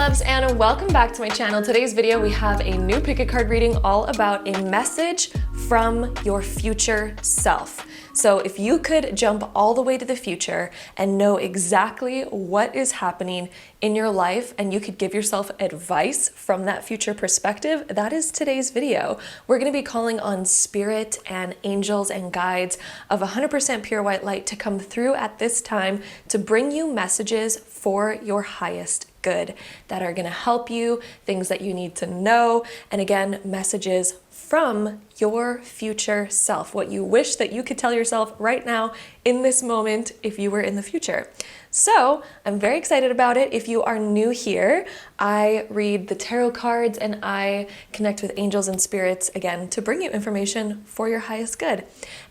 loves, and welcome back to my channel. Today's video, we have a new pick a card reading all about a message from your future self. So if you could jump all the way to the future and know exactly what is happening in your life and you could give yourself advice from that future perspective, that is today's video. We're going to be calling on spirit and angels and guides of 100% pure white light to come through at this time to bring you messages for your highest good that are going to help you, things that you need to know, and again, messages from your future self, what you wish that you could tell yourself right now in this moment if you were in the future. So I'm very excited about it. If you are new here, I read the tarot cards and I connect with angels and spirits, again, to bring you information for your highest good.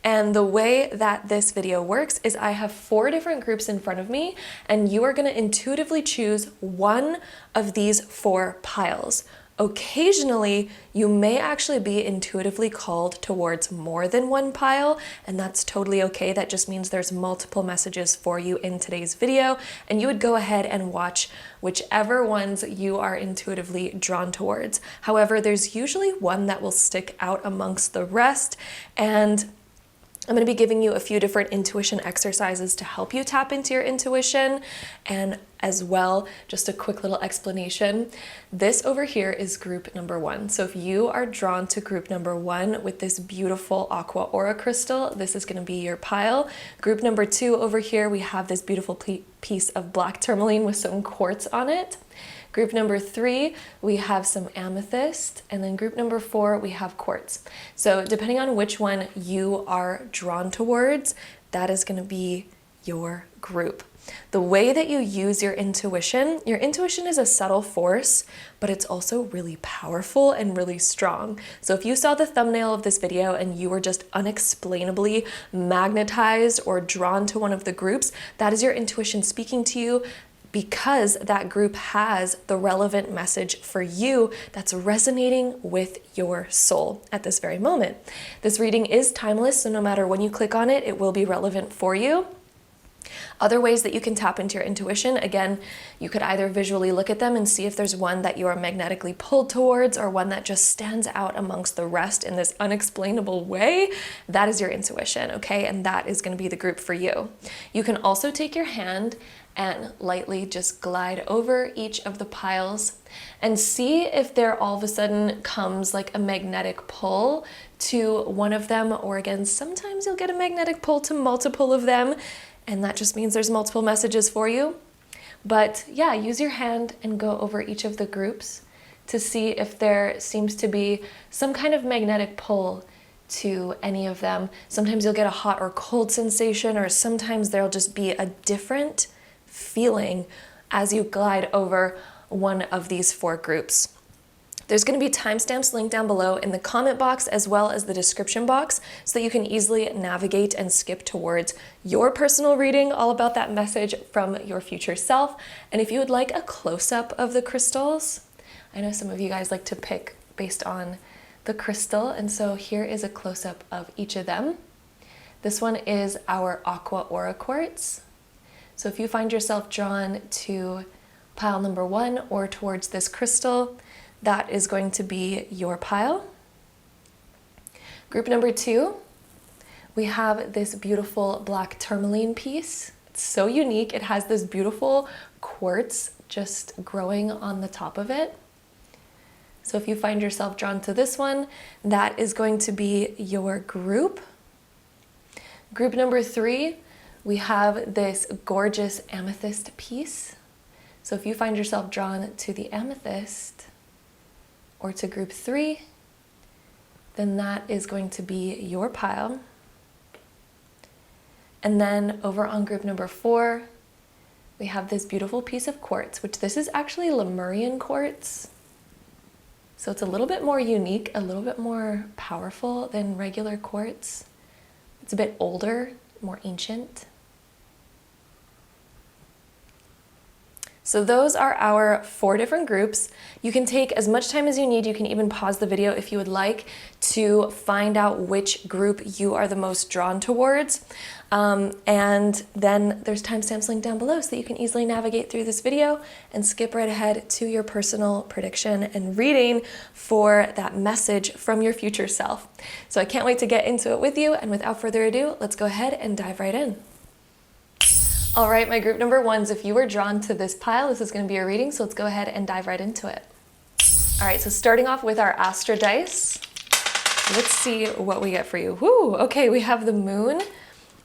And the way that this video works is I have 4 different groups in front of me, and you are going to intuitively choose one of these 4 piles. Occasionally, you may actually be intuitively called towards more than one pile, and that's totally okay. That just means there's multiple messages for you in today's video, and you would go ahead and watch whichever ones you are intuitively drawn towards. However, there's usually one that will stick out amongst the rest, and I'm going to be giving you a few different intuition exercises to help you tap into your intuition, and as well, just a quick little explanation. This over here is group number 1. So if you are drawn to group number 1 with this beautiful Aqua aura crystal, this is going to be your pile. Group number 2 over here, we have this beautiful piece of black tourmaline with some quartz on it. Group number 3, we have some amethyst, and then group number 4, we have quartz. So depending on which one you are drawn towards, that is going to be your group. The way that you use your intuition is a subtle force, but it's also really powerful and really strong. So if you saw the thumbnail of this video and you were just unexplainably magnetized or drawn to one of the groups, that is your intuition speaking to you, because that group has the relevant message for you that's resonating with your soul at this very moment. This reading is timeless, so no matter when you click on it, it will be relevant for you. Other ways that you can tap into your intuition, again, you could either visually look at them and see if there's one that you are magnetically pulled towards or one that just stands out amongst the rest in this unexplainable way. That is your intuition, okay? And that is going to be the group for you. You can also take your hand and lightly just glide over each of the piles and see if there all of a sudden comes like a magnetic pull to one of them, or again, sometimes you'll get a magnetic pull to multiple of them, and that just means there's multiple messages for you. But yeah, use your hand and go over each of the groups to see if there seems to be some kind of magnetic pull to any of them. Sometimes you'll get a hot or cold sensation, or sometimes there'll just be a different feeling as you glide over one of these 4 groups. There's going to be timestamps linked down below in the comment box as well as the description box so that you can easily navigate and skip towards your personal reading all about that message from your future self. And if you would like a close-up of the crystals, I know some of you guys like to pick based on the crystal, and so here is a close-up of each of them. This one is our Aqua aura quartz. So if you find yourself drawn to pile number 1 or towards this crystal, that is going to be your pile. Group number 2, we have this beautiful black tourmaline piece. It's so unique. It has this beautiful quartz just growing on the top of it. So if you find yourself drawn to this one, that is going to be your group. Group number 3, we have this gorgeous amethyst piece. So if you find yourself drawn to the amethyst or to group 3, then that is going to be your pile. And then over on group number 4, we have this beautiful piece of quartz, which this is actually Lemurian quartz. So it's a little bit more unique, a little bit more powerful than regular quartz. It's a bit older, more ancient. So those are our 4 different groups. You can take as much time as you need. You can even pause the video if you would like to find out which group you are the most drawn towards. And then there's timestamps linked down below so that you can easily navigate through this video and skip right ahead to your personal prediction and reading for that message from your future self. So I can't wait to get into it with you. And without further ado, let's go ahead and dive right in. All right, my group number 1s, if you were drawn to this pile, this is going to be a reading, so let's go ahead and dive right into it. All right, so starting off with our Astra dice, let's see what we get for you. Woo, okay, we have the moon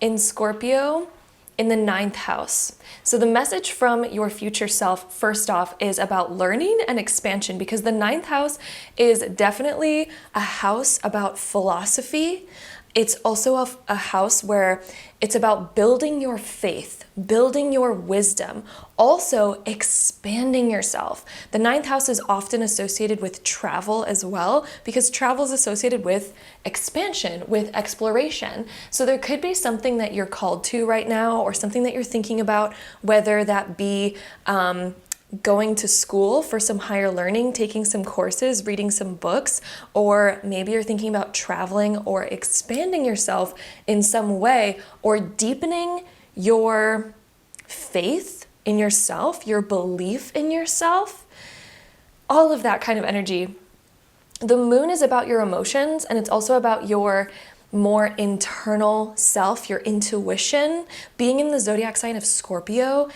in Scorpio in the 9th house. So the message from your future self, first off, is about learning and expansion, because the 9th house is definitely a house about philosophy. It's also a house where it's about building your faith, building your wisdom, also expanding yourself. The 9th house is often associated with travel as well, because travel is associated with expansion, with exploration. So there could be something that you're called to right now, or something that you're thinking about, whether that be going to school for some higher learning, taking some courses, reading some books, or maybe you're thinking about traveling or expanding yourself in some way, or deepening your faith in yourself, your belief in yourself, all of that kind of energy. The moon is about your emotions, and it's also about your more internal self, your intuition. Being in the zodiac sign of Scorpio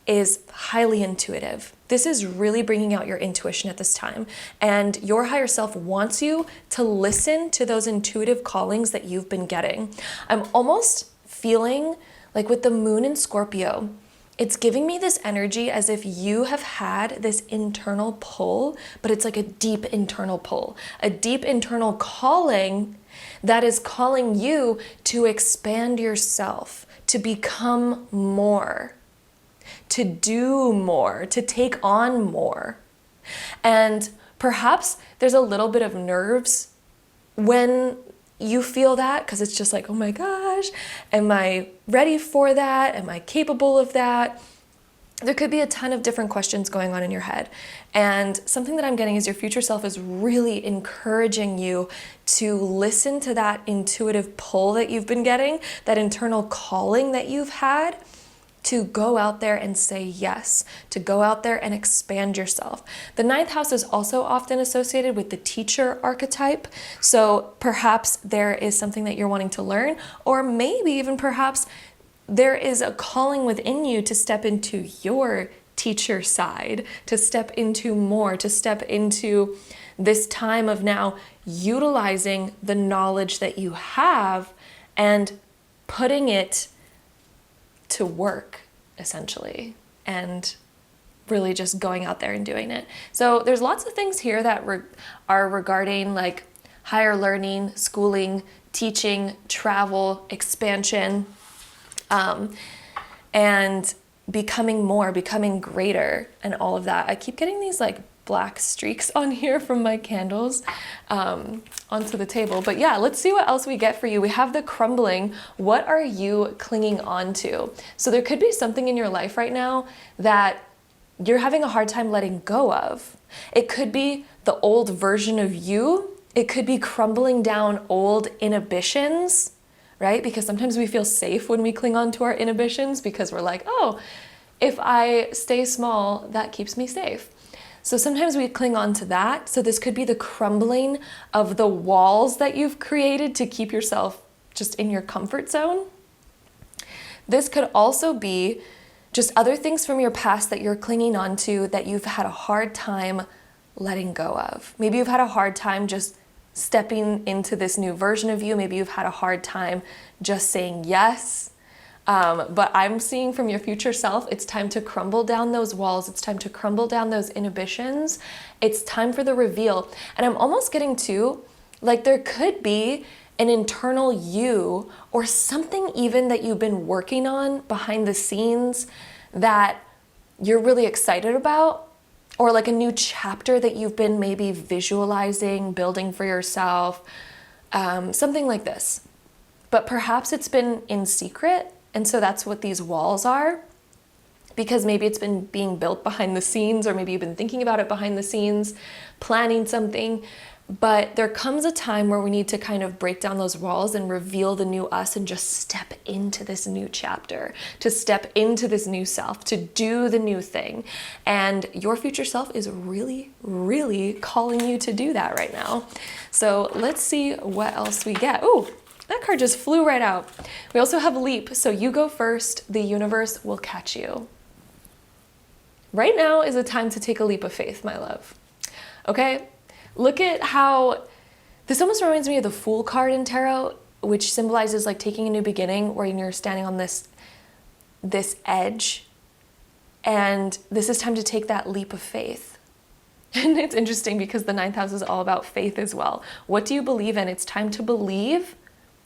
is highly intuitive. This is really bringing out your intuition at this time. And your higher self wants you to listen to those intuitive callings that you've been getting. I'm almost feeling like with the moon in Scorpio, it's giving me this energy as if you have had this internal pull, but it's like a deep internal pull, a deep internal calling that is calling you to expand yourself, to become more, to do more, to take on more. And perhaps there's a little bit of nerves when you feel that, because it's just like, oh my gosh, am I ready for that? Am I capable of that? There could be a ton of different questions going on in your head. And something that I'm getting is your future self is really encouraging you to listen to that intuitive pull that you've been getting, that internal calling that you've had, to go out there and say yes, to go out there and expand yourself. The 9th house is also often associated with the teacher archetype. So perhaps there is something that you're wanting to learn, or maybe even perhaps there is a calling within you to step into your teacher side, to step into more, to step into this time of now utilizing the knowledge that you have and putting it to work, essentially, and really just going out there and doing it. So there's lots of things here that are regarding like higher learning, schooling, teaching, travel, expansion, and becoming more, becoming greater, and all of that. I keep getting these like black streaks on here from my candles onto the table. But yeah, let's see what else we get for you. We have the crumbling. What are you clinging on to? So there could be something in your life right now that you're having a hard time letting go of. It could be the old version of you. It could be crumbling down old inhibitions, right? Because sometimes we feel safe when we cling on to our inhibitions, because we're like, oh, if I stay small, that keeps me safe. So sometimes we cling on to that. So this could be the crumbling of the walls that you've created to keep yourself just in your comfort zone. This could also be just other things from your past that you're clinging on to that you've had a hard time letting go of. Maybe you've had a hard time just stepping into this new version of you. Maybe you've had a hard time just saying yes. But I'm seeing from your future self, it's time to crumble down those walls. It's time to crumble down those inhibitions. It's time for the reveal. And I'm almost getting to, like, there could be an internal you or something even that you've been working on behind the scenes that you're really excited about, or like a new chapter that you've been maybe visualizing, building for yourself, something like this. But perhaps it's been in secret. And so that's what these walls are, because maybe it's been being built behind the scenes, or maybe you've been thinking about it behind the scenes, planning something. But there comes a time where we need to kind of break down those walls and reveal the new us and just step into this new chapter, to step into this new self, to do the new thing. And your future self is really, really calling you to do that right now. So let's see what else we get. Ooh, that card just flew right out. We also have leap. So you go first, the universe will catch you. Right now is a time to take a leap of faith, my love. Okay? Look at how, this almost reminds me of the Fool card in tarot, which symbolizes like taking a new beginning, where you're standing on this edge, and this is time to take that leap of faith. And it's interesting because the 9th house is all about faith as well. What do you believe in? It's time to believe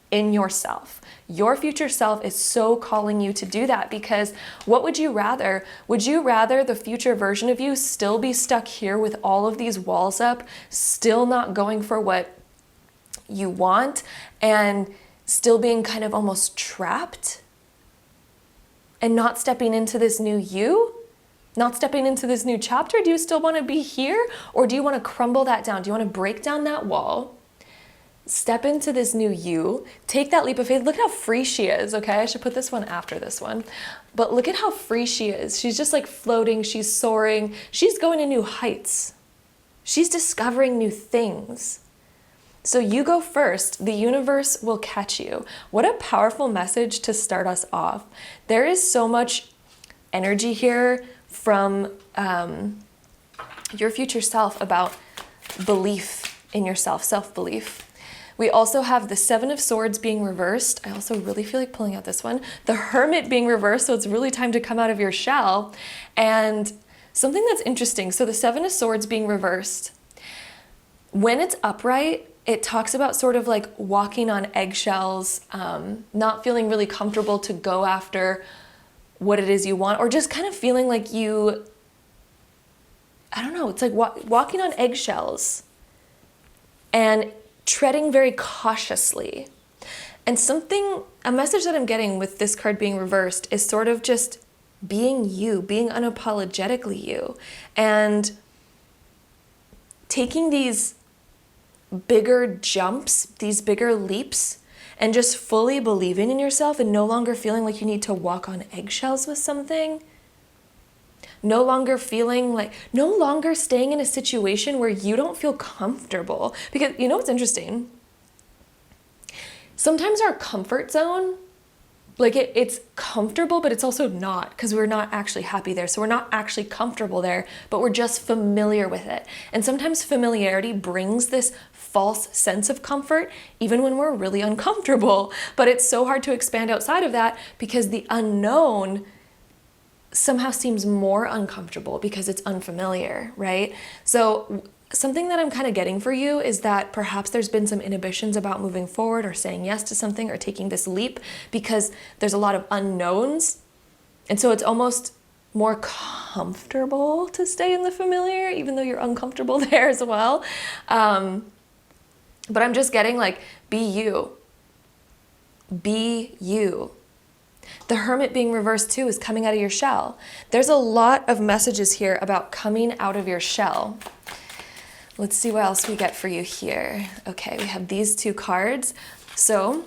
in yourself. Your future self is so calling you to do that, because what would you rather? Would you rather the future version of you still be stuck here with all of these walls up, still not going for what you want, and still being kind of almost trapped and not stepping into this new you? Not stepping into this new chapter? Do you still want to be here, or do you want to crumble that down? Do you want to break down that wall, step into this new you, take that leap of faith? Look at how free she is, okay? I should put this one after this one. But look at how free she is. She's just like floating, she's soaring, she's going to new heights. She's discovering new things. So you go first, the universe will catch you. What a powerful message to start us off. There is so much energy here from your future self about belief in yourself, self-belief. We also have the 7 of Swords being reversed. I also really feel like pulling out this one. The Hermit being reversed, so it's really time to come out of your shell. And something that's interesting, so the 7 of Swords being reversed, when it's upright, it talks about sort of like walking on eggshells, not feeling really comfortable to go after what it is you want, or just kind of feeling like you, I don't know, it's like walking on eggshells and treading very cautiously. And a message that I'm getting with this card being reversed is sort of just being you, being unapologetically you, and taking these bigger jumps, these bigger leaps, and just fully believing in yourself and no longer feeling like you need to walk on eggshells with something. No longer staying in a situation where you don't feel comfortable. Because you know what's interesting? Sometimes our comfort zone, like it's comfortable, but it's also not, because we're not actually happy there. So we're not actually comfortable there, but we're just familiar with it. And sometimes familiarity brings this false sense of comfort, even when we're really uncomfortable. But it's so hard to expand outside of that because the unknown somehow seems more uncomfortable because it's unfamiliar, right? So something that I'm kind of getting for you is that perhaps there's been some inhibitions about moving forward or saying yes to something or taking this leap because there's a lot of unknowns. And so it's almost more comfortable to stay in the familiar, even though you're uncomfortable there as well. But I'm just getting like, be you. Be you. The Hermit being reversed too is coming out of your shell. There's a lot of messages here about coming out of your shell. Let's see what else we get for you here. Okay, we have these 2 cards. So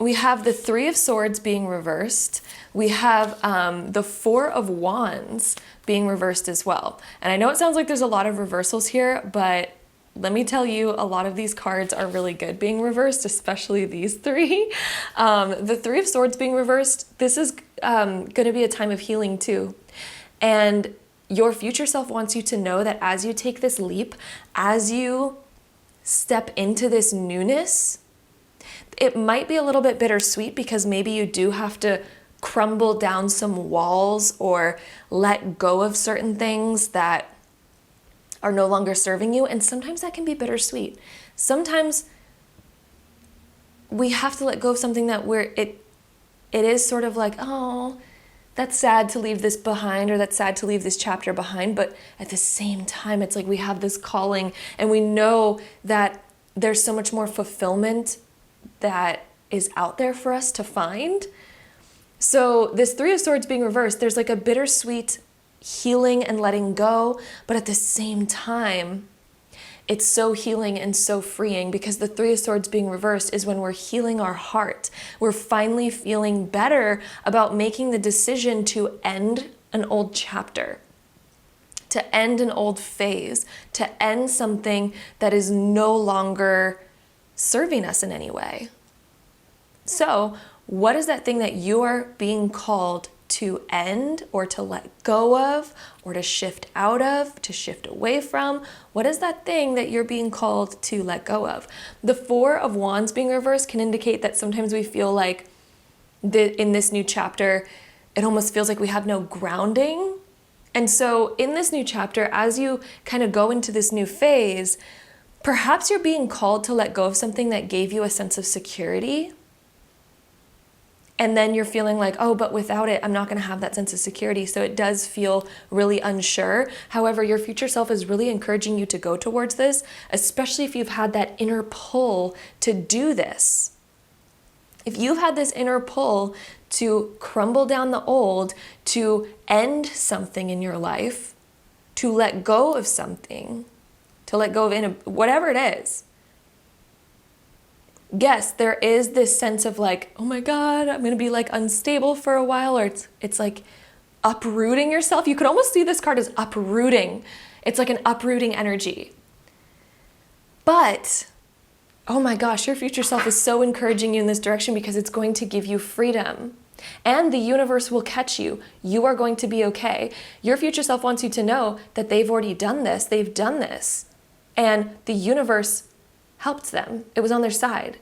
we have the 3 of Swords being reversed. We have the 4 of Wands being reversed as well. And I know it sounds like there's a lot of reversals here, but let me tell you, a lot of these cards are really good being reversed, especially these 3. The 3 of Swords being reversed, this is going to be a time of healing too. And your future self wants you to know that as you take this leap, as you step into this newness, it might be a little bit bittersweet because maybe you do have to crumble down some walls or let go of certain things that are no longer serving you. And sometimes that can be bittersweet. Sometimes we have to let go of something that it is sort of like, oh, that's sad to leave this behind, or that's sad to leave this chapter behind. But at the same time, it's like we have this calling and we know that there's so much more fulfillment that is out there for us to find. So this Three of Swords being reversed, there's like a bittersweet healing and letting go, but at the same time, it's so healing and so freeing, because the Three of Swords being reversed is when we're healing our heart. We're finally feeling better about making the decision to end an old chapter, to end an old phase, to end something that is no longer serving us in any way. So, what is that thing that you are being called to end, or to let go of, or to shift out of, to shift away from? What is that thing that you're being called to let go of? The Four of Wands being reversed can indicate that sometimes we feel like in this new chapter, it almost feels like we have no grounding. And so in this new chapter, as you kind of go into this new phase, perhaps you're being called to let go of something that gave you a sense of security. And then you're feeling like, oh, but without it, I'm not going to have that sense of security. So it does feel really unsure. However, your future self is really encouraging you to go towards this, especially if you've had that inner pull to do this. If you've had this inner pull to crumble down the old, to end something in your life, to let go of something, to let go of whatever it is. Yes, there is this sense of like, oh my God, I'm going to be like unstable for a while, or it's like uprooting yourself. You could almost see this card as uprooting. It's like an uprooting energy. But, oh my gosh, your future self is so encouraging you in this direction, because it's going to give you freedom. And the universe will catch you. You are going to be okay. Your future self wants you to know that they've already done this. They've done this. And the universe helped them. It was on their side.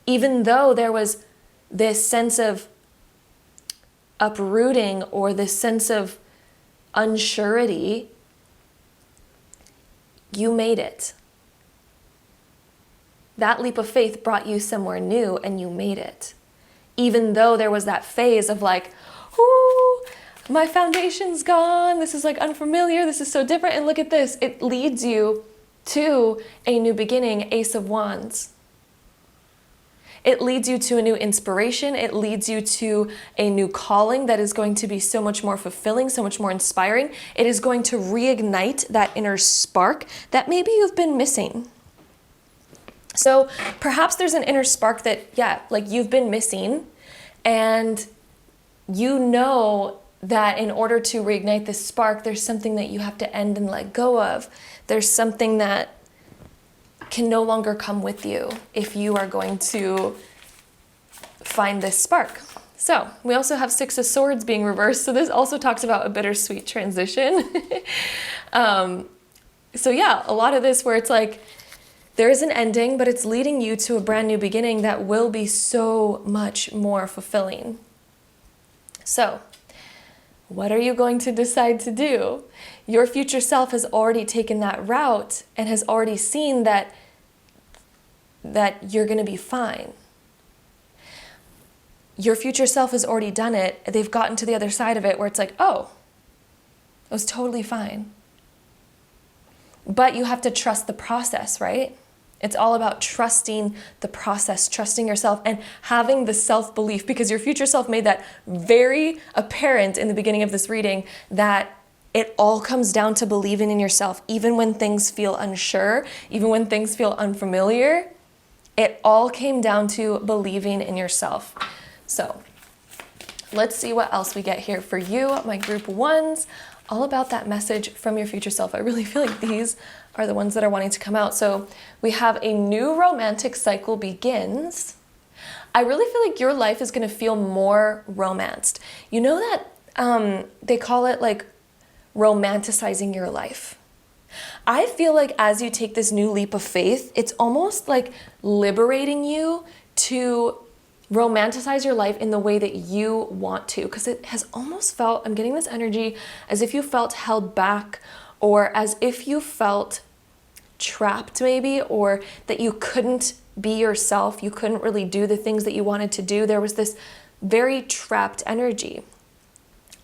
Even though there was this sense of uprooting, or this sense of unsurety, you made it. That leap of faith brought you somewhere new, and you made it. Even though there was that phase of like, ooh, my foundation's gone. This is like unfamiliar. This is so different. And look at this. It leads you to a new beginning, Ace of Wands. It leads you to a new inspiration. It leads you to a new calling that is going to be so much more fulfilling, so much more inspiring. It is going to reignite that inner spark that maybe you've been missing. So perhaps there's an inner spark that, like you've been missing, and you know that in order to reignite this spark, there's something that you have to end and let go of. There's something that can no longer come with you if you are going to find this spark. So we also have Six of Swords being reversed. So this also talks about a bittersweet transition. So yeah, a lot of this where it's like, there is an ending, but it's leading you to a brand new beginning that will be so much more fulfilling. So what are you going to decide to do? Your future self has already taken that route and has already seen that you're going to be fine. Your future self has already done it. They've gotten to the other side of it where it's like, oh, it was totally fine. But you have to trust the process, right? It's all about trusting the process, trusting yourself, and having the self-belief, because your future self made that very apparent in the beginning of this reading, that it all comes down to believing in yourself. Even when things feel unsure, even when things feel unfamiliar, it all came down to believing in yourself. So let's see what else we get here for you, my group ones, all about that message from your future self. I really feel like these are the ones that are wanting to come out. So we have a new romantic cycle begins. I really feel like your life is going to feel more romanced. You know that they call it like romanticizing your life. I feel like as you take this new leap of faith, it's almost like liberating you to romanticize your life in the way that you want to, because it has almost felt, I'm getting this energy, as if you felt held back, or as if you felt trapped maybe, or that you couldn't be yourself, you couldn't really do the things that you wanted to do. There was this very trapped energy.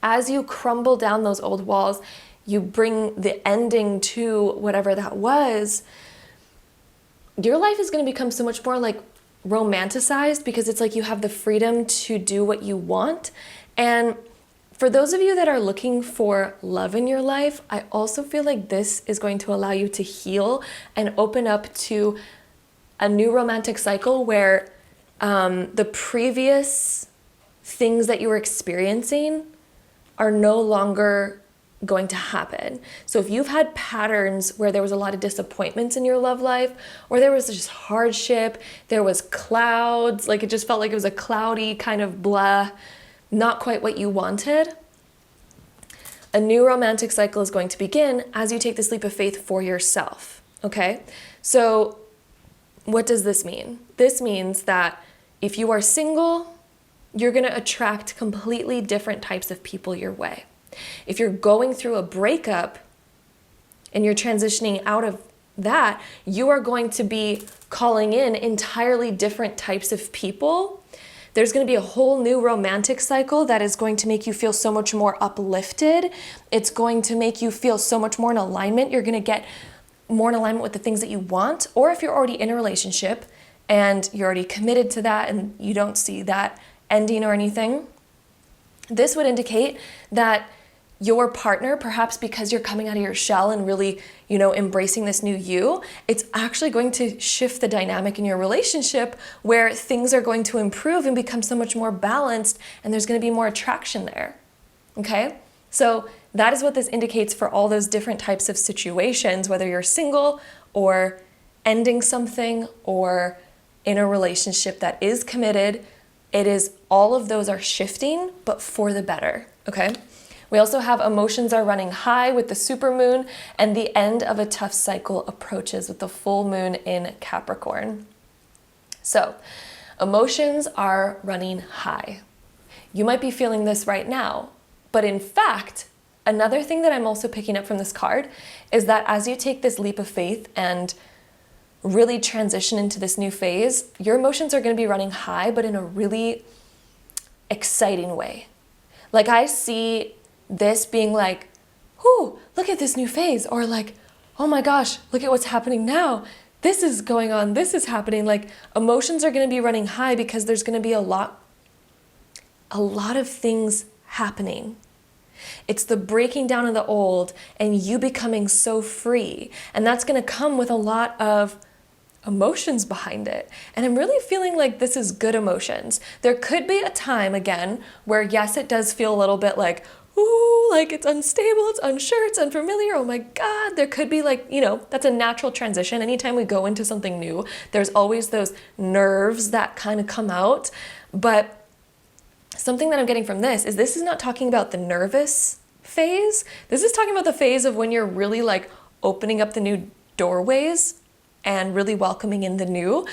As you crumble down those old walls, you bring the ending to whatever that was, your life is going to become so much more like romanticized because it's like you have the freedom to do what you want. And for those of you that are looking for love in your life, I also feel like this is going to allow you to heal and open up to a new romantic cycle where the previous things that you were experiencing are no longer going to happen. So if you've had patterns where there was a lot of disappointments in your love life, or there was just hardship, there was clouds, like it just felt like it was a cloudy kind of blah, not quite what you wanted, a new romantic cycle is going to begin as you take this leap of faith for yourself, okay? So what does this mean? This means that if you are single, you're going to attract completely different types of people your way. If you're going through a breakup and you're transitioning out of that, you are going to be calling in entirely different types of people. There's going to be a whole new romantic cycle that is going to make you feel so much more uplifted. It's going to make you feel so much more in alignment. You're going to get more in alignment with the things that you want. Or if you're already in a relationship and you're already committed to that and you don't see that ending or anything, this would indicate that your partner, perhaps because you're coming out of your shell and really, embracing this new you, it's actually going to shift the dynamic in your relationship where things are going to improve and become so much more balanced, and there's going to be more attraction there. Okay? So that is what this indicates for all those different types of situations, whether you're single or ending something or in a relationship that is committed. It is all of those are shifting, but for the better. Okay? We also have emotions are running high with the supermoon, and the end of a tough cycle approaches with the full moon in Capricorn. So, emotions are running high. You might be feeling this right now, but in fact, another thing that I'm also picking up from this card is that as you take this leap of faith and really transition into this new phase, your emotions are going to be running high, but in a really exciting way. Like I see this being like, whoo, look at this new phase, or like, oh my gosh, look at what's happening now. This is going on, this is happening. Like emotions are going to be running high because there's going to be a lot of things happening. It's the breaking down of the old and you becoming so free. And that's going to come with a lot of emotions behind it. And I'm really feeling like this is good emotions. There could be a time again where yes, it does feel a little bit like, ooh, like it's unstable, it's unsure, it's unfamiliar, oh my God. There could be like, that's a natural transition. Anytime we go into something new, there's always those nerves that kind of come out. But something that I'm getting from this is not talking about the nervous phase. This is talking about the phase of when you're really like opening up the new doorways and really welcoming in the new.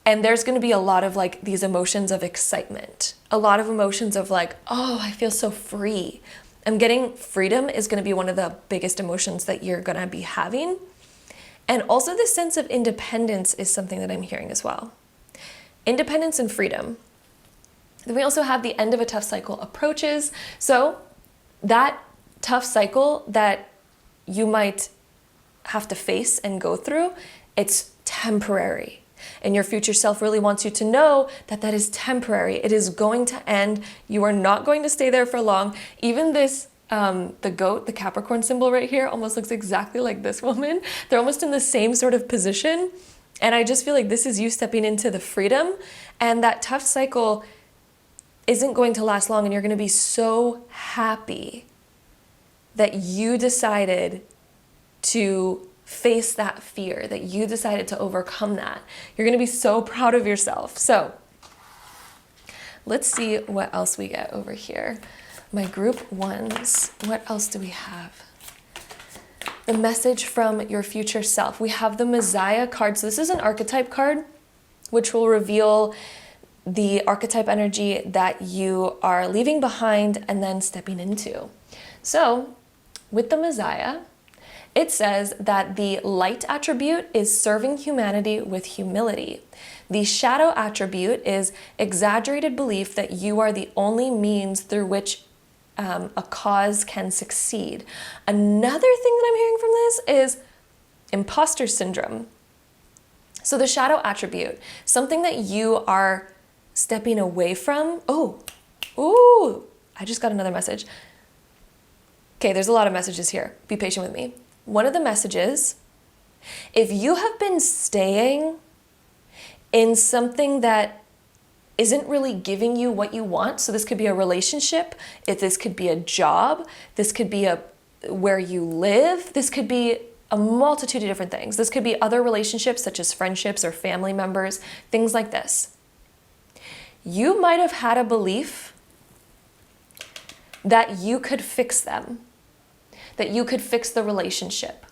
And there's going to be a lot of like these emotions of excitement, a lot of emotions of like, oh, I feel so free. I'm getting freedom is going to be one of the biggest emotions that you're going to be having. And also this sense of independence is something that I'm hearing as well. Independence and freedom. Then we also have the end of a tough cycle approaches. So that tough cycle that you might have to face and go through, it's temporary. And your future self really wants you to know that that is temporary. It is going to end. You are not going to stay there for long. Even this, the goat, the Capricorn symbol right here almost looks exactly like this woman. They're almost in the same sort of position. And I just feel like this is you stepping into the freedom, and that tough cycle isn't going to last long, and you're going to be so happy that you decided to face that fear, that you decided to overcome that. You're going to be so proud of yourself. So let's see what else we get over here. My group ones, what else do we have? The message from your future self. We have the Messiah card. So this is an archetype card, which will reveal the archetype energy that you are leaving behind and then stepping into. So with the Messiah, it says that the light attribute is serving humanity with humility. The shadow attribute is exaggerated belief that you are the only means through which a cause can succeed. Another thing that I'm hearing from this is imposter syndrome. So the shadow attribute, something that you are stepping away from. Ooh, I just got another message. Okay, there's a lot of messages here. Be patient with me. One of the messages, if you have been staying in something that isn't really giving you what you want, so this could be a relationship, if this could be a job, this could be where you live, this could be a multitude of different things. This could be other relationships such as friendships or family members, things like this. You might have had a belief that you could fix them, that you could fix the relationship,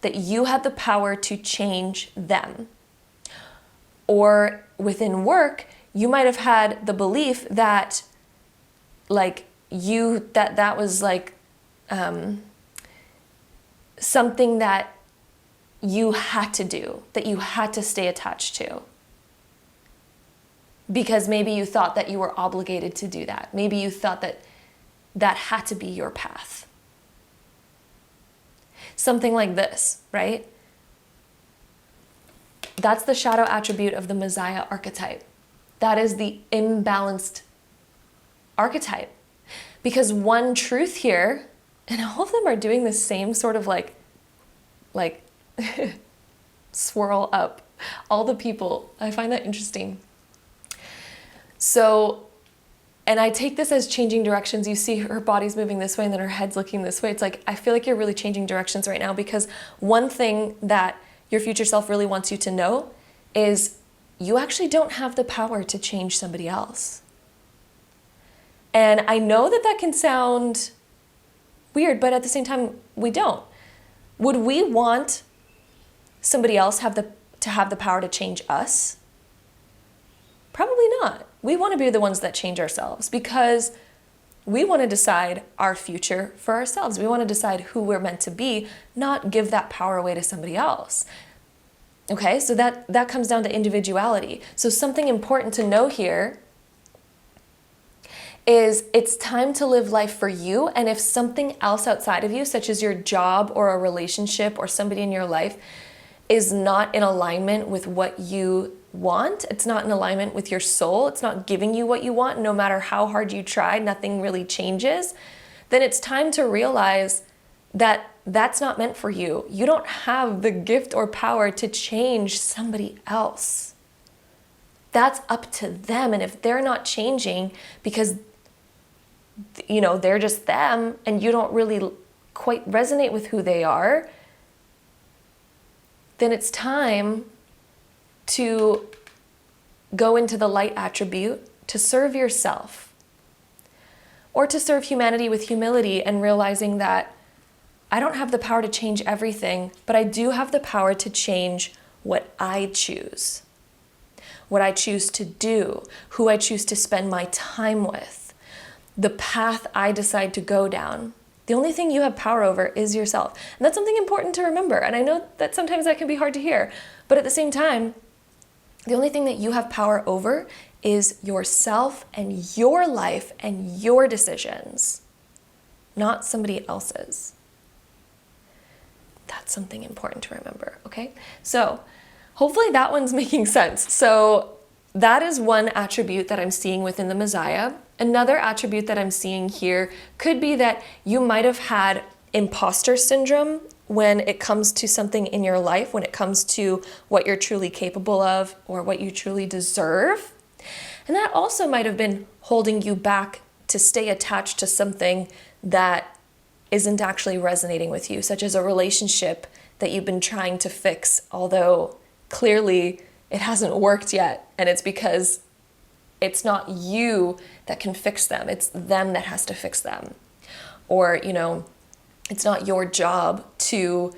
that you had the power to change them. Or within work, you might have had the belief that that was something that you had to do, that you had to stay attached to. Because maybe you thought that you were obligated to do that. Maybe you thought that that had to be your path. Something like this, right? That's the shadow attribute of the Messiah archetype. That is the imbalanced archetype. Because one truth here, and all of them are doing the same sort of like swirl up. All the people, I find that interesting. So, and I take this as changing directions. You see her body's moving this way and then her head's looking this way. It's like, I feel like you're really changing directions right now, because one thing that your future self really wants you to know is you actually don't have the power to change somebody else. And I know that that can sound weird, but at the same time, we don't. Would we want somebody else to have the power to change us? Probably not. We want to be the ones that change ourselves, because we want to decide our future for ourselves. We want to decide who we're meant to be, not give that power away to somebody else. Okay, so that comes down to individuality. So something important to know here is it's time to live life for you. And if something else outside of you, such as your job or a relationship or somebody in your life, is not in alignment with what you want, it's not in alignment with your soul, it's not giving you what you want, no matter how hard you try, nothing really changes, then it's time to realize that that's not meant for you. You don't have the gift or power to change somebody else. That's up to them. And if they're not changing because, they're just them and you don't really quite resonate with who they are, then it's time to go into the light attribute, to serve yourself, or to serve humanity with humility and realizing that I don't have the power to change everything, but I do have the power to change what I choose to do, who I choose to spend my time with, the path I decide to go down. The only thing you have power over is yourself. And that's something important to remember. And I know that sometimes that can be hard to hear, but at the same time, the only thing that you have power over is yourself and your life and your decisions, not somebody else's. That's something important to remember, okay? So hopefully that one's making sense. So that is one attribute that I'm seeing within the Messiah. Another attribute that I'm seeing here could be that you might have had imposter syndrome when it comes to something in your life, when it comes to what you're truly capable of or what you truly deserve. And that also might have been holding you back to stay attached to something that isn't actually resonating with you, such as a relationship that you've been trying to fix, although clearly it hasn't worked yet. And it's because it's not you that can fix them. It's them that has to fix them. Or, it's not your job to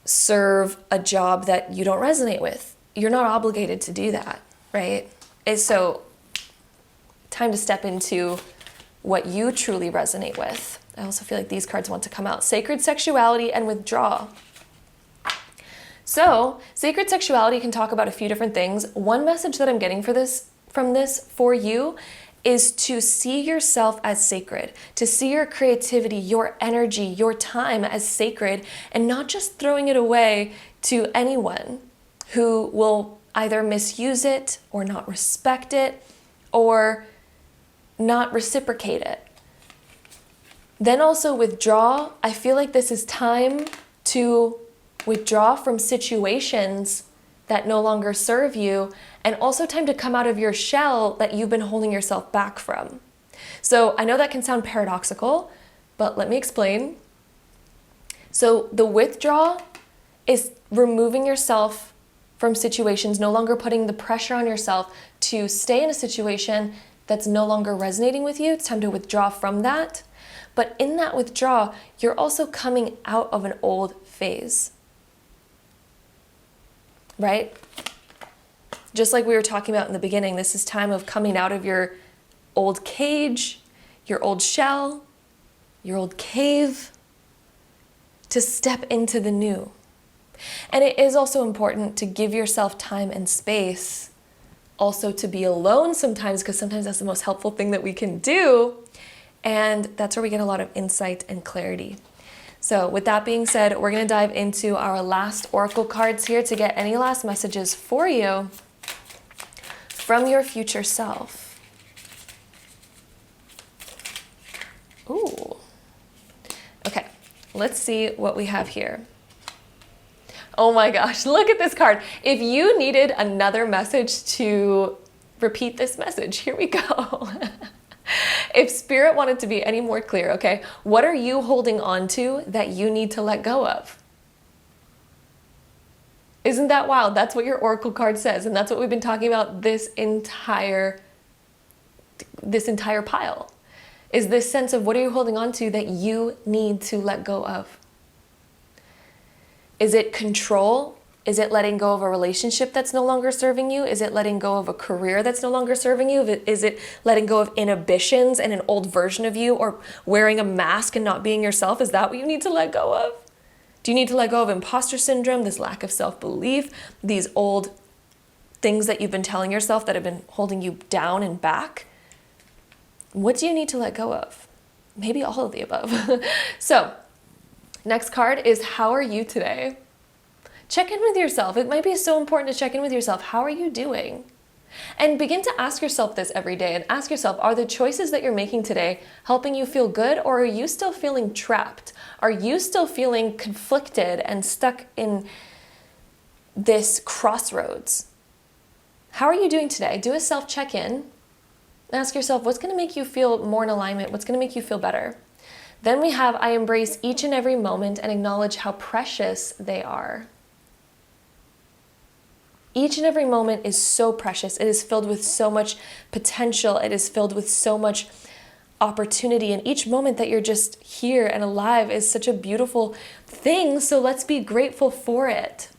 serve a job that you don't resonate with. You're not obligated to do that, right? And so time to step into what you truly resonate with. I also feel like these cards want to come out. Sacred sexuality and withdraw. So sacred sexuality can talk about a few different things. One message that I'm getting from this for you is to see yourself as sacred, to see your creativity, your energy, your time as sacred, and not just throwing it away to anyone. who will either misuse it or not respect it or not reciprocate it. Then also withdraw. I feel like this is time to withdraw from situations that no longer serve you, and also time to come out of your shell that you've been holding yourself back from. So I know that can sound paradoxical, but let me explain. So the withdraw is removing yourself from situations, no longer putting the pressure on yourself to stay in a situation that's no longer resonating with you. It's time to withdraw from that. But in that withdrawal, you're also coming out of an old phase, right? Just like we were talking about in the beginning, this is time of coming out of your old cage, your old shell, your old cave, to step into the new. And it is also important to give yourself time and space, also to be alone sometimes, because sometimes that's the most helpful thing that we can do. And that's where we get a lot of insight and clarity. So with that being said, we're going to dive into our last oracle cards here to get any last messages for you from your future self. Ooh. Okay, let's see what we have here. Oh my gosh, look at this card. If you needed another message to repeat this message, here we go. If spirit wanted to be any more clear, okay, what are you holding on to that you need to let go of? Isn't that wild? That's what your oracle card says, and that's what we've been talking about this entire pile. Is this sense of what are you holding on to that you need to let go of? Is it control? Is it letting go of a relationship that's no longer serving you? Is it letting go of a career that's no longer serving you? Is it letting go of inhibitions and an old version of you, or wearing a mask and not being yourself? Is that what you need to let go of? Do you need to let go of imposter syndrome, this lack of self-belief, these old things that you've been telling yourself that have been holding you down and back? What do you need to let go of? Maybe all of the above. So, next card is how are you today? Check in with yourself. It might be so important to check in with yourself. How are you doing? And begin to ask yourself this every day, and ask yourself, are the choices that you're making today helping you feel good, or are you still feeling trapped? Are you still feeling conflicted and stuck in this crossroads? How are you doing today? Do a self-check-in. Ask yourself, what's going to make you feel more in alignment? What's going to make you feel better? Then we have, I embrace each and every moment and acknowledge how precious they are. Each and every moment is so precious. It is filled with so much potential. It is filled with so much opportunity. And each moment that you're just here and alive is such a beautiful thing. So let's be grateful for it.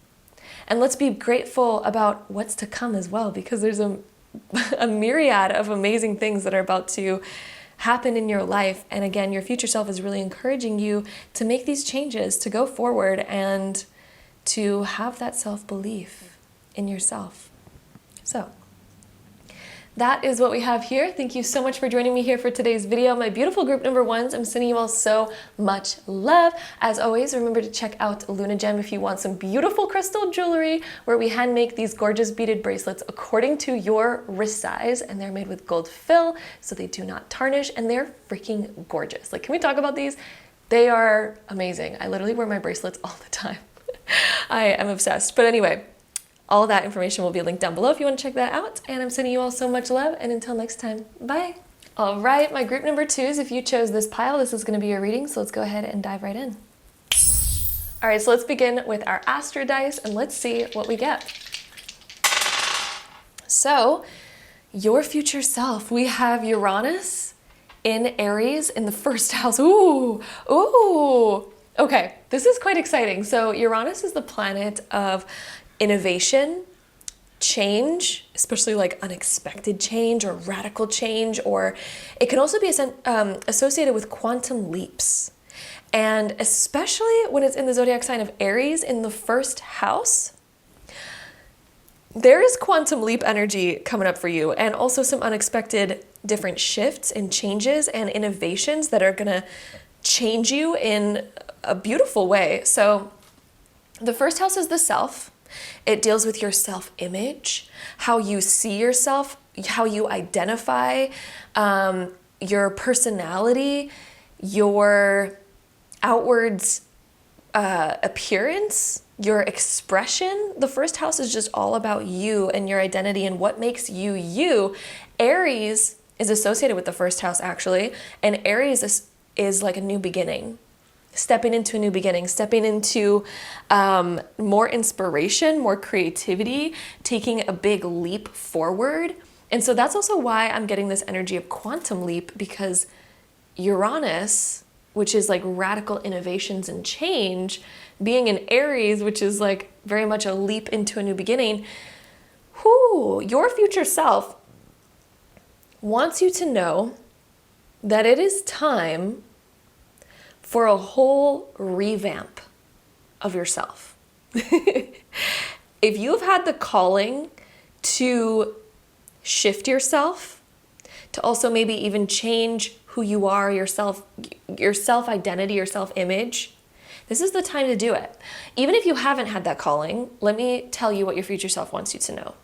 And let's be grateful about what's to come as well, because there's a myriad of amazing things that are about to happen in your life. And again, your future self is really encouraging you to make these changes, to go forward, and to have that self-belief in yourself. So that is what we have here. Thank you so much for joining me here for today's video. My beautiful group number ones, I'm sending you all so much love. As always, remember to check out Luna Gem if you want some beautiful crystal jewelry, where we hand make these gorgeous beaded bracelets according to your wrist size, and they're made with gold fill, so they do not tarnish, and they're freaking gorgeous. Like, can we talk about these? They are amazing. I literally wear my bracelets all the time. I am obsessed. But anyway, all of that information will be linked down below if you want to check that out. And I'm sending you all so much love. And until next time, bye. All right, my group number twos, if you chose this pile, this is going to be your reading. So let's go ahead and dive right in. All right, so let's begin with our Astro dice and let's see what we get. So, your future self, we have Uranus in Aries in the first house. Ooh, ooh. Okay, this is quite exciting. So Uranus is the planet of innovation, change, especially like unexpected change or radical change, or it can also be associated with quantum leaps. And especially when it's in the zodiac sign of Aries in the first house, there is quantum leap energy coming up for you, and also some unexpected different shifts and changes and innovations that are gonna change you in a beautiful way. So the first house is the self. It deals with your self-image, how you see yourself, how you identify, your personality, your outwards appearance, your expression. The first house is just all about you and your identity and what makes you you. Aries is associated with the first house, actually, and Aries is like a new beginning. Stepping into a new beginning, stepping into more inspiration, more creativity, taking a big leap forward. And so that's also why I'm getting this energy of quantum leap, because Uranus, which is like radical innovations and change, being in Aries, which is like very much a leap into a new beginning, your future self wants you to know that it is time for a whole revamp of yourself. If you've had the calling to shift yourself, to also maybe even change who you are, your self-identity, your self-image, this is the time to do it. Even if you haven't had that calling, let me tell you what your future self wants you to know.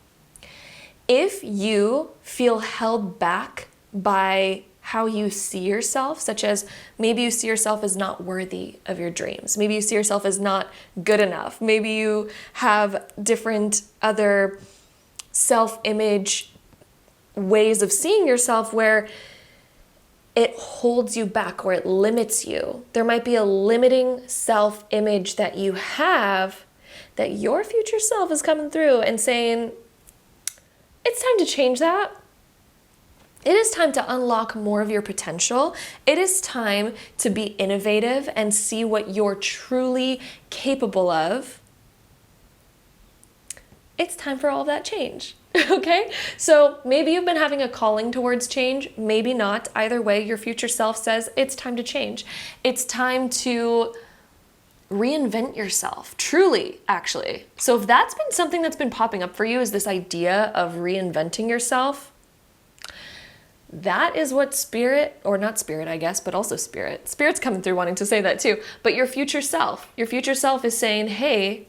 If you feel held back by how you see yourself, such as maybe you see yourself as not worthy of your dreams, maybe you see yourself as not good enough, maybe you have different other self-image ways of seeing yourself where it holds you back or it limits you. There might be a limiting self-image that you have that your future self is coming through and saying, it's time to change that. It is time to unlock more of your potential. It is time to be innovative and see what you're truly capable of. It's time for all of that change. Okay? So maybe you've been having a calling towards change, maybe not. Either way, your future self says it's time to change. It's time to reinvent yourself, truly, actually. So if that's been something that's been popping up for you, is this idea of reinventing yourself, that is what spirit, or not spirit, I guess, but also spirit's coming through wanting to say that too, but your future self is saying, hey,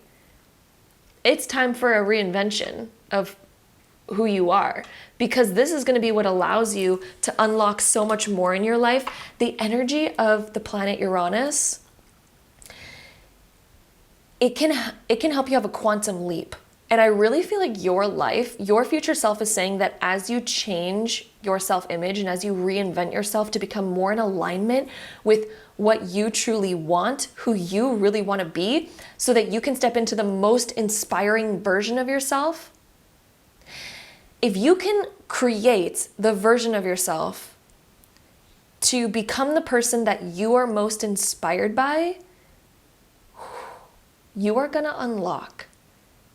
it's time for a reinvention of who you are, because this is going to be what allows you to unlock so much more in your life. The energy of the planet Uranus, it can help you have a quantum leap. And I really feel like your future self is saying that as you change your self-image and as you reinvent yourself to become more in alignment with what you truly want, who you really want to be, so that you can step into the most inspiring version of yourself. If you can create the version of yourself to become the person that you are most inspired by, you are going to unlock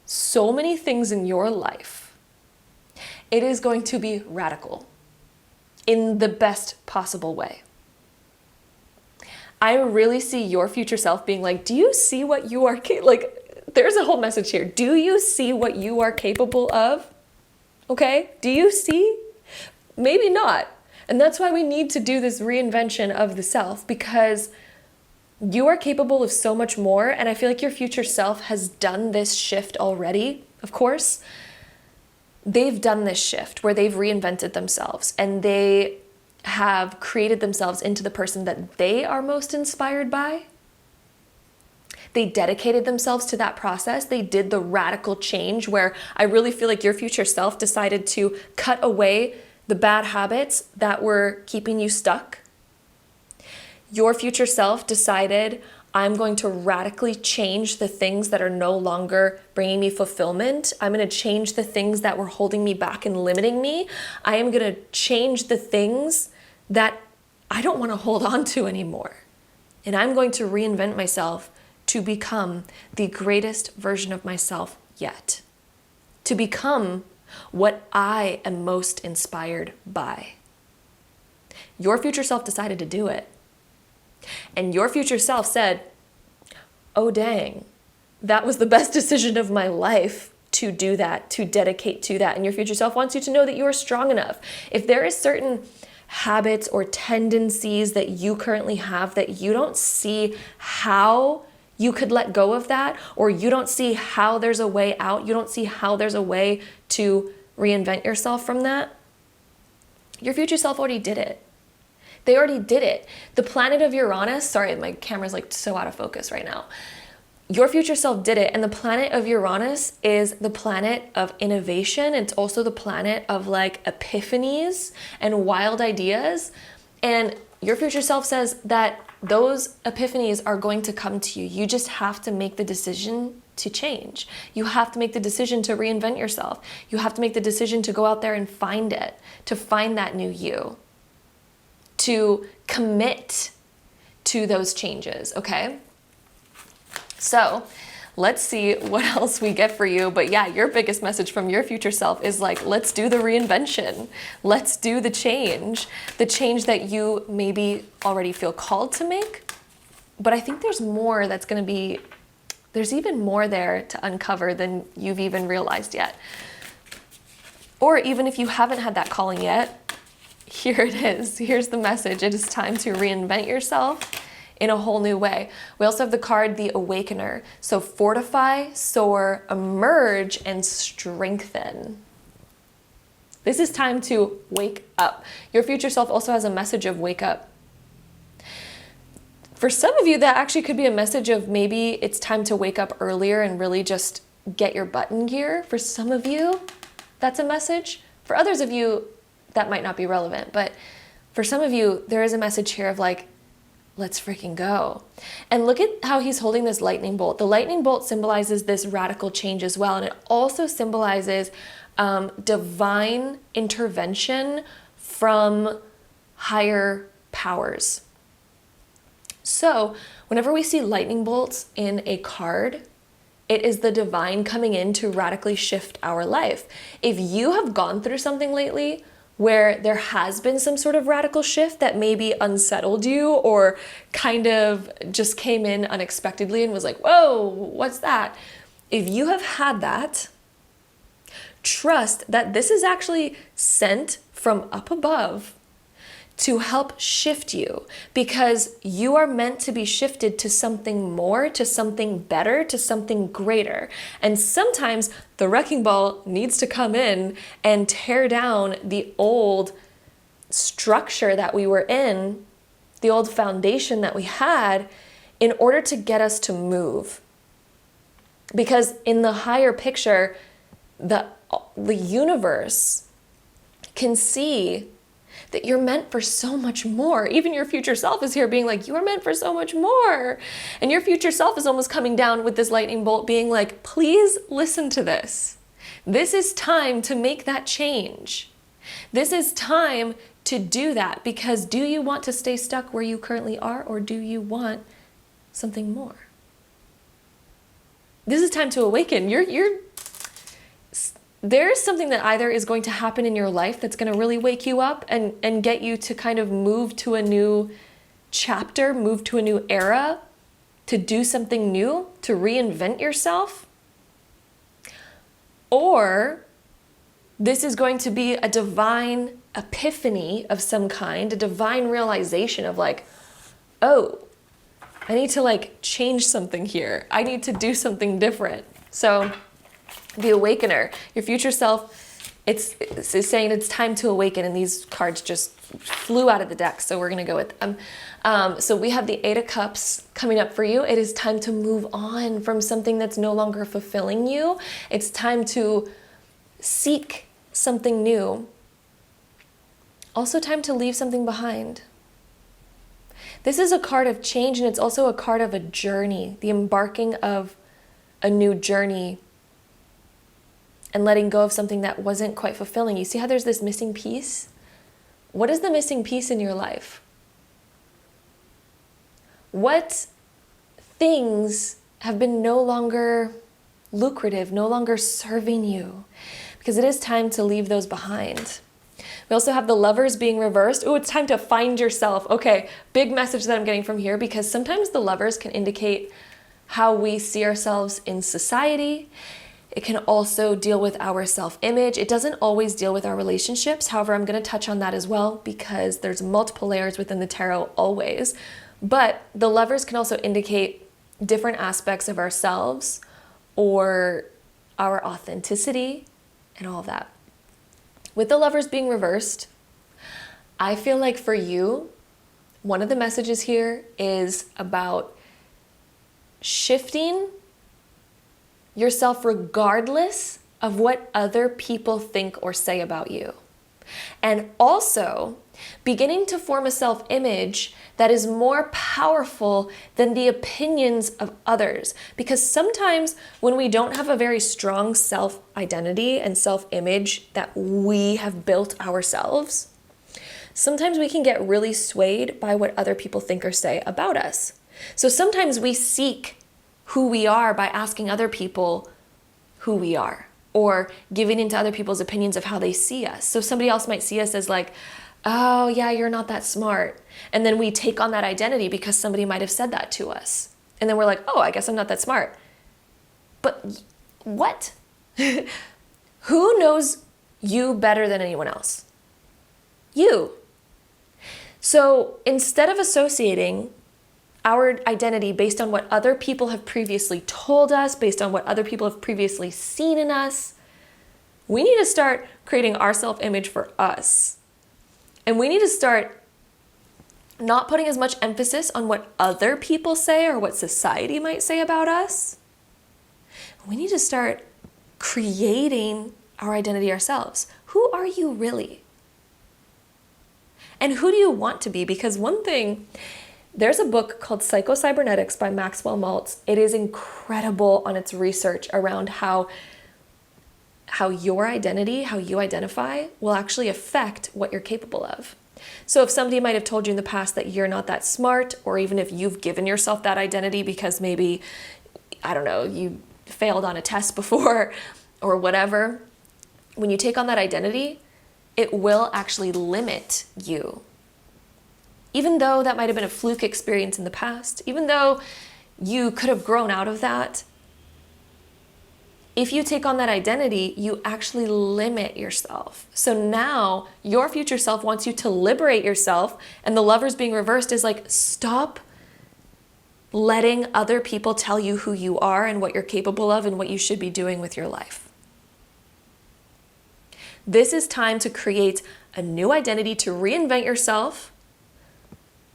so many things in your life. It is going to be radical in the best possible way. I really see your future self being like, do you see what you are like, there's a whole message here. Do you see what you are capable of? Okay? Do you see? Maybe not. And that's why we need to do this reinvention of the self, because you are capable of so much more. And I feel like your future self has done this shift already, of course. They've done this shift where they've reinvented themselves and they have created themselves into the person that they are most inspired by. They dedicated themselves to that process. They did the radical change where I really feel like your future self decided to cut away the bad habits that were keeping you stuck. Your future self decided, I'm going to radically change the things that are no longer bringing me fulfillment. I'm going to change the things that were holding me back and limiting me. I am going to change the things that I don't want to hold on to anymore. And I'm going to reinvent myself to become the greatest version of myself yet. To become what I am most inspired by. Your future self decided to do it. And your future self said, oh dang, that was the best decision of my life to do that, to dedicate to that. And your future self wants you to know that you are strong enough. If there is certain habits or tendencies that you currently have that you don't see how you could let go of that, or you don't see how there's a way out, you don't see how there's a way to reinvent yourself from that, your future self already did it. They already did it. The planet of Uranus, sorry, my camera's like so out of focus right now. Your future self did it. And the planet of Uranus is the planet of innovation. It's also the planet of like epiphanies and wild ideas. And your future self says that those epiphanies are going to come to you. You just have to make the decision to change. You have to make the decision to reinvent yourself. You have to make the decision to go out there and find it, to find that new you, to commit to those changes, okay? So let's see what else we get for you. But yeah, your biggest message from your future self is like, let's do the reinvention. Let's do the change that you maybe already feel called to make. But I think there's more that's going to be, there's even more there to uncover than you've even realized yet. Or even if you haven't had that calling yet, here it is. Here's the message. It is time to reinvent yourself in a whole new way. We also have the card, the Awakener. So fortify, soar, emerge, and strengthen. This is time to wake up. Your future self also has a message of wake up. For some of you, that actually could be a message of maybe it's time to wake up earlier and really just get your butt in gear. For some of you, that's a message. For others of you, that might not be relevant. But for some of you, there is a message here of like, let's freaking go. And look at how he's holding this lightning bolt. The lightning bolt symbolizes this radical change as well. And it also symbolizes divine intervention from higher powers. So whenever we see lightning bolts in a card, it is the divine coming in to radically shift our life. If you have gone through something lately where there has been some sort of radical shift that maybe unsettled you or kind of just came in unexpectedly and was like, whoa, what's that? If you have had that, trust that this is actually sent from up above to help shift you, because you are meant to be shifted to something more, to something better, to something greater. And sometimes the wrecking ball needs to come in and tear down the old structure that we were in, the old foundation that we had, in order to get us to move. Because in the higher picture, the universe can see that you're meant for so much more. Even your future self is here being like, you are meant for so much more. And your future self is almost coming down with this lightning bolt being like, please listen to this. This is time to make that change. This is time to do that, because do you want to stay stuck where you currently are, or do you want something more? This is time to awaken. There's something that either is going to happen in your life that's going to really wake you up and get you to kind of move to a new chapter, move to a new era, to do something new, to reinvent yourself. Or this is going to be a divine epiphany of some kind, a divine realization of like, oh, I need to like change something here. I need to do something different. So the Awakener, your future self, it's saying it's time to awaken, and these cards just flew out of the deck, so we're going to go with them. So we have the Eight of Cups coming up for you. It is time to move on from something that's no longer fulfilling you. It's time to seek something new. Also time to leave something behind. This is a card of change, and it's also a card of a journey, the embarking of a new journey, and letting go of something that wasn't quite fulfilling. You see how there's this missing piece? What is the missing piece in your life? What things have been no longer lucrative, no longer serving you? Because it is time to leave those behind. We also have the Lovers being reversed. Oh, it's time to find yourself. Okay, big message that I'm getting from here, because sometimes the Lovers can indicate how we see ourselves in society. It can also deal with our self-image. It doesn't always deal with our relationships. However, I'm going to touch on that as well, because there's multiple layers within the tarot always. But the Lovers can also indicate different aspects of ourselves or our authenticity and all of that. With the Lovers being reversed, I feel like for you, one of the messages here is about shifting yourself regardless of what other people think or say about you. And also beginning to form a self-image that is more powerful than the opinions of others. Because sometimes when we don't have a very strong self-identity and self-image that we have built ourselves, sometimes we can get really swayed by what other people think or say about us. So sometimes we seek who we are by asking other people who we are, or giving into other people's opinions of how they see us. So somebody else might see us as like, oh yeah, you're not that smart. And then we take on that identity because somebody might have said that to us. And then we're like, oh, I guess I'm not that smart. But what? Who knows you better than anyone else? You. So instead of associating our identity based on what other people have previously told us, based on what other people have previously seen in us, we need to start creating our self-image for us. And we need to start not putting as much emphasis on what other people say or what society might say about us. We need to start creating our identity ourselves. Who are you really? And who do you want to be? Because one thing, there's a book called Psycho-Cybernetics by Maxwell Maltz. It is incredible on its research around how your identity, how you identify, will actually affect what you're capable of. So if somebody might have told you in the past that you're not that smart, or even if you've given yourself that identity because maybe, I don't know, you failed on a test before or whatever, when you take on that identity, it will actually limit you. Even though that might have been a fluke experience in the past, even though you could have grown out of that, if you take on that identity, you actually limit yourself. So now your future self wants you to liberate yourself, and the Lovers being reversed is like, stop letting other people tell you who you are and what you're capable of and what you should be doing with your life. This is time to create a new identity, to reinvent yourself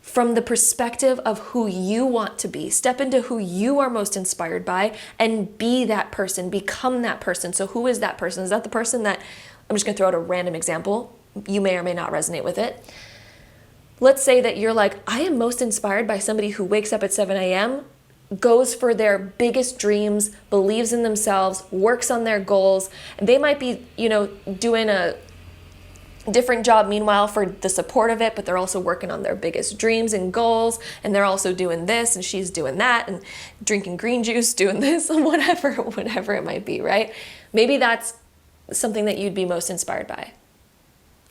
from the perspective of who you want to be. Step into who you are most inspired by and be that person, become that person. So who is that person? Is that the person that, I'm just gonna throw out a random example. You may or may not resonate with it. Let's say that you're like, I am most inspired by somebody who wakes up at 7 a.m., goes for their biggest dreams, believes in themselves, works on their goals. And they might be, doing a different job meanwhile for the support of it, but they're also working on their biggest dreams and goals, and they're also doing this and she's doing that and drinking green juice, doing this and whatever it might be, right? Maybe that's something that you'd be most inspired by.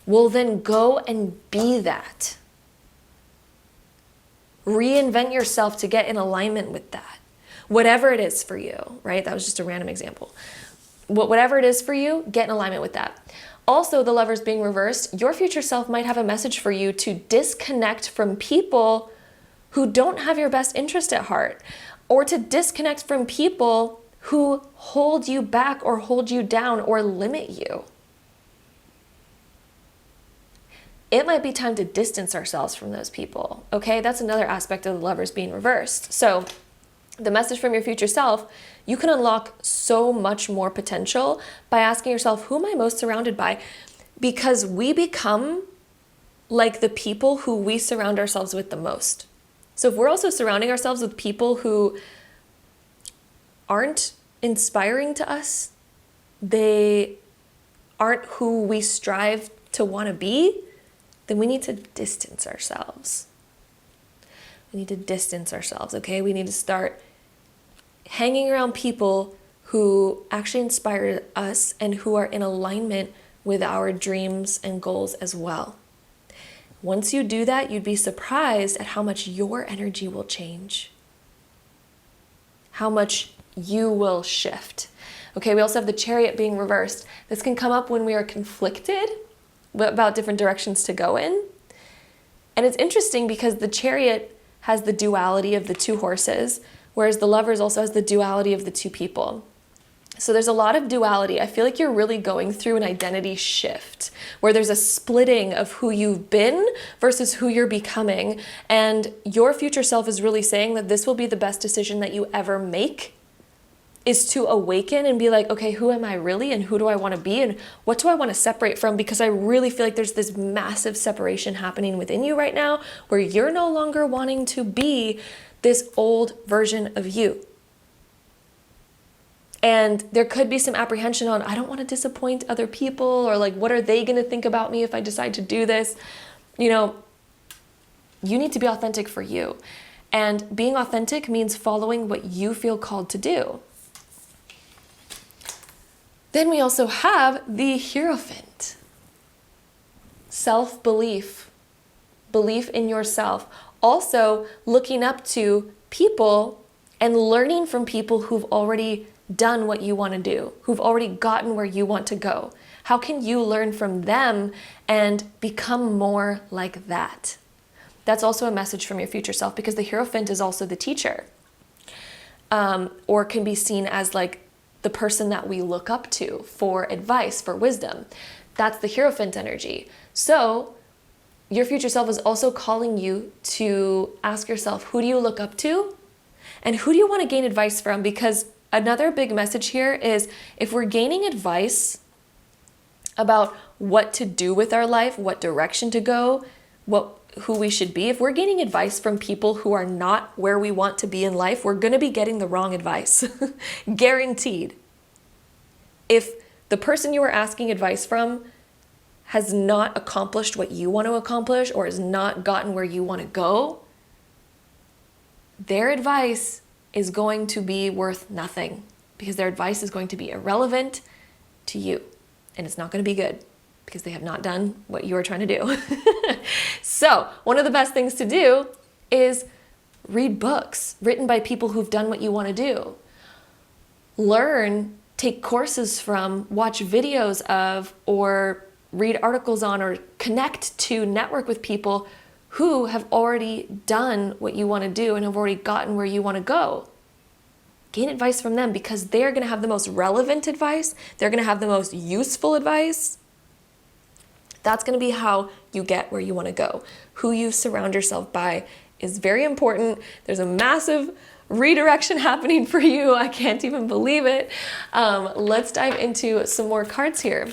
Well, then go and be that. Reinvent yourself to get in alignment with that. Whatever it is for you, right? That was just a random example. Whatever it is for you, get in alignment with that. Also, the Lovers being reversed, your future self might have a message for you to disconnect from people who don't have your best interest at heart, or to disconnect from people who hold you back or hold you down or limit you. It might be time to distance ourselves from those people, okay? That's another aspect of the Lovers being reversed. So the message from your future self, you can unlock so much more potential by asking yourself, who am I most surrounded by? Because we become like the people who we surround ourselves with the most. So if we're also surrounding ourselves with people who aren't inspiring to us, they aren't who we strive to want to be, then we need to distance ourselves. We need to distance ourselves, okay? We need to start hanging around people who actually inspire us and who are in alignment with our dreams and goals as well. Once you do that, you'd be surprised at how much your energy will change, how much you will shift. Okay, we also have the Chariot being reversed. This can come up when we are conflicted about different directions to go in. And it's interesting because the Chariot has the duality of the two horses, whereas the Lovers also has the duality of the two people. So there's a lot of duality. I feel like you're really going through an identity shift where there's a splitting of who you've been versus who you're becoming. And your future self is really saying that this will be the best decision that you ever make, is to awaken and be like, okay, who am I really, and who do I want to be, and what do I want to separate from? Because I really feel like there's this massive separation happening within you right now where you're no longer wanting to be this old version of you. And there could be some apprehension on, I don't want to disappoint other people, or like, what are they going to think about me if I decide to do this? You know, you need to be authentic for you. And being authentic means following what you feel called to do. Then we also have the Hierophant. Self-belief, belief in yourself. Also looking up to people and learning from people who've already done what you want to do, who've already gotten where you want to go. How can you learn from them and become more like that? That's also a message from your future self, because the Hierophant is also the teacher, or can be seen as like the person that we look up to for advice, for wisdom. That's the Hierophant energy. So your future self is also calling you to ask yourself, who do you look up to? And who do you want to gain advice from? Because another big message here is, if we're gaining advice about what to do with our life, what direction to go, who we should be, if we're gaining advice from people who are not where we want to be in life, we're going to be getting the wrong advice. Guaranteed. If the person you are asking advice from has not accomplished what you want to accomplish, or has not gotten where you want to go, their advice is going to be worth nothing, because their advice is going to be irrelevant to you, and it's not going to be good because they have not done what you are trying to do. So one of the best things to do is read books written by people who've done what you want to do. Learn, take courses from, watch videos of, or read articles on, or connect to, network with people who have already done what you want to do and have already gotten where you want to go. Gain advice from them, because they're going to have the most relevant advice. They're going to have the most useful advice. That's going to be how you get where you want to go. Who you surround yourself by is very important. There's a massive redirection happening for you. I can't even believe it. Let's dive into some more cards here.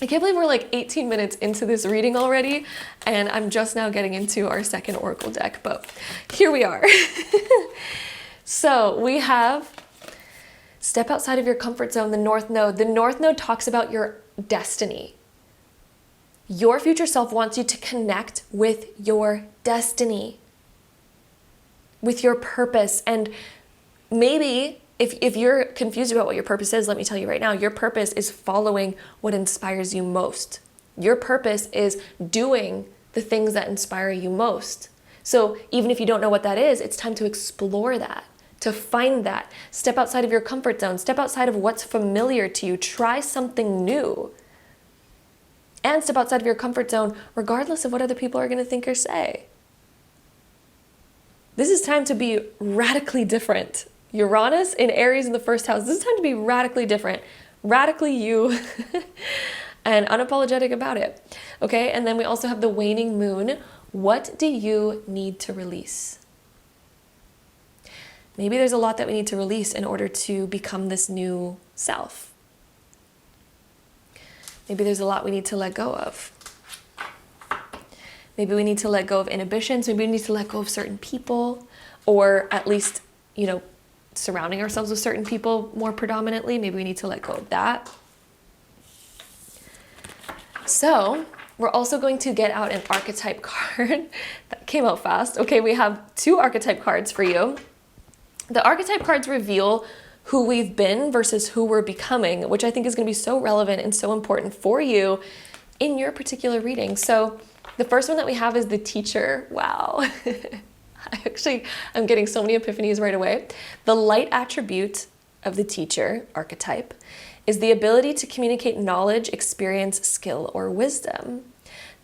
I can't believe we're like 18 minutes into this reading already, and I'm just now getting into our second oracle deck, but here we are. So we have step outside of your comfort zone, the North Node. The North Node talks about your destiny. Your future self wants you to connect with your destiny, with your purpose. And maybe if you're confused about what your purpose is, let me tell you right now, your purpose is following what inspires you most. Your purpose is doing the things that inspire you most. So even if you don't know what that is, it's time to explore that, to find that. Step outside of your comfort zone. Step outside of what's familiar to you. Try something new. And step outside of your comfort zone regardless of what other people are going to think or say. This is time to be radically different. Uranus in Aries in the first house. This is time to be radically different. Radically you. And unapologetic about it. Okay, and then we also have the waning moon. What do you need to release? Maybe there's a lot that we need to release in order to become this new self. Maybe there's a lot we need to let go of. Maybe we need to let go of inhibitions. Maybe we need to let go of certain people, or at least, surrounding ourselves with certain people more predominantly. Maybe we need to let go of that. So we're also going to get out an archetype card. That came out fast. Okay, we have 2 archetype cards for you. The archetype cards reveal who we've been versus who we're becoming, which I think is going to be so relevant and so important for you in your reading. So the first one that we have is the teacher. Wow. I'm getting so many epiphanies right away. The light attribute of the teacher archetype is the ability to communicate knowledge, experience, skill, or wisdom.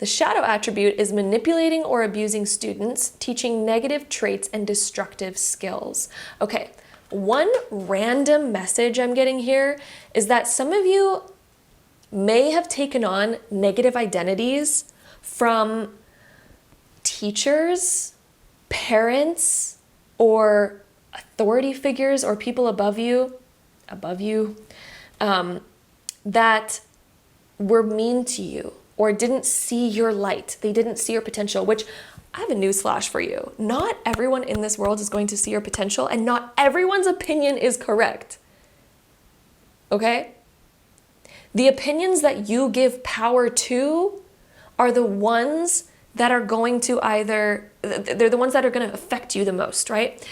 The shadow attribute is manipulating or abusing students, teaching negative traits and destructive skills. Okay, one random message I'm getting here is that some of you may have taken on negative identities from teachers, parents, or authority figures or people above you, that were mean to you or didn't see your light. They didn't see your potential, which I have a newsflash for you. Not everyone in this world is going to see your potential, and not everyone's opinion is correct. Okay? The opinions that you give power to are the ones that are going to they're the ones that are going to affect you the most, right?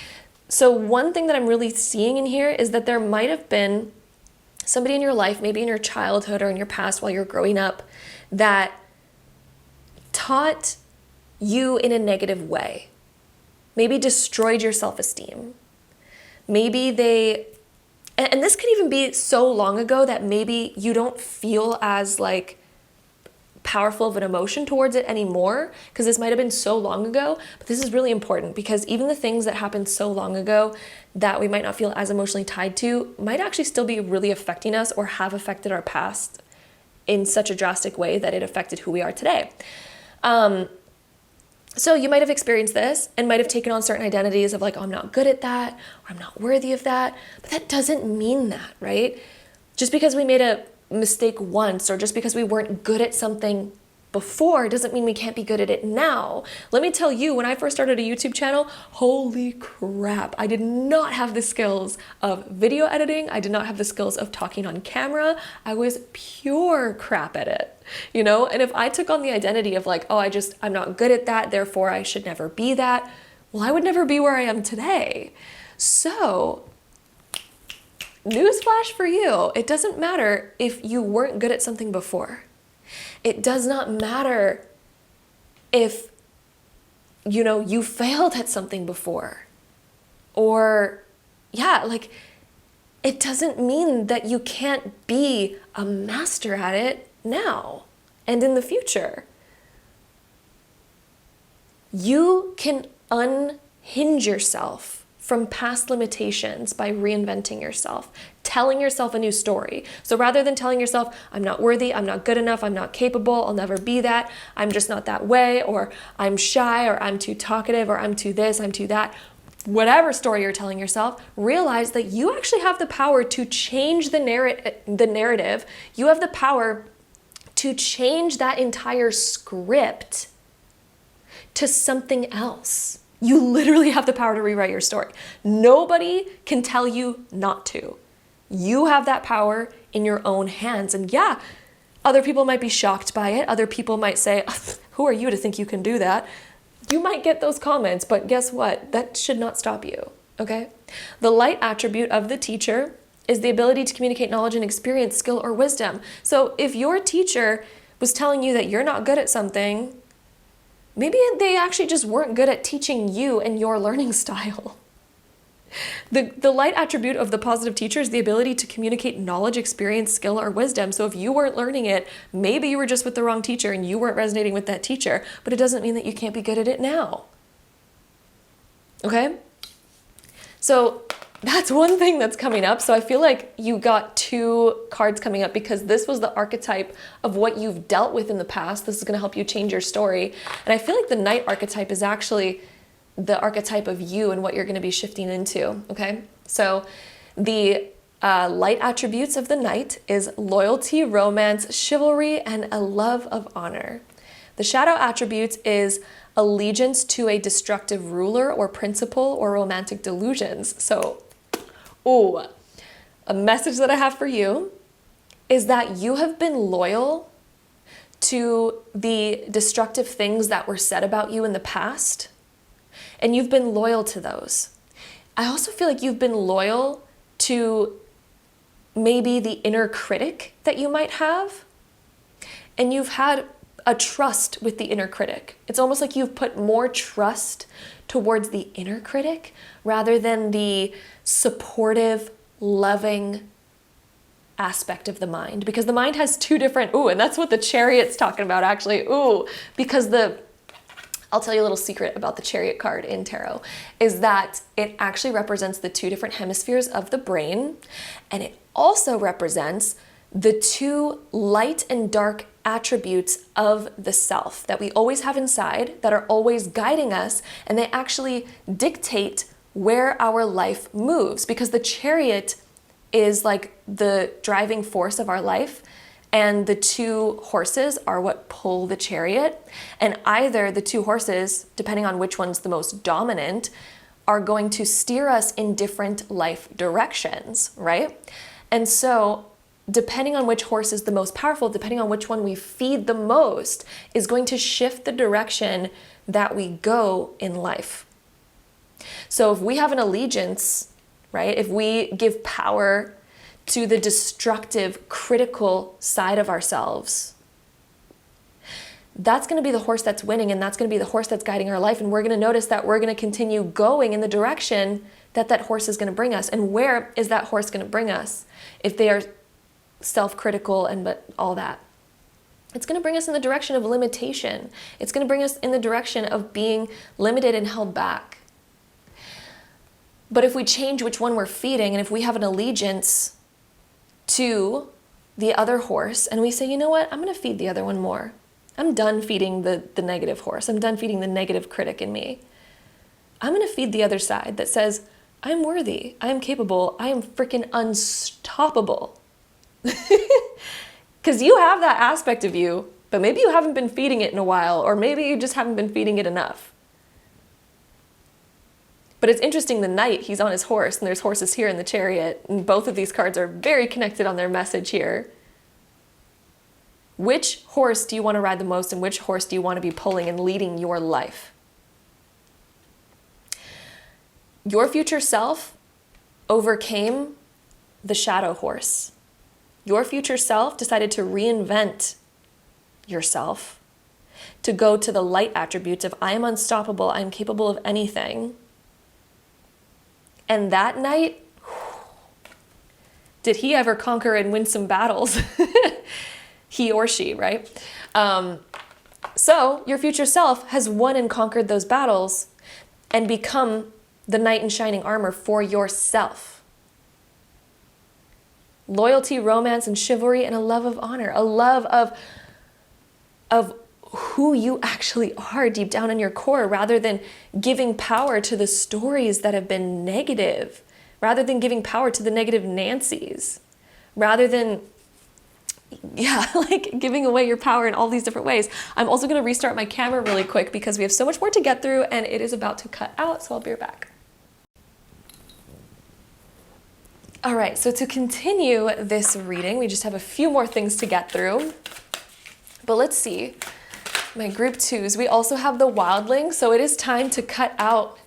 So one thing that I'm really seeing in here is that there might have been somebody in your life, maybe in your childhood or in your past while you're growing up, that taught you in a negative way. Maybe destroyed your self-esteem. Maybe and this could even be so long ago that maybe you don't feel as like powerful of an emotion towards it anymore, because this might have been so long ago. But this is really important, because even the things that happened so long ago that we might not feel as emotionally tied to might actually still be really affecting us or have affected our past in such a drastic way that it affected who we are today. So you might have experienced this and might have taken on certain identities of like, oh, I'm not good at that, or I'm not worthy of that. But that doesn't mean that, right? Just because we made a mistake once, or just because we weren't good at something before, doesn't mean we can't be good at it now. Let me tell you, when I first started a YouTube channel, holy crap, I did not have the skills of video editing. I did not have the skills of talking on camera. I was pure crap at it, you know? And if I took on the identity of like, oh, I'm not good at that, therefore I should never be that, well, I would never be where I am today. So newsflash for you, it doesn't matter if you weren't good at something before. It does not matter if, you failed at something before. Or, it doesn't mean that you can't be a master at it now and in the future. You can unhinge yourself from past limitations by reinventing yourself, telling yourself a new story. So rather than telling yourself, I'm not worthy, I'm not good enough, I'm not capable, I'll never be that, I'm just not that way, or I'm shy, or I'm too talkative, or I'm too this, I'm too that, whatever story you're telling yourself, realize that you actually have the power to change the narrative. You have the power to change that entire script to something else. You literally have the power to rewrite your story. Nobody can tell you not to. You have that power in your own hands. And yeah, other people might be shocked by it. Other people might say, who are you to think you can do that? You might get those comments, but guess what? That should not stop you, okay? The light attribute of the teacher is the ability to communicate knowledge and experience, skill, or wisdom. So if your teacher was telling you that you're not good at something, maybe they actually just weren't good at teaching you and your learning style. The light attribute of the positive teacher is the ability to communicate knowledge, experience, skill, or wisdom. So if you weren't learning it, maybe you were just with the wrong teacher and you weren't resonating with that teacher, but it doesn't mean that you can't be good at it now. Okay? So that's one thing that's coming up. So I feel like you got two cards coming up because this was the archetype of what you've dealt with in the past. This is going to help you change your story. And I feel like the Knight archetype is actually the archetype of you and what you're going to be shifting into, okay? So the light attributes of the Knight is loyalty, romance, chivalry, and a love of honor. The shadow attributes is allegiance to a destructive ruler or principle or romantic delusions. So, a message that I have for you is that you have been loyal to the destructive things that were said about you in the past, and you've been loyal to those. I also feel like you've been loyal to maybe the inner critic that you might have, and you've had a trust with the inner critic. It's almost like you've put more trust towards the inner critic rather than the supportive, loving aspect of the mind, because the mind has two different, and that's what the Chariot's talking about actually, because I'll tell you a little secret about the Chariot card in tarot, is that it actually represents the two different hemispheres of the brain, and it also represents the two light and dark attributes of the self that we always have inside, that are always guiding us, and they actually dictate where our life moves, because the Chariot is like the driving force of our life, and the two horses are what pull the chariot. And either the two horses, depending on which one's the most dominant, are going to steer us in different life directions, right? And so depending on which horse is the most powerful, depending on which one we feed the most, is going to shift the direction that we go in life. So if we have an allegiance, right? If we give power to the destructive, critical side of ourselves, that's going to be the horse that's winning, and that's going to be the horse that's guiding our life. And we're going to notice that we're going to continue going in the direction that that horse is going to bring us. And where is that horse going to bring us? If they are self-critical and all that, it's going to bring us in the direction of limitation. It's going to bring us in the direction of being limited and held back. But if we change which one we're feeding, and if we have an allegiance to the other horse, and we say, you know what, I'm going to feed the other one more. I'm done feeding the negative horse. I'm done feeding the negative critic in me. I'm going to feed the other side that says, I'm worthy, I am capable, I am freaking unstoppable. Because you have that aspect of you, but maybe you haven't been feeding it in a while, or maybe you just haven't been feeding it enough. But it's interesting, the knight, he's on his horse, and there's horses here in the Chariot, and both of these cards are very connected on their message here. Which horse do you want to ride the most, and which horse do you want to be pulling and leading your life? Your future self overcame the shadow horse. Your future self decided to reinvent yourself, to go to the light attributes of I am unstoppable, I am capable of anything. And that knight, did he ever conquer and win some battles? He or she, right? So your future self has won and conquered those battles and become the knight in shining armor for yourself. Loyalty, romance, and chivalry, and a love of honor, a love of who you actually are deep down in your core, rather than giving power to the stories that have been negative, rather than giving power to the negative Nancys, rather than, like giving away your power in all these different ways. I'm also going to restart my camera really quick because we have so much more to get through and it is about to cut out, so I'll be right back. All right, so to continue this reading, we just have a few more things to get through. But let's see. My group twos, we also have the wildling, so it is time to cut out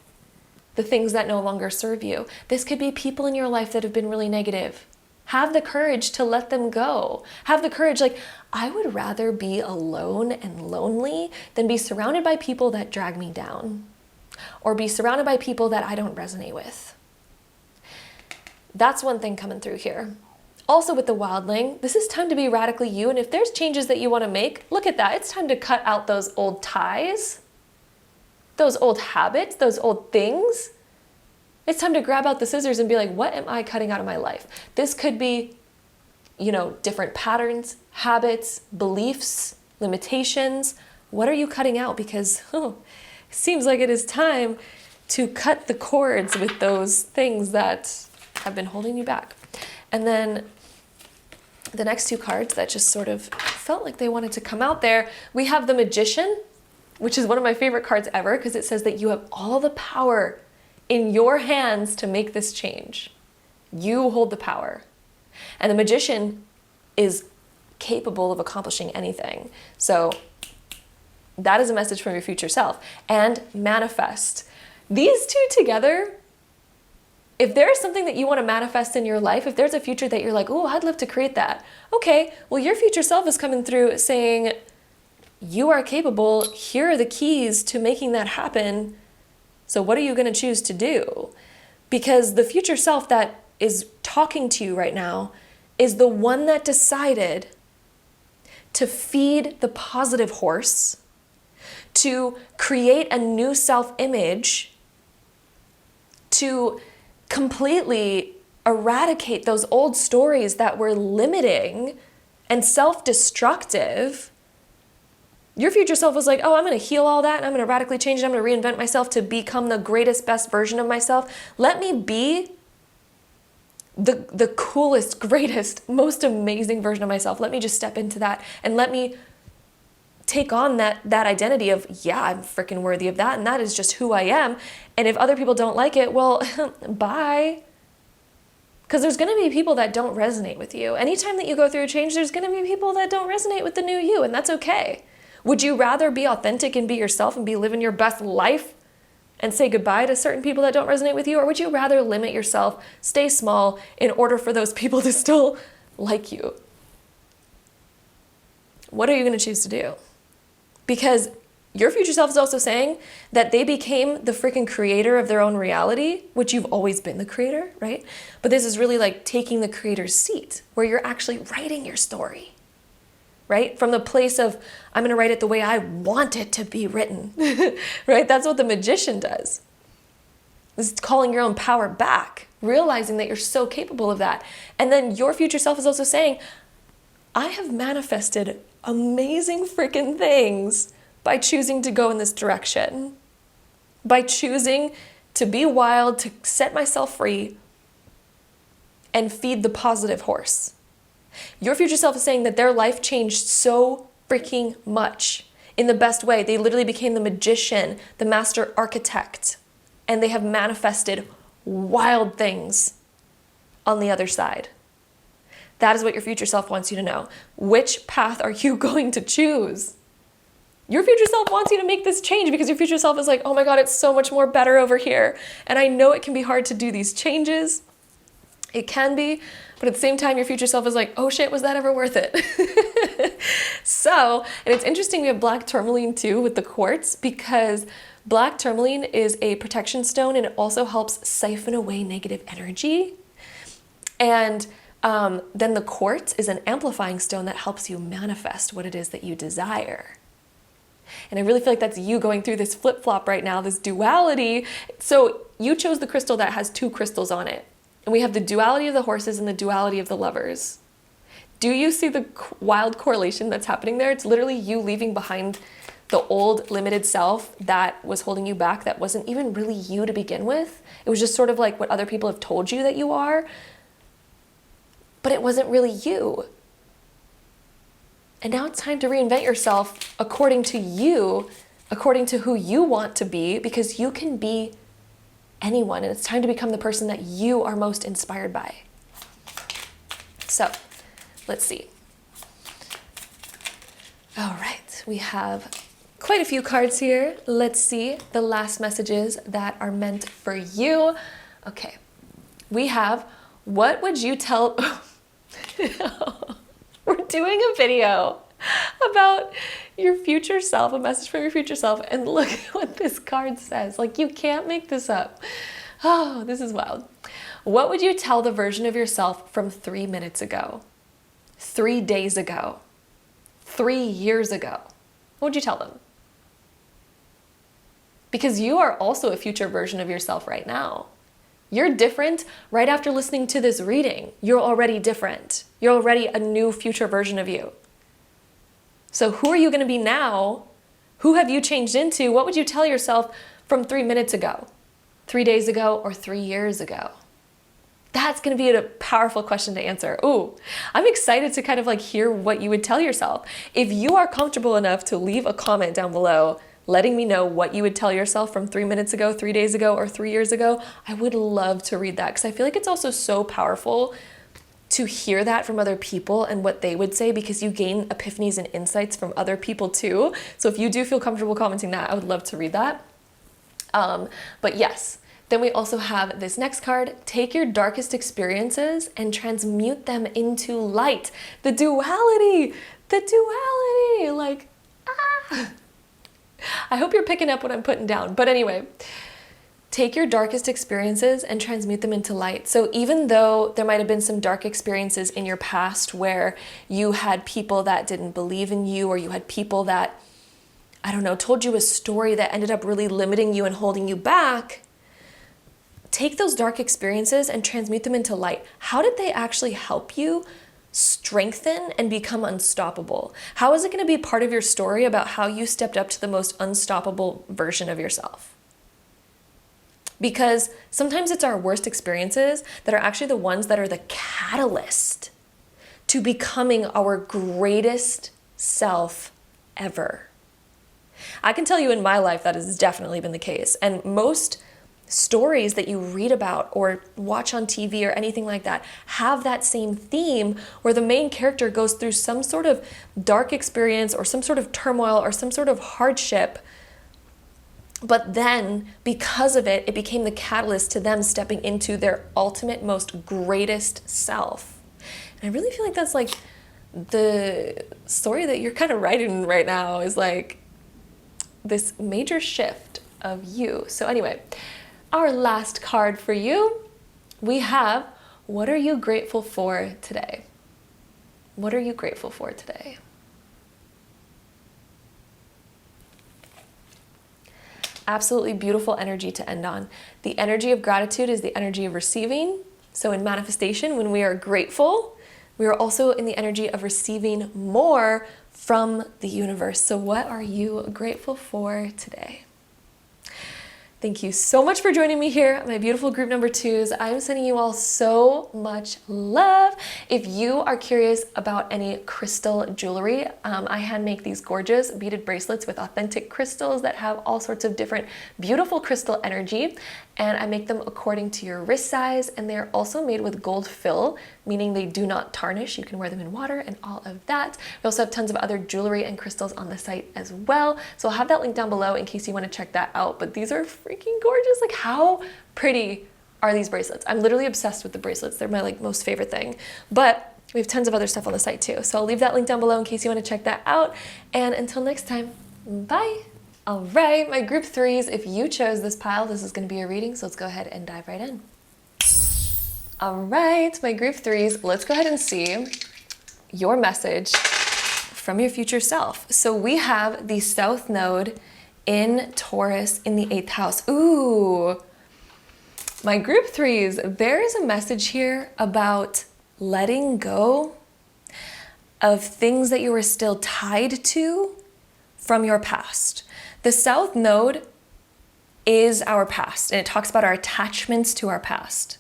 the things that no longer serve you. This could be people in your life that have been really negative. Have the courage to let them go. Have the courage, like, I would rather be alone and lonely than be surrounded by people that drag me down, or be surrounded by people that I don't resonate with. That's one thing coming through here. Also with the wildling, this is time to be radically you, and if there's changes that you want to make, look at that. It's time to cut out those old ties, those old habits, those old things. It's time to grab out the scissors and be like, what am I cutting out of my life? This could be, different patterns, habits, beliefs, limitations. What are you cutting out? Because it seems like it is time to cut the cords with those things that have been holding you back. And then the next two cards that just sort of felt like they wanted to come out there, we have the Magician, which is one of my favorite cards ever because it says that you have all the power in your hands to make this change. You hold the power. And the Magician is capable of accomplishing anything. So that is a message from your future self. And manifest. These two together, if there's something that you want to manifest in your life, if there's a future that you're like, oh, I'd love to create that. Okay, well, your future self is coming through saying, you are capable. Here are the keys to making that happen. So what are you going to choose to do? Because the future self that is talking to you right now is the one that decided to feed the positive horse, to create a new self-image, to completely eradicate those old stories that were limiting and self-destructive. Your future self was like, oh, I'm going to heal all that and I'm going to radically change it. I'm going to reinvent myself to become the greatest, best version of myself. Let me be the coolest, greatest, most amazing version of myself. Let me just step into that and let me take on that identity of, yeah, I'm freaking worthy of that. And that is just who I am. And if other people don't like it, well, bye. Because there's going to be people that don't resonate with you. Anytime that you go through a change, there's going to be people that don't resonate with the new you, and that's okay. Would you rather be authentic and be yourself and be living your best life and say goodbye to certain people that don't resonate with you? Or would you rather limit yourself, stay small in order for those people to still like you? What are you going to choose to do? Because your future self is also saying that they became the freaking creator of their own reality, which you've always been the creator, right? But this is really like taking the creator's seat where you're actually writing your story, right? From the place of, I'm going to write it the way I want it to be written, right? That's what the magician does. This is calling your own power back, realizing that you're so capable of that. And then your future self is also saying, I have manifested amazing freaking things by choosing to go in this direction, by choosing to be wild, to set myself free and feed the positive horse. Your future self is saying that their life changed so freaking much in the best way. They literally became the magician, the master architect, and they have manifested wild things on the other side. That is what your future self wants you to know. Which path are you going to choose? Your future self wants you to make this change because your future self is like, oh my God, it's so much more better over here. And I know it can be hard to do these changes. It can be, but at the same time, your future self is like, oh shit, was that ever worth it? So, and it's interesting we have black tourmaline too with the quartz, because black tourmaline is a protection stone and it also helps siphon away negative energy. And then the quartz is an amplifying stone that helps you manifest what it is that you desire. And I really feel like that's you going through this flip-flop right now, this duality. So you chose the crystal that has two crystals on it. And we have the duality of the horses and the duality of the lovers. Do you see the wild correlation that's happening there? It's literally you leaving behind the old limited self that was holding you back, that wasn't even really you to begin with. It was just sort of like what other people have told you that you are, but it wasn't really you. And now it's time to reinvent yourself according to you, according to who you want to be, because you can be anyone, and it's time to become the person that you are most inspired by. So, let's see. All right, we have quite a few cards here. Let's see the last messages that are meant for you. Okay, we have, what would you tell... We're doing a video about your future self, a message from your future self, and look at what this card says. Like, you can't make this up. Oh, this is wild. What would you tell the version of yourself from 3 minutes ago, 3 days ago, 3 years ago? What would you tell them? Because you are also a future version of yourself right now. You're different right after listening to this reading. You're already different. You're already a new future version of you. So who are you going to be now? Who have you changed into? What would you tell yourself from 3 minutes ago, 3 days ago, or 3 years ago? That's going to be a powerful question to answer. Ooh, I'm excited to kind of like hear what you would tell yourself. If you are comfortable enough to leave a comment down below letting me know what you would tell yourself from 3 minutes ago, 3 days ago, or 3 years ago, I would love to read that, because I feel like it's also so powerful to hear that from other people and what they would say, because you gain epiphanies and insights from other people too. So if you do feel comfortable commenting that, I would love to read that. But yes, then we also have this next card, take your darkest experiences and transmute them into light. The duality, like, ah. I hope you're picking up what I'm putting down. But anyway, Take your darkest experiences and transmute them into light. So even though there might have been some dark experiences in your past where you had people that didn't believe in you, or you had people that, I don't know, told you a story that ended up really limiting you and holding you back, take those dark experiences and transmute them into light. How did they actually help you strengthen and become unstoppable? How is it going to be part of your story about how you stepped up to the most unstoppable version of yourself? Because sometimes it's our worst experiences that are actually the ones that are the catalyst to becoming our greatest self ever. I can tell you in my life that has definitely been the case. And most stories that you read about or watch on TV or anything like that have that same theme, where the main character goes through some sort of dark experience or some sort of turmoil or some sort of hardship. But then, because of it, it became the catalyst to them stepping into their ultimate, most greatest self. And I really feel like that's like the story that you're kind of writing right now, is like this major shift of you. So anyway, our last card for you, we have, what are you grateful for today? What are you grateful for today? Absolutely beautiful energy to end on. The energy of gratitude is the energy of receiving. So in manifestation, when we are grateful, we are also in the energy of receiving more from the universe. So what are you grateful for today? Thank you so much for joining me here, my beautiful group number 2s. I'm sending you all so much love. If you are curious about any crystal jewelry, I hand make these gorgeous beaded bracelets with authentic crystals that have all sorts of different beautiful crystal energy. And I make them according to your wrist size, and they're also made with gold fill, meaning they do not tarnish. You can wear them in water and all of that. We also have tons of other jewelry and crystals on the site as well. So I'll have that link down below in case you want to check that out. But these are freaking gorgeous. Like, how pretty are these bracelets? I'm literally obsessed with the bracelets. They're my most favorite thing. But we have tons of other stuff on the site too. So I'll leave that link down below in case you want to check that out. And until next time, bye. All right, my group 3s, if you chose this pile, this is going to be a reading, so let's go ahead and dive right in. All right, my group 3s, let's go ahead and see your message from your future self. So we have the South Node in Taurus in the 8th house. Ooh, my group 3s, there is a message here about letting go of things that you were still tied to from your past. The South Node is our past, and it talks about our attachments to our past.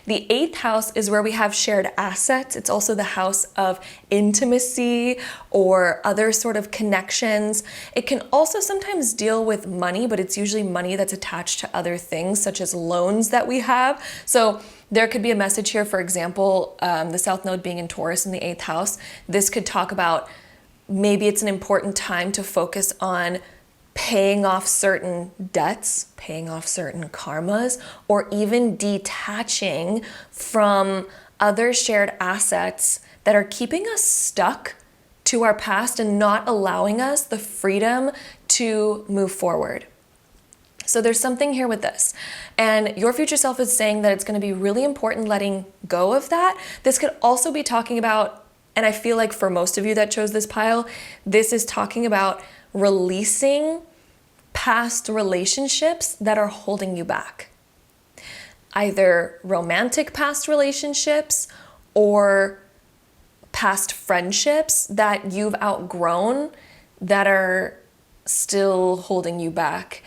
The 8th house is where we have shared assets. It's also the house of intimacy or other sort of connections. It can also sometimes deal with money, but it's usually money that's attached to other things, such as loans that we have. So there could be a message here, for example, the South Node being in Taurus in the 8th house. This could talk about maybe it's an important time to focus on paying off certain debts, paying off certain karmas, or even detaching from other shared assets that are keeping us stuck to our past and not allowing us the freedom to move forward. So there's something here with this. And your future self is saying that it's going to be really important letting go of that. This could also be talking about, and I feel like for most of you that chose this pile, this is talking about releasing past relationships that are holding you back. Either romantic past relationships or past friendships that you've outgrown that are still holding you back.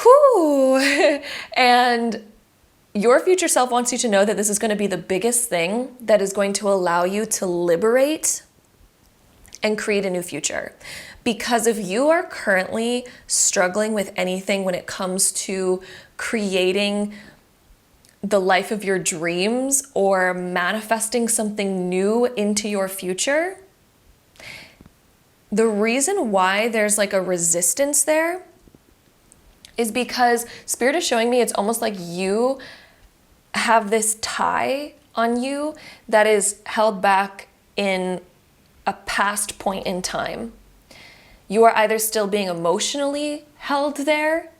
Whew! And your future self wants you to know that this is going to be the biggest thing that is going to allow you to liberate and create a new future. Because if you are currently struggling with anything when it comes to creating the life of your dreams or manifesting something new into your future, the reason why there's like a resistance there is because Spirit is showing me it's almost like you have this tie on you that is held back in a past point in time. You are either still being emotionally held there,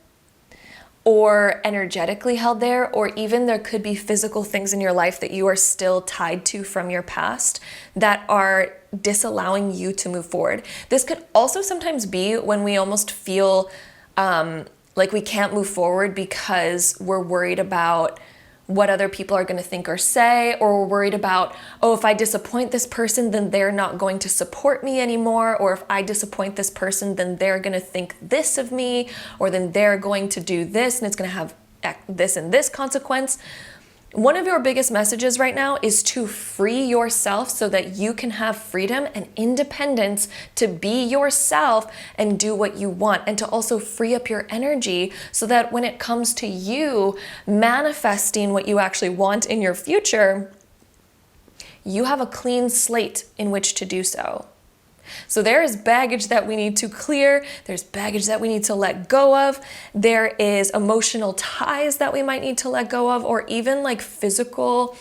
or energetically held there, or even there could be physical things in your life that you are still tied to from your past that are disallowing you to move forward. This could also sometimes be when we almost feel like we can't move forward because we're worried about what other people are going to think or say, or we're worried about, oh, if I disappoint this person, then they're not going to support me anymore, or if I disappoint this person, then they're going to think this of me, or then they're going to do this and it's going to have this and this consequence. One of your biggest messages right now is to free yourself so that you can have freedom and independence to be yourself and do what you want, and to also free up your energy so that when it comes to you manifesting what you actually want in your future, you have a clean slate in which to do so. So there is baggage that we need to clear. There's baggage that we need to let go of. There is emotional ties that we might need to let go of, or even like physical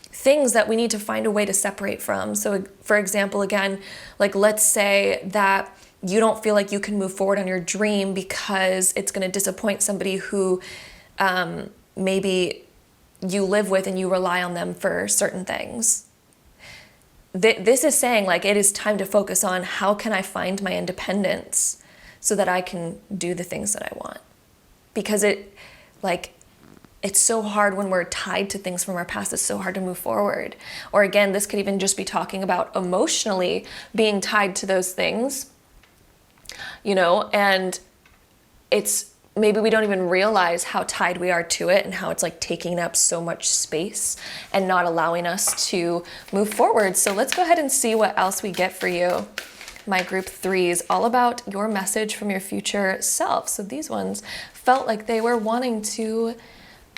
things that we need to find a way to separate from. So for example, again, like let's say that you don't feel like you can move forward on your dream because it's going to disappoint somebody who maybe you live with and you rely on them for certain things. This is saying like it is time to focus on how can I find my independence so that I can do the things that I want. Because it's so hard when we're tied to things from our past. It's so hard to move forward. Or again, this could even just be talking about emotionally being tied to those things, and it's maybe we don't even realize how tied we are to it and how it's like taking up so much space and not allowing us to move forward. So let's go ahead and see what else we get for you. My group 3 is all about your message from your future self. So these ones felt like they were wanting to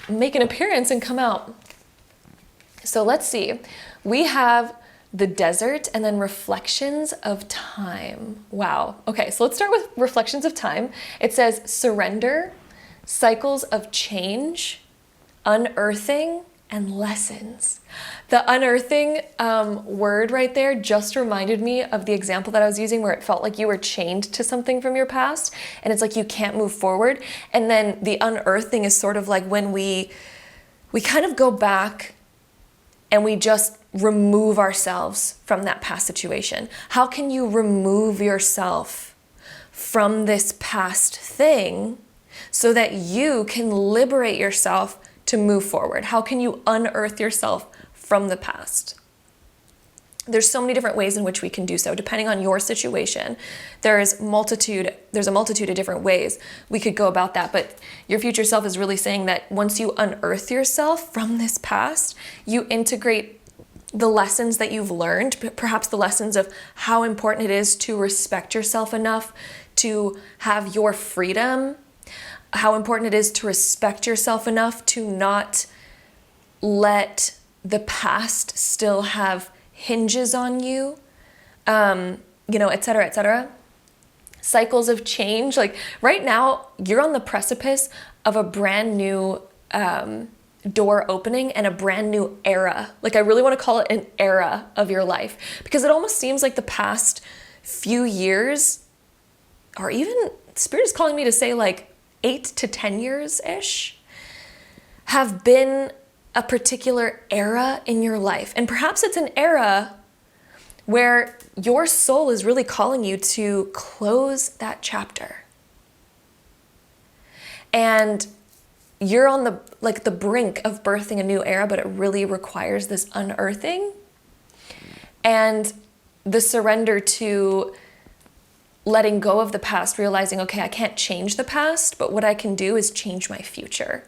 make an appearance and come out. So let's see. We have the desert and then reflections of time. Wow. Okay, so let's start with reflections of time. It says surrender, cycles of change, unearthing, and lessons. The unearthing word right there just reminded me of the example that I was using where it felt like you were chained to something from your past and it's like you can't move forward. And then the unearthing is sort of like when we kind of go back and we just remove ourselves from that past situation. How can you remove yourself from this past thing so that you can liberate yourself to move forward? How can you unearth yourself from the past? There's so many different ways in which we can do so, depending on your situation. There's a multitude of different ways we could go about that, but your future self is really saying that once you unearth yourself from this past, you integrate the lessons that you've learned, perhaps the lessons of how important it is to respect yourself enough to have your freedom, how important it is to respect yourself enough to not let the past still have hinges on you, et cetera, et cetera. Cycles of change. Like right now, you're on the precipice of a brand new door opening and a brand new era. Like I really want to call it an era of your life because it almost seems like the past few years, or even Spirit is calling me to say like 8 to 10 years-ish, have been a particular era in your life. And perhaps it's an era where your soul is really calling you to close that chapter. And you're on the brink of birthing a new era, but it really requires this unearthing and the surrender to letting go of the past, realizing, okay, I can't change the past, but what I can do is change my future,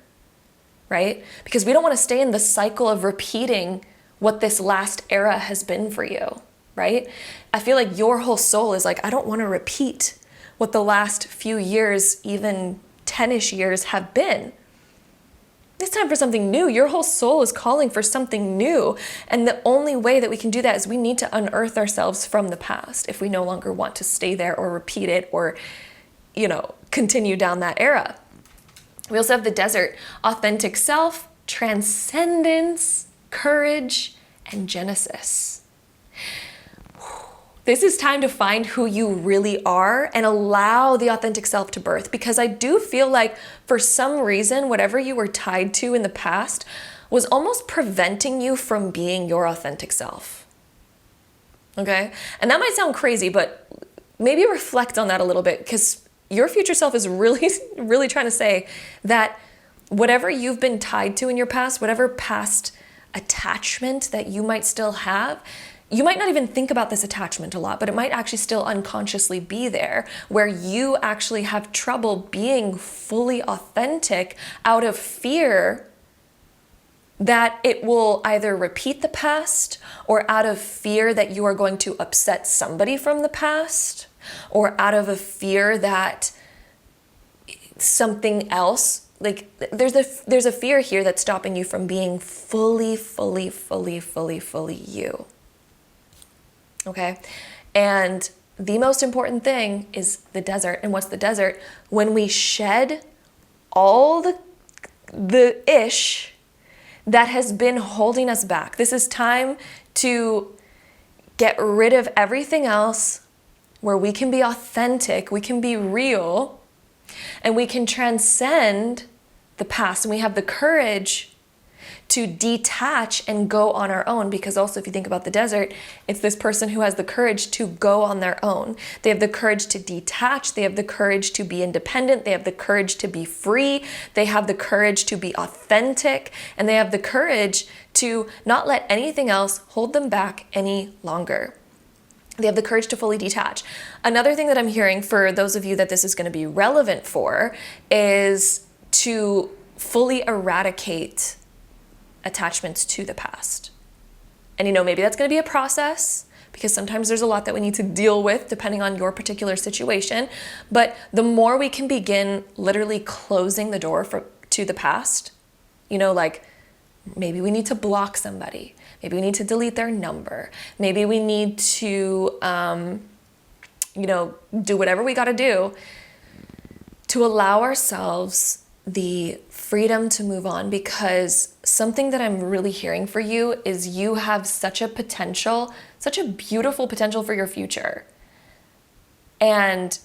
right? Because we don't want to stay in the cycle of repeating what this last era has been for you, right? I feel like your whole soul is like, I don't want to repeat what the last few years, even 10-ish years have been. It's time for something new. Your whole soul is calling for something new. And the only way that we can do that is we need to unearth ourselves from the past if we no longer want to stay there or repeat it or, continue down that era. We also have the desert, authentic self, transcendence, courage, and genesis. This is time to find who you really are and allow the authentic self to birth, because I do feel like for some reason, whatever you were tied to in the past was almost preventing you from being your authentic self. Okay? And that might sound crazy, but maybe reflect on that a little bit, because your future self is really, really trying to say that whatever you've been tied to in your past, whatever past attachment that you might still have, you might not even think about this attachment a lot, but it might actually still unconsciously be there, where you actually have trouble being fully authentic out of fear that it will either repeat the past, or out of fear that you are going to upset somebody from the past, or out of a fear that something else, like there's a fear here that's stopping you from being fully you. Okay? And the most important thing is the desert. And what's the desert? When we shed all the ish that has been holding us back. This is time to get rid of everything else, where we can be authentic, we can be real, and we can transcend the past. And we have the courage to detach and go on our own, because also if you think about the desert, it's this person who has the courage to go on their own. They have the courage to detach, they have the courage to be independent, they have the courage to be free, they have the courage to be authentic, and they have the courage to not let anything else hold them back any longer. They have the courage to fully detach. Another thing that I'm hearing for those of you that this is going to be relevant for is to fully eradicate attachments to the past. And maybe that's going to be a process, because sometimes there's a lot that we need to deal with depending on your particular situation. But the more we can begin literally closing the door to the past, like maybe we need to block somebody. Maybe we need to delete their number. Maybe we need to, do whatever we got to do to allow ourselves the freedom to move on. Because something that I'm really hearing for you is you have such a potential, such a beautiful potential for your future. And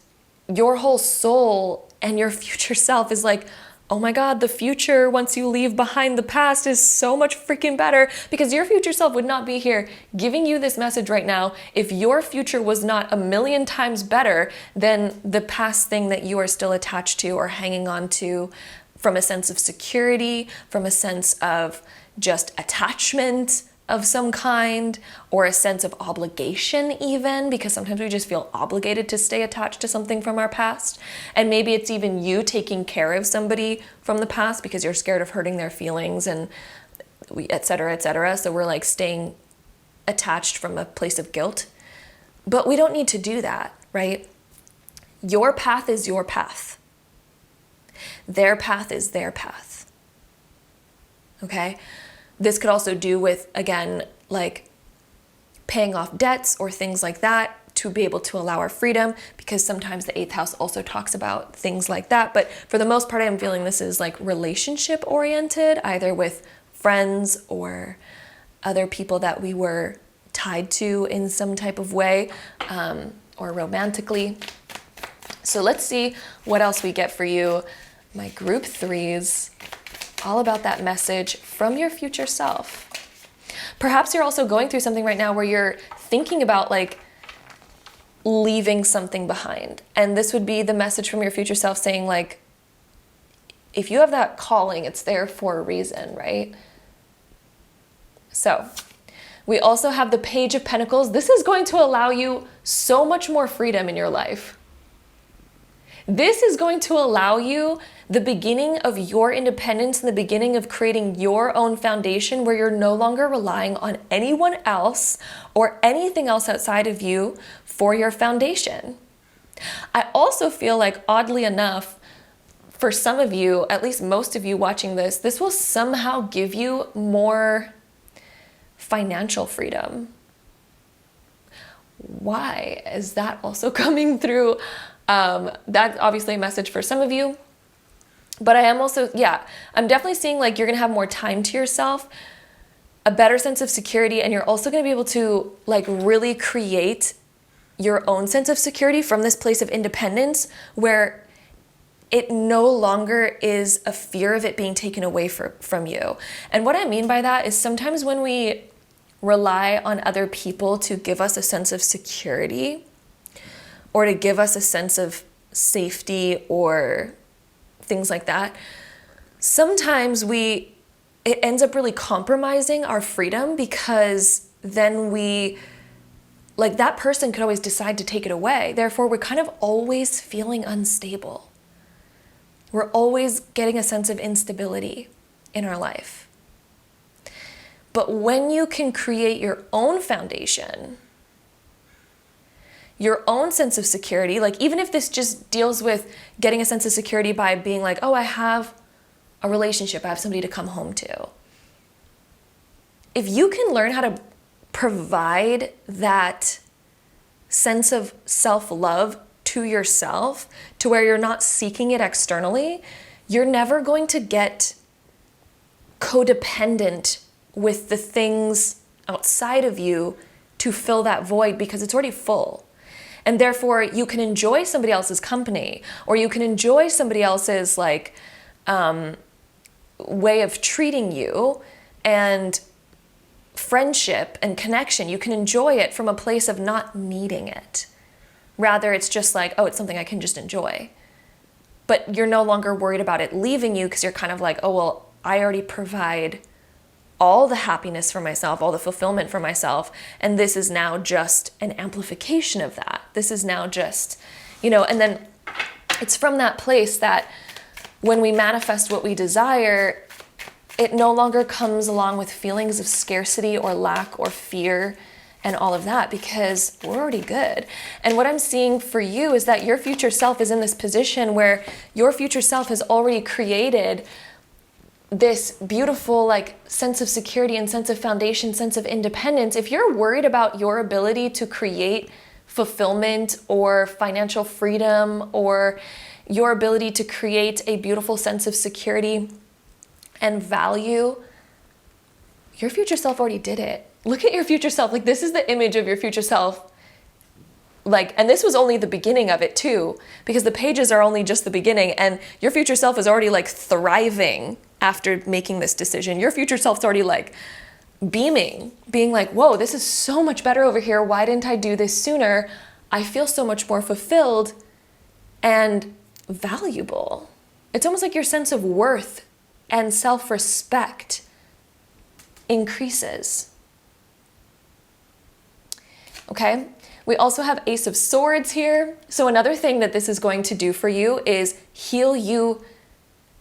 your whole soul and your future self is like, oh my God, the future, once you leave behind the past, is so much freaking better, because your future self would not be here giving you this message right now if your future was not a million times better than the past thing that you are still attached to or hanging on to, from a sense of security, from a sense of just attachment of some kind, or a sense of obligation even, because sometimes we just feel obligated to stay attached to something from our past. And maybe it's even you taking care of somebody from the past because you're scared of hurting their feelings, and et cetera, et cetera. So we're like staying attached from a place of guilt. But we don't need to do that, right? Your path is your path. Their path is their path. Okay? This could also do with, again, like paying off debts or things like that to be able to allow our freedom, because sometimes the 8th house also talks about things like that. But for the most part, I'm feeling this is like relationship oriented, either with friends or other people that we were tied to in some type of way, or romantically. So let's see what else we get for you. My group 3s. All about that message from your future self. Perhaps you're also going through something right now where you're thinking about like leaving something behind. And this would be the message from your future self saying like, if you have that calling, it's there for a reason, right? So we also have the Page of Pentacles. This is going to allow you so much more freedom in your life. This is going to allow you the beginning of your independence and the beginning of creating your own foundation, where you're no longer relying on anyone else or anything else outside of you for your foundation. I also feel like, oddly enough, for some of you, at least most of you watching this, this will somehow give you more financial freedom. Why is that also coming through? That's obviously a message for some of you, but I am also, I'm definitely seeing like you're going to have more time to yourself, a better sense of security, and you're also going to be able to like really create your own sense of security from this place of independence where it no longer is a fear of it being taken away from you. And what I mean by that is sometimes when we rely on other people to give us a sense of security or to give us a sense of safety or things like that, sometimes it ends up really compromising our freedom, because then that person could always decide to take it away. Therefore, we're kind of always feeling unstable. We're always getting a sense of instability in our life. But when you can create your own foundation, your own sense of security, like even if this just deals with getting a sense of security by being like, oh, I have a relationship, I have somebody to come home to. If you can learn how to provide that sense of self-love to yourself, to where you're not seeking it externally, you're never going to get codependent with the things outside of you to fill that void, because it's already full. And therefore you can enjoy somebody else's company, or you can enjoy somebody else's way of treating you, and friendship and connection. You can enjoy it from a place of not needing it. Rather, it's just like, oh, it's something I can just enjoy. But you're no longer worried about it leaving you, because you're kind of like, oh, well, I already provide all the happiness for myself, all the fulfillment for myself, and this is now just an amplification of that. This is now just, and then it's from that place that when we manifest what we desire, it no longer comes along with feelings of scarcity or lack or fear and all of that, because we're already good. And what I'm seeing for you is that your future self is in this position where your future self has already created this beautiful sense of security and sense of foundation, sense of independence. If you're worried about your ability to create fulfillment or financial freedom, or your ability to create a beautiful sense of security and value, your future self already did it. Look at your future self. This is the image of your future self. And this was only the beginning of it too, because the pages are only just the beginning, and your future self is already thriving after making this decision. Your future self's already beaming, being like, whoa, this is so much better over here. Why didn't I do this sooner? I feel so much more fulfilled and valuable. It's almost like your sense of worth and self-respect increases. Okay? We also have Ace of Swords here. So another thing that this is going to do for you is heal you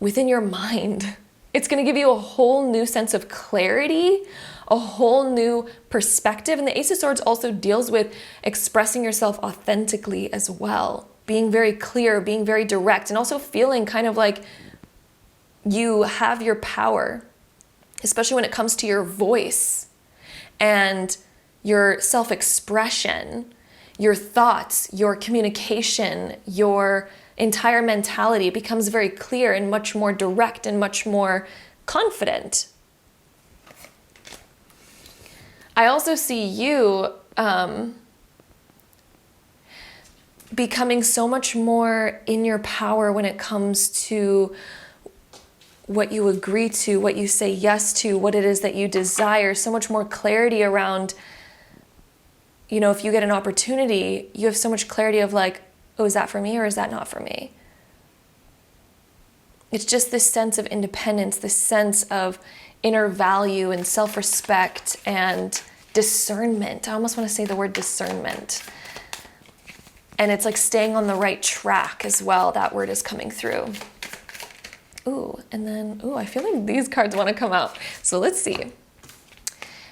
within your mind. It's going to give you a whole new sense of clarity, a whole new perspective. And the Ace of Swords also deals with expressing yourself authentically as well, being very clear, being very direct, and also feeling kind of like you have your power, especially when it comes to your voice and your self-expression, your thoughts, your communication, your entire mentality becomes very clear and much more direct and much more confident. I also see you becoming so much more in your power when it comes to what you agree to, what you say yes to, what it is that you desire, so much more clarity around, if you get an opportunity, you have so much clarity of oh, is that for me or is that not for me? It's just this sense of independence, this sense of inner value and self-respect and discernment. I almost want to say the word discernment. And it's staying on the right track as well. That word is coming through. Ooh, and then, I feel like these cards want to come out. So let's see.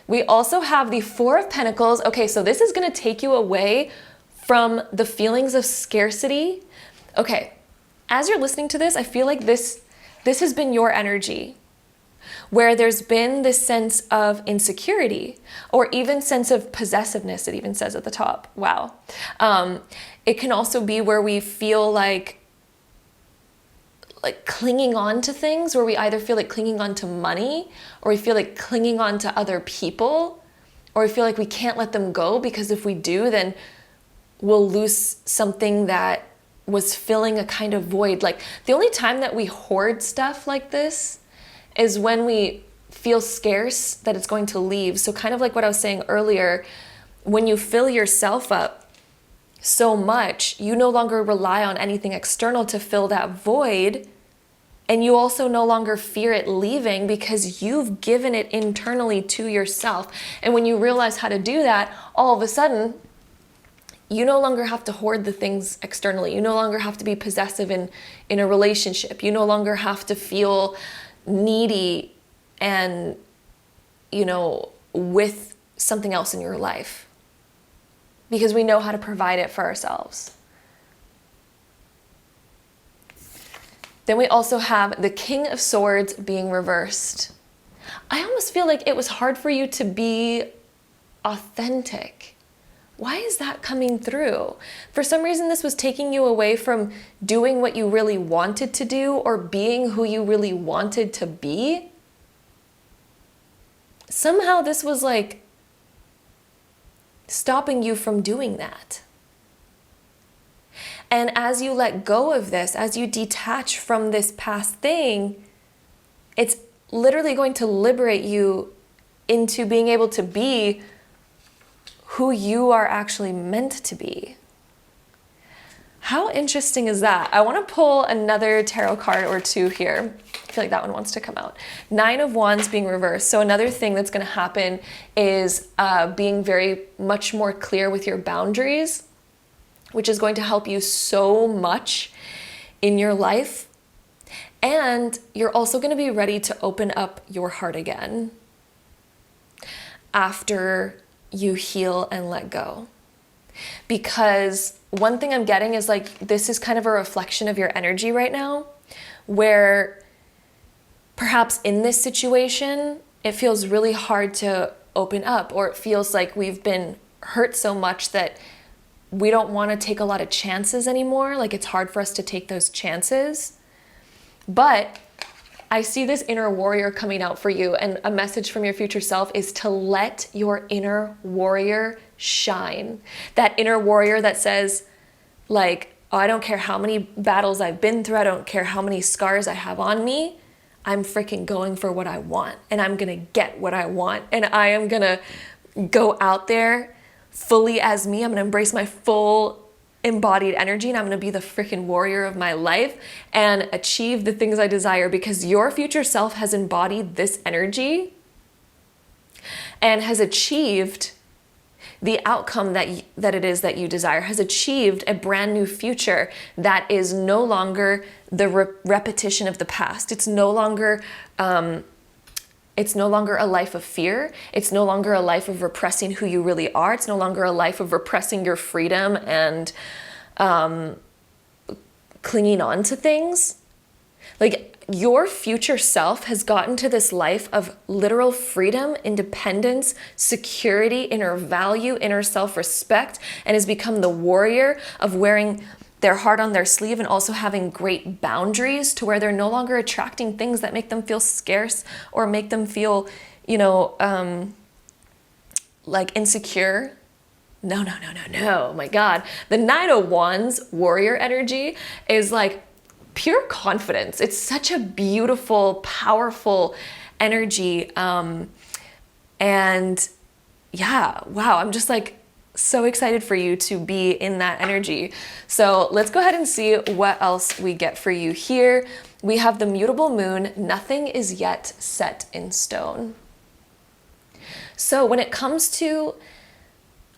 We also have the Four of Pentacles. Okay, so this is going to take you away from the feelings of scarcity. Okay, as you're listening to this, I feel like this has been your energy, where there's been this sense of insecurity or even sense of possessiveness, it even says at the top. Wow. It can also be where we feel like clinging on to things, where we either feel like clinging on to money, or we feel like clinging on to other people, or we feel like we can't let them go, because if we do, then will lose something that was filling a kind of void. Like the only time that we hoard stuff like this is when we feel scarce that it's going to leave. So kind of like what I was saying earlier, when you fill yourself up so much, you no longer rely on anything external to fill that void. And you also no longer fear it leaving because you've given it internally to yourself. And when you realize how to do that, all of a sudden, you no longer have to hoard the things externally. You no longer have to be possessive in a relationship. You no longer have to feel needy and, with something else in your life. Because we know how to provide it for ourselves. Then we also have the King of Swords being reversed. I almost feel like it was hard for you to be authentic. Why is that coming through? For some reason, this was taking you away from doing what you really wanted to do or being who you really wanted to be. Somehow this was like stopping you from doing that. And as you let go of this, as you detach from this past thing, it's literally going to liberate you into being able to be who you are actually meant to be. How interesting is that? I want to pull another tarot card or two here. I feel like that one wants to come out. 9 of Wands being reversed. So another thing that's going to happen is being very much more clear with your boundaries, which is going to help you so much in your life. And you're also going to be ready to open up your heart again after you heal and let go. Because one thing I'm getting is like, this is kind of a reflection of your energy right now, where perhaps in this situation, it feels really hard to open up, or it feels like we've been hurt so much that we don't want to take a lot of chances anymore. Like it's hard for us to take those chances. But I see this inner warrior coming out for you, and a message from your future self is to let your inner warrior shine. That inner warrior that says like, oh, I don't care how many battles I've been through. I don't care how many scars I have on me. I'm freaking going for what I want, and I'm going to get what I want. And I am going to go out there fully as me. I'm going to embrace my full embodied energy, and I'm going to be the freaking warrior of my life and achieve the things I desire, because your future self has embodied this energy and has achieved the outcome that it is that you desire, has achieved a brand new future that is no longer the repetition of the past. It's no longer a life of fear. It's no longer a life of repressing who you really are. It's no longer a life of repressing your freedom and clinging on to things. Like, your future self has gotten to this life of literal freedom, independence, security, inner value, inner self-respect, and has become the warrior of wearing their heart on their sleeve and also having great boundaries, to where they're no longer attracting things that make them feel scarce or make them feel, like insecure. No. Oh my God. The 9 of Wands warrior energy is like pure confidence. It's such a beautiful, powerful energy. And yeah, wow. I'm just like so excited for you to be in that energy. So let's go ahead and see what else we get for you here. We have the mutable moon. Nothing is yet set in stone. So when it comes to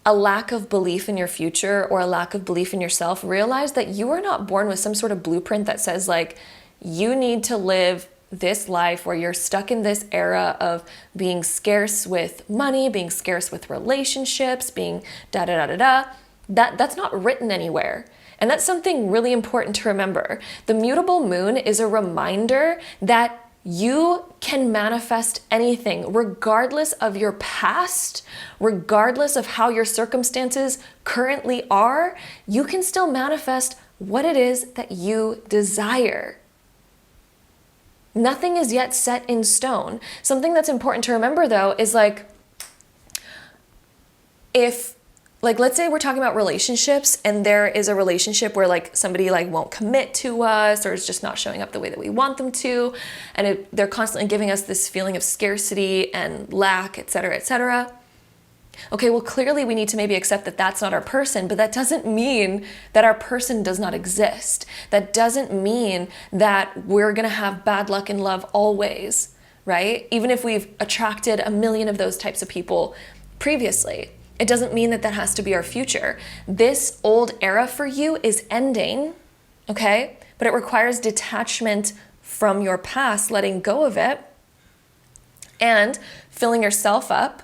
a lack of belief in your future or a lack of belief in yourself, realize that you are not born with some sort of blueprint that says like, you need to live this life where you're stuck in this era of being scarce with money, being scarce with relationships, being That's not written anywhere. And that's something really important to remember. The mutable moon is a reminder that you can manifest anything, regardless of your past, regardless of how your circumstances currently are. You can still manifest what it is that you desire. Nothing is yet set in stone. Something that's important to remember, though, is like, if like, let's say we're talking about relationships, and there is a relationship where like somebody like won't commit to us, or is just not showing up the way that we want them to, and they're constantly giving us this feeling of scarcity and lack, etc., etc. Okay, well, clearly we need to maybe accept that that's not our person, but that doesn't mean that our person does not exist. That doesn't mean that we're gonna have bad luck in love always, right? Even if we've attracted a million of those types of people previously, it doesn't mean that that has to be our future. This old era for you is ending, okay? But it requires detachment from your past, letting go of it, and filling yourself up,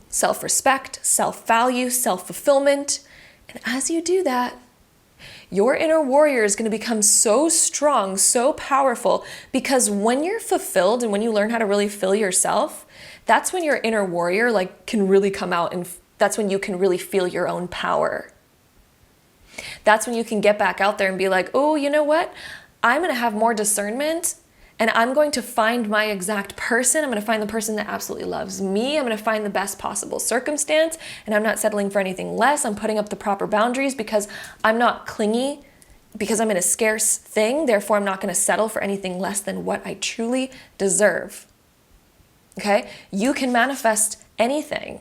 self-respect, self-value, self-fulfillment. And as you do that, your inner warrior is going to become so strong, so powerful, because when you're fulfilled and when you learn how to really fill yourself, that's when your inner warrior like can really come out, and that's when you can really feel your own power. That's when you can get back out there and be like, oh, you know what? I'm going to have more discernment, and I'm going to find my exact person. I'm going to find the person that absolutely loves me. I'm going to find the best possible circumstance, and I'm not settling for anything less. I'm putting up the proper boundaries because I'm not clingy, because I'm in a scarce thing. Therefore, I'm not going to settle for anything less than what I truly deserve. Okay? You can manifest anything.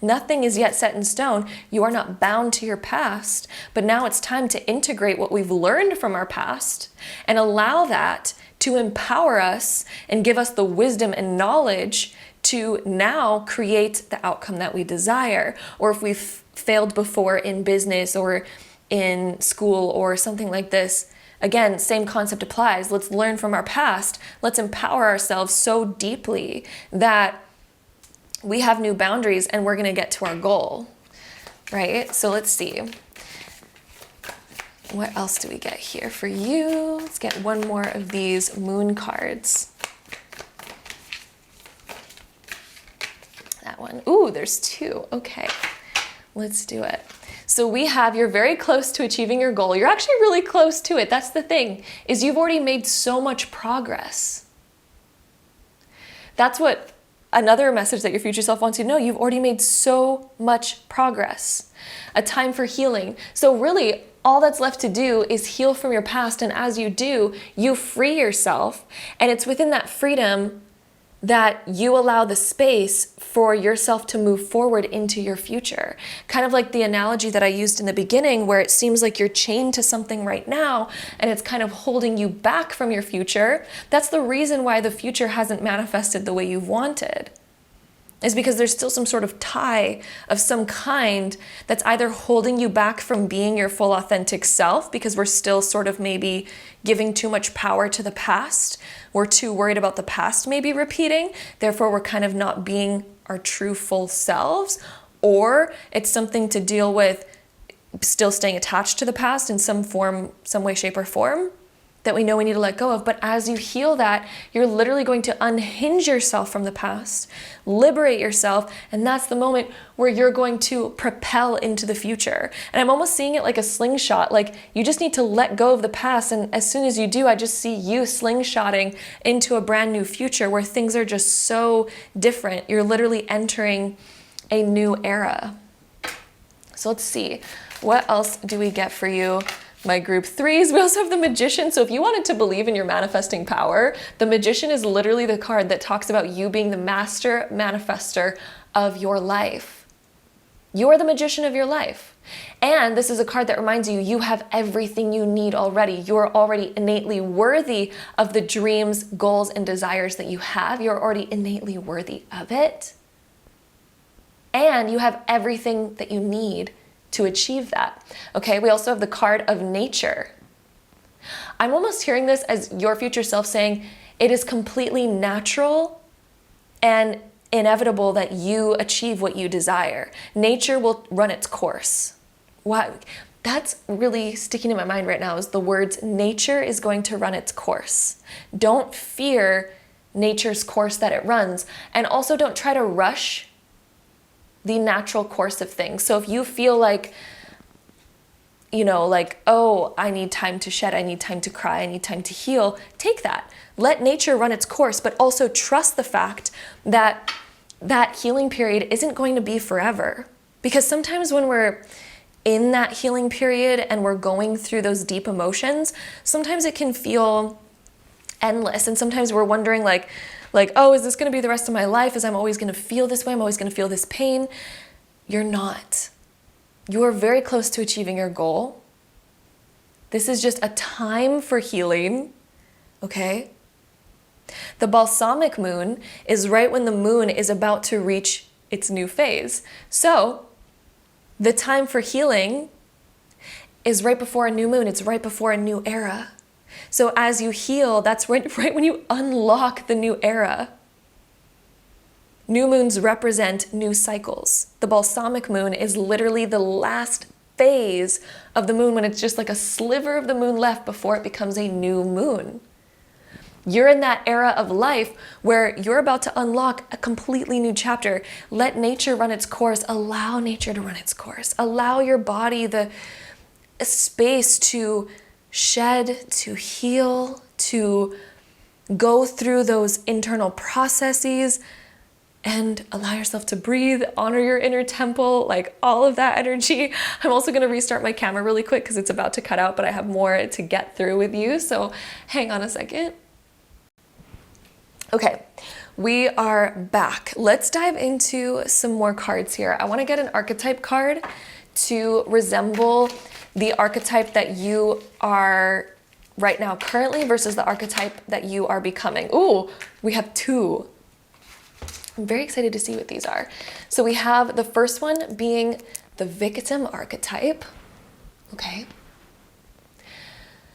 Nothing is yet set in stone. You are not bound to your past, but now it's time to integrate what we've learned from our past and allow that to empower us and give us the wisdom and knowledge to now create the outcome that we desire. Or if we've failed before in business or in school or something like this, again, same concept applies. Let's learn from our past. Let's empower ourselves so deeply that we have new boundaries and we're going to get to our goal, right? So let's see. What else do we get here for you? Let's get one more of these moon cards. That one. Ooh, there's two. Okay, let's do it. So we have, you're very close to achieving your goal. You're actually really close to it. That's the thing, is you've already made so much progress. That's what another message that your future self wants you to know. You've already made so much progress. A time for healing. So really, all that's left to do is heal from your past. And as you do, you free yourself. And it's within that freedom that you allow the space for yourself to move forward into your future. Kind of like the analogy that I used in the beginning, where it seems like you're chained to something right now and it's kind of holding you back from your future. That's the reason why the future hasn't manifested the way you've wanted. Is because there's still some sort of tie of some kind that's either holding you back from being your full authentic self, because we're still sort of maybe giving too much power to the past. We're too worried about the past maybe repeating. Therefore, we're kind of not being our true full selves. Or it's something to deal with still staying attached to the past in some form, some way, shape, or form that we know we need to let go of. But as you heal that, you're literally going to unhinge yourself from the past, liberate yourself, and that's the moment where you're going to propel into the future. And I'm almost seeing it like a slingshot, like you just need to let go of the past, and as soon as you do, I just see you slingshotting into a brand new future where things are just so different. You're literally entering a new era. So let's see, what else do we get for you? My group threes. We also have the Magician. So if you wanted to believe in your manifesting power, the Magician is literally the card that talks about you being the master manifester of your life. You are the magician of your life. And this is a card that reminds you, you have everything you need already. You are already innately worthy of the dreams, goals, and desires that you have. You're already innately worthy of it. And you have everything that you need to achieve that. Okay, we also have the card of nature. I'm almost hearing this as your future self saying, it is completely natural and inevitable that you achieve what you desire. Nature will run its course. Wow, that's really sticking in my mind right now, is the words, nature is going to run its course. Don't fear nature's course that it runs. And also don't try to rush the natural course of things. So if you feel like, you know, like, oh, I need time to shed, I need time to cry, I need time to heal, take that. Let nature run its course, but also trust the fact that that healing period isn't going to be forever. Because sometimes when we're in that healing period and we're going through those deep emotions, sometimes it can feel endless. And sometimes we're wondering like, oh, is this going to be the rest of my life? Is I'm always going to feel this way? I'm always going to feel this pain? You're not. You are very close to achieving your goal. This is just a time for healing, okay? The balsamic moon is right when the moon is about to reach its new phase. So the time for healing is right before a new moon. It's right before a new era. So as you heal, that's right when you unlock the new era. New moons represent new cycles. The balsamic moon is literally the last phase of the moon when it's just like a sliver of the moon left before it becomes a new moon. You're in that era of life where you're about to unlock a completely new chapter. Let nature run its course. Allow nature to run its course. Allow your body the space to shed, to heal, to go through those internal processes, and allow yourself to breathe, honor your inner temple, like all of that energy. I'm also going to restart my camera really quick because it's about to cut out, but I have more to get through with you. So hang on a second. Okay, we are back. Let's dive into some more cards here. I want to get an archetype card to resemble the archetype that you are right now currently versus the archetype that you are becoming. Ooh, we have two. I'm very excited to see what these are. So we have the first one being the victim archetype. Okay.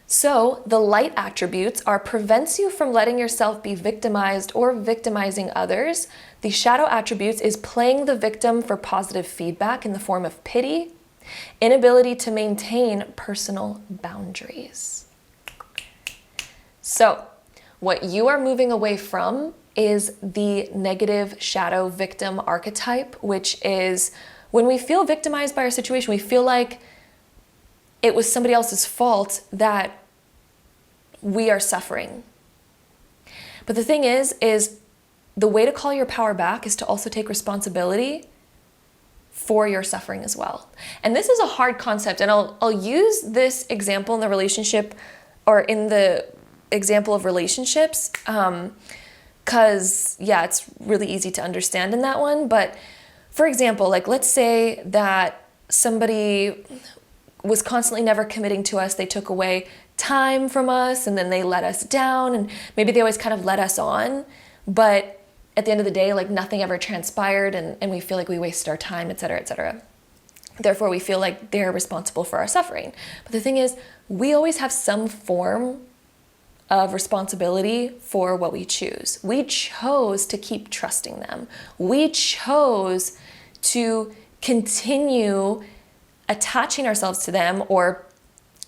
So the light attributes are prevents you from letting yourself be victimized or victimizing others. The shadow attributes is playing the victim for positive feedback in the form of pity, inability to maintain personal boundaries. So what you are moving away from is the negative shadow victim archetype, which is when we feel victimized by our situation, we feel like it was somebody else's fault that we are suffering. But the thing is the way to call your power back is to also take responsibility for your suffering as well. And this is a hard concept, and I'll use this example in the relationship or in the example of relationships, because yeah, it's really easy to understand in that one. But for example, like let's say that somebody was constantly never committing to us. They took away time from us and then they let us down, and maybe they always kind of let us on, but at the end of the day, like nothing ever transpired, and we feel like we wasted our time, etc., etc. Therefore, we feel like they're responsible for our suffering. But the thing is, we always have some form of responsibility for what we choose. We chose to keep trusting them. We chose to continue attaching ourselves to them or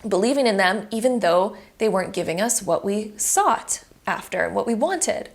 believing in them, even though they weren't giving us what we sought after, what we wanted.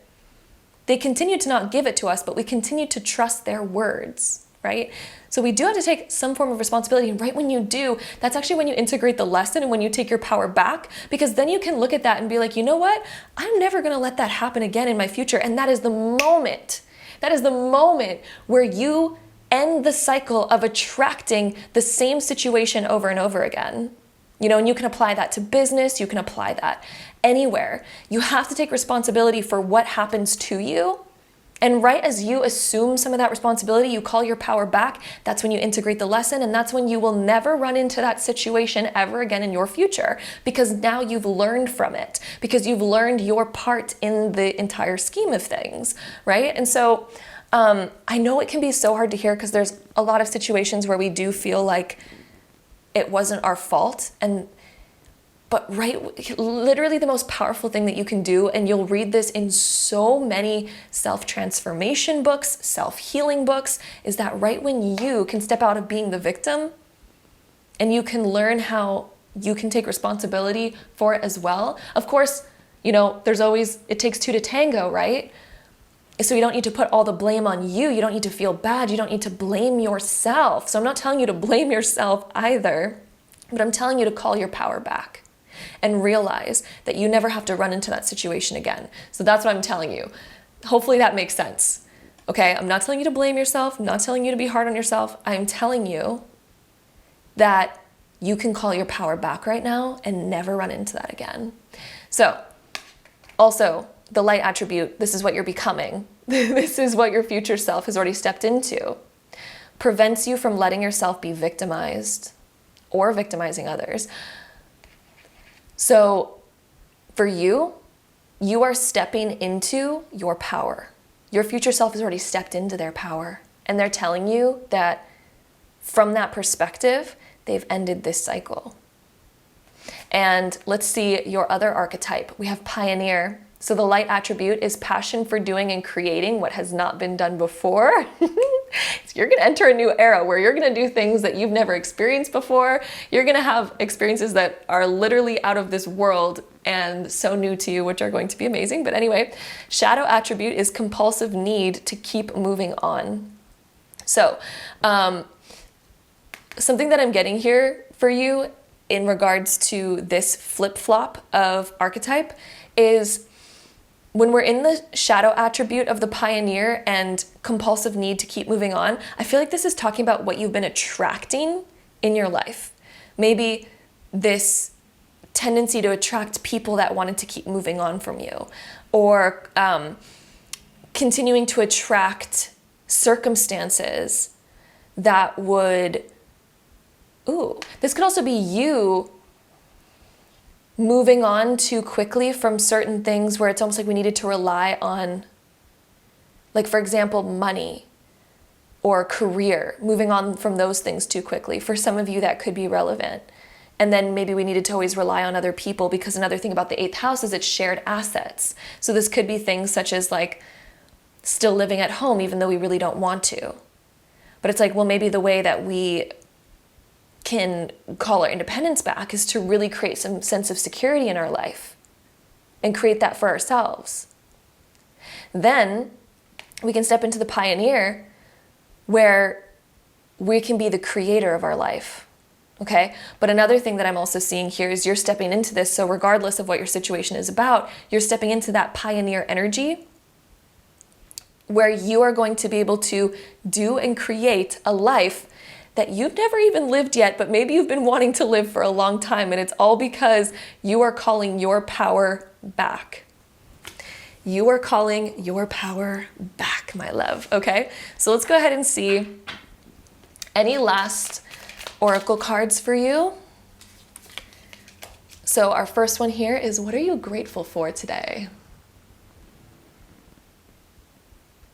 They continued to not give it to us, but we continued to trust their words, right? So we do have to take some form of responsibility. And right when you do, that's actually when you integrate the lesson and when you take your power back, because then you can look at that and be like, you know what? I'm never going to let that happen again in my future. And that is the moment. That is the moment where you end the cycle of attracting the same situation over and over again. You know, and you can apply that to business, you can apply that anywhere. You have to take responsibility for what happens to you. And right as you assume some of that responsibility, you call your power back, that's when you integrate the lesson, and that's when you will never run into that situation ever again in your future, because now you've learned from it, because you've learned your part in the entire scheme of things, right? And so I know it can be so hard to hear because there's a lot of situations where we do feel like it wasn't our fault, but right, literally the most powerful thing that you can do, and you'll read this in so many self-transformation books, self-healing books, is that right when you can step out of being the victim and you can learn how you can take responsibility for it as well. Of course, you know, there's always, it takes two to tango, right? So you don't need to put all the blame on you. You don't need to feel bad. You don't need to blame yourself. So I'm not telling you to blame yourself either, but I'm telling you to call your power back and realize that you never have to run into that situation again. So that's what I'm telling you. Hopefully that makes sense. Okay, I'm not telling you to blame yourself. I'm not telling you to be hard on yourself. I'm telling you that you can call your power back right now and never run into that again. So, also, the light attribute, this is what you're becoming. This is what your future self has already stepped into. Prevents you from letting yourself be victimized or victimizing others. So, for you, you are stepping into your power. Your future self has already stepped into their power. And they're telling you that from that perspective, they've ended this cycle. And let's see your other archetype. We have pioneer. So the light attribute is passion for doing and creating what has not been done before. So you're gonna enter a new era where you're gonna do things that you've never experienced before. You're gonna have experiences that are literally out of this world and so new to you, which are going to be amazing. But anyway, shadow attribute is compulsive need to keep moving on. So something that I'm getting here for you in regards to this flip-flop of archetype is when we're in the shadow attribute of the pioneer and compulsive need to keep moving on, I feel like this is talking about what you've been attracting in your life. Maybe this tendency to attract people that wanted to keep moving on from you, or continuing to attract circumstances that would, this could also be you moving on too quickly from certain things where it's almost like we needed to rely on, like, for example, money or career, moving on from those things too quickly. For some of you, that could be relevant. And then maybe we needed to always rely on other people, because another thing about the 8th house is it's shared assets. So this could be things such as like still living at home, even though we really don't want to. But it's like, well, maybe the way that we can call our independence back is to really create some sense of security in our life and create that for ourselves. Then we can step into the pioneer where we can be the creator of our life. Okay? But another thing that I'm also seeing here is you're stepping into this. So regardless of what your situation is about, you're stepping into that pioneer energy where you are going to be able to do and create a life that you've never even lived yet, but maybe you've been wanting to live for a long time, and it's all because you are calling your power back. You are calling your power back, my love, okay? So let's go ahead and see any last oracle cards for you. So our first one here is, what are you grateful for today?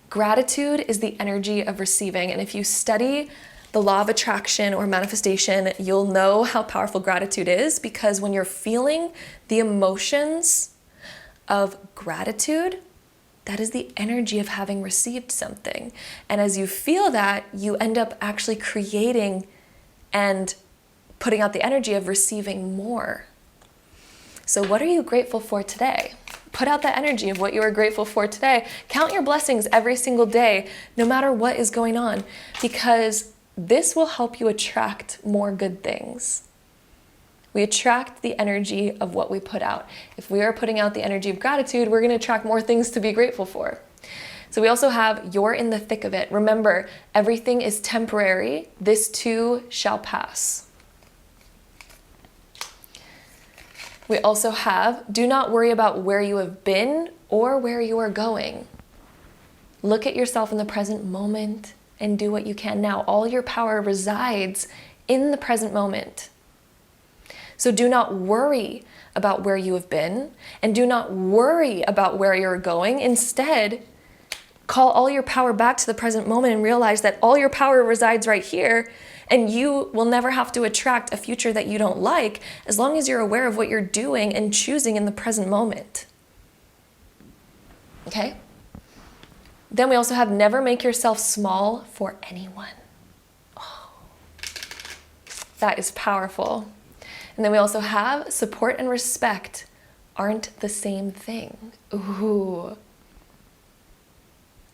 Gratitude is the energy of receiving, and if you study the law of attraction or manifestation, you'll know how powerful gratitude is, because when you're feeling the emotions of gratitude, that is the energy of having received something. And as you feel that, you end up actually creating and putting out the energy of receiving more. So what are you grateful for today? Put out that energy of what you are grateful for today. Count your blessings every single day, no matter what is going on, because this will help you attract more good things. We attract the energy of what we put out. If we are putting out the energy of gratitude, we're going to attract more things to be grateful for. So we also have, you're in the thick of it. Remember, everything is temporary. This too shall pass. We also have, do not worry about where you have been or where you are going. Look at yourself in the present moment and do what you can now. All your power resides in the present moment. So do not worry about where you have been, and do not worry about where you're going. Instead, call all your power back to the present moment and realize that all your power resides right here, and you will never have to attract a future that you don't like, as long as you're aware of what you're doing and choosing in the present moment. Okay? Then we also have, never make yourself small for anyone. Oh, that is powerful. And then we also have, support and respect aren't the same thing. Ooh.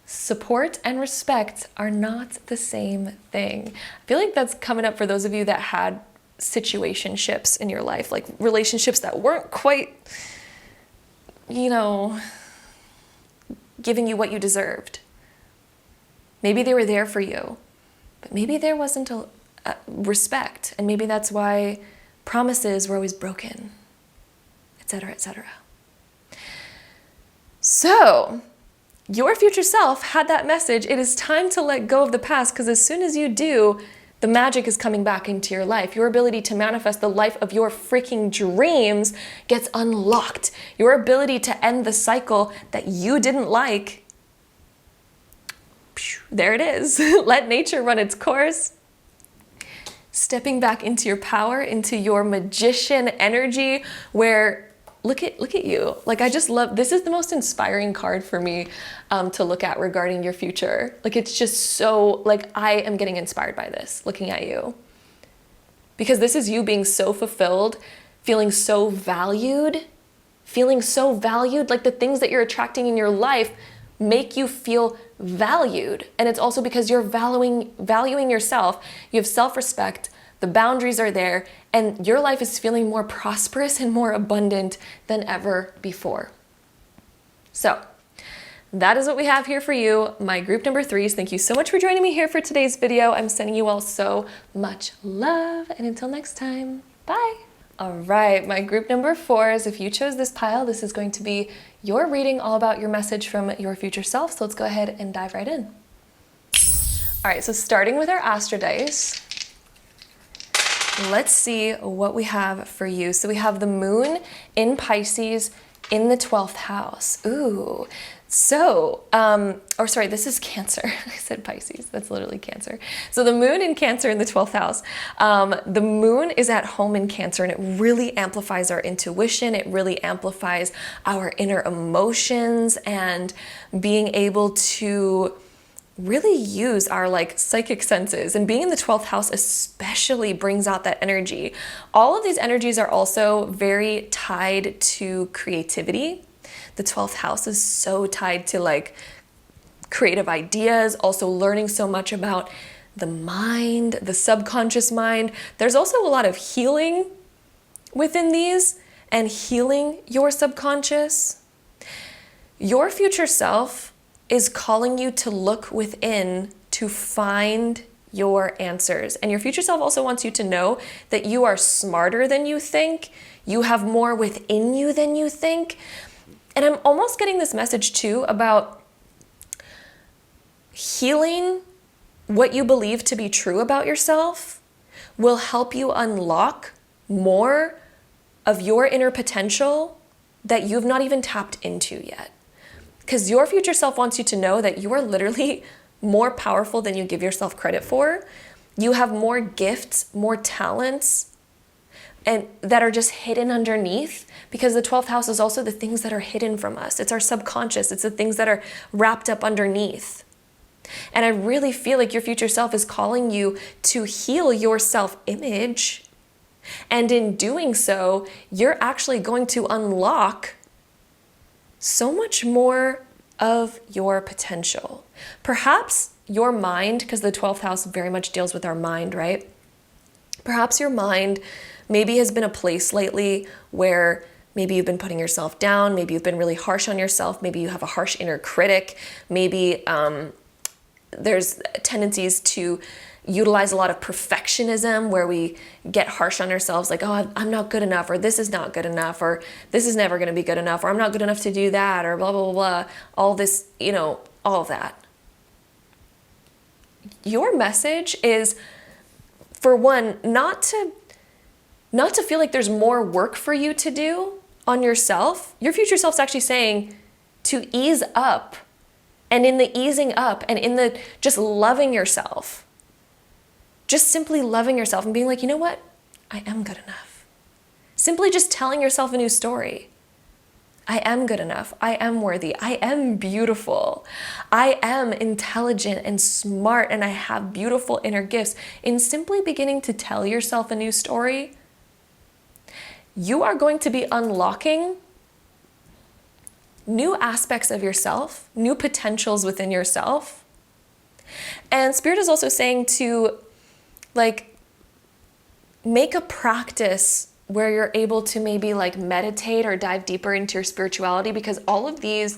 Support and respect are not the same thing. I feel like that's coming up for those of you that had situationships in your life, like relationships that weren't quite, giving you what you deserved. Maybe they were there for you, but maybe there wasn't a respect, and maybe that's why promises were always broken, etc., etc. So, your future self had that message. It is time to let go of the past, because as soon as you do, the magic is coming back into your life. Your ability to manifest the life of your freaking dreams gets unlocked. Your ability to end the cycle that you didn't like, there it is. Let nature run its course. Stepping back into your power, into your magician energy, where look at you. Like, I just love, this is the most inspiring card for me to look at regarding your future. Like, it's just so, like, I am getting inspired by this, looking at you. Because this is you being so fulfilled, feeling so valued, like the things that you're attracting in your life make you feel valued. And it's also because you're valuing yourself. You have self-respect, the boundaries are there, and your life is feeling more prosperous and more abundant than ever before. So that is what we have here for you, my group number 3s. Thank you so much for joining me here for today's video. I'm sending you all so much love, and until next time, bye. All right, my group number 4s, if you chose this pile, this is going to be your reading all about your message from your future self. So let's go ahead and dive right in. All right, so starting with our Astro Dice, let's see what we have for you. So we have the moon in Pisces in the 12th house. Ooh. So, or sorry, this is Cancer. I said Pisces, that's literally Cancer. So the moon in Cancer in the 12th house. The moon is at home in Cancer, and it really amplifies our intuition. It really amplifies our inner emotions and being able to really use our like psychic senses, and being in the 12th house especially brings out that energy. All of these energies are also very tied to creativity. The 12th house is so tied to like creative ideas, also learning so much about the mind, the subconscious mind. There's also a lot of healing within these and healing your subconscious. Your future self is calling you to look within to find your answers. And your future self also wants you to know that you are smarter than you think. You have more within you than you think. And I'm almost getting this message too about healing what you believe to be true about yourself will help you unlock more of your inner potential that you've not even tapped into yet. Because your future self wants you to know that you are literally more powerful than you give yourself credit for. You have more gifts, more talents, and that are just hidden underneath, because the 12th house is also the things that are hidden from us. It's our subconscious. It's the things that are wrapped up underneath. And I really feel like your future self is calling you to heal your self-image. And in doing so, you're actually going to unlock so much more of your potential. Perhaps your mind, because the 12th house very much deals with our mind, right? Perhaps your mind maybe has been a place lately where maybe you've been putting yourself down, maybe you've been really harsh on yourself, maybe you have a harsh inner critic, maybe there's tendencies to utilize a lot of perfectionism where we get harsh on ourselves, like, oh, I'm not good enough, or this is not good enough, or this is never going to be good enough, or I'm not good enough to do that, or blah, blah, blah, blah, all this, all of that. Your message is, for one, not to feel like there's more work for you to do on yourself. Your future self's actually saying to ease up, and in the easing up and in the just loving yourself, just simply loving yourself and being like, you know what? I am good enough. Simply just telling yourself a new story. I am good enough. I am worthy. I am beautiful. I am intelligent and smart, and I have beautiful inner gifts. In simply beginning to tell yourself a new story, you are going to be unlocking new aspects of yourself, new potentials within yourself. And Spirit is also saying to make a practice where you're able to maybe meditate or dive deeper into your spirituality, because all of these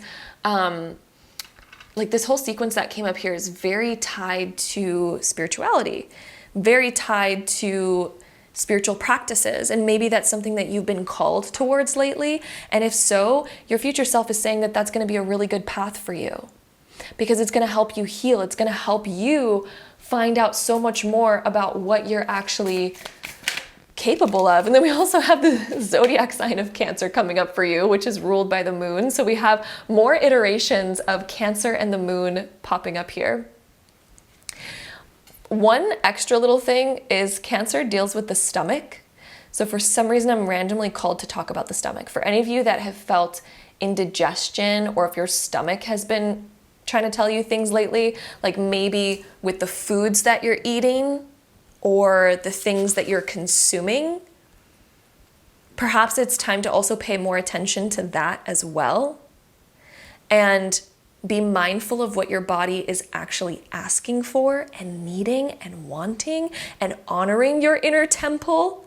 like this whole sequence that came up here is very tied to spirituality, very tied to spiritual practices. And maybe that's something that you've been called towards lately. And if so, your future self is saying that that's going to be a really good path for you, because it's going to help you heal. It's going to help you find out so much more about what you're actually capable of. And then we also have the zodiac sign of Cancer coming up for you, which is ruled by the moon. So we have more iterations of Cancer and the moon popping up here. One extra little thing is Cancer deals with the stomach. So for some reason, I'm randomly called to talk about the stomach. For any of you that have felt indigestion, or if your stomach has been trying to tell you things lately, like maybe with the foods that you're eating or the things that you're consuming, perhaps it's time to also pay more attention to that as well. And be mindful of what your body is actually asking for and needing and wanting, and honoring your inner temple.